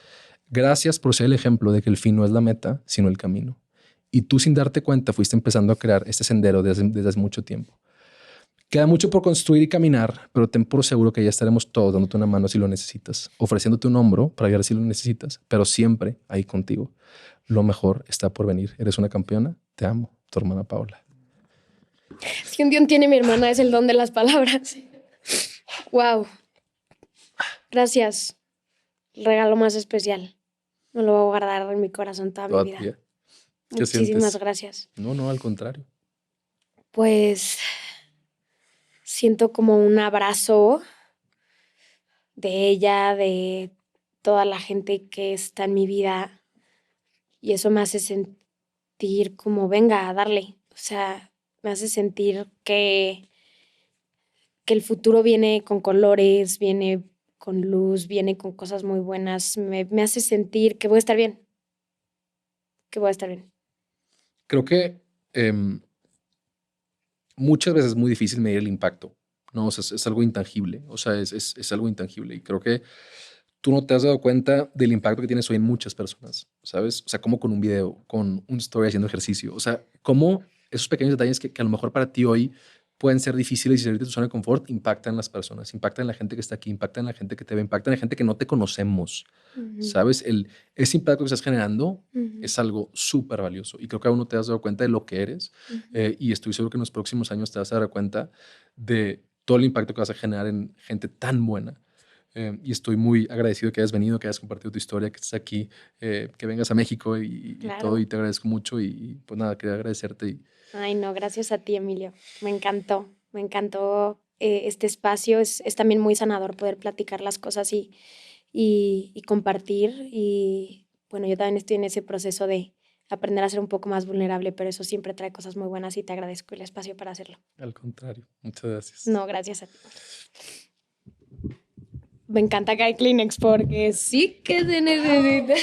S1: Gracias por ser el ejemplo de que el fin no es la meta, sino el camino. Y tú sin darte cuenta fuiste empezando a crear este sendero desde hace mucho tiempo. Queda mucho por construir y caminar, pero ten por seguro que ya estaremos todos dándote una mano si lo necesitas, ofreciéndote un hombro para ayudar si lo necesitas, pero siempre ahí contigo. Lo mejor está por venir. Eres una campeona. Te amo. Tu hermana Paola.
S2: Si un don tiene mi hermana es el don de las palabras. Wow. Gracias. El regalo más especial. Me lo voy a guardar en mi corazón toda mi vida. Muchísimas gracias.
S1: No, al contrario.
S2: Pues siento como un abrazo de ella, de toda la gente que está en mi vida. Y eso me hace sentir como, venga, a darle. O sea, me hace sentir que el futuro viene con colores, viene con luz, viene con cosas muy buenas. Me hace sentir que voy a estar bien. Que voy a estar bien.
S1: Creo que muchas veces es muy difícil medir el impacto. No, o sea, es algo intangible. O sea, es algo intangible. Y creo que tú no te has dado cuenta del impacto que tienes hoy en muchas personas, ¿sabes? O sea, como con un video, con un story haciendo ejercicio. O sea, cómo esos pequeños detalles que a lo mejor para ti hoy pueden ser difíciles y salir de tu zona de confort, impactan en las personas, impactan en la gente que está aquí, impactan en la gente que te ve, impactan en la gente que no te conocemos, ¿sabes? Ese impacto que estás generando es algo súper valioso y creo que aún no te has dado cuenta de lo que eres y estoy seguro que en los próximos años te vas a dar cuenta de todo el impacto que vas a generar en gente tan buena. Y estoy muy agradecido que hayas venido, que hayas compartido tu historia, que estés aquí, que vengas a México y todo, y te agradezco mucho y pues nada, quería agradecerte.
S2: Ay, no, gracias a ti, Emilio. Me encantó este espacio. Es también muy sanador poder platicar las cosas y compartir. Y bueno, yo también estoy en ese proceso de aprender a ser un poco más vulnerable, pero eso siempre trae cosas muy buenas y te agradezco el espacio para hacerlo.
S1: Al contrario, muchas gracias.
S2: No, gracias a ti. Me encanta que hay Kleenex porque sí que se necesita.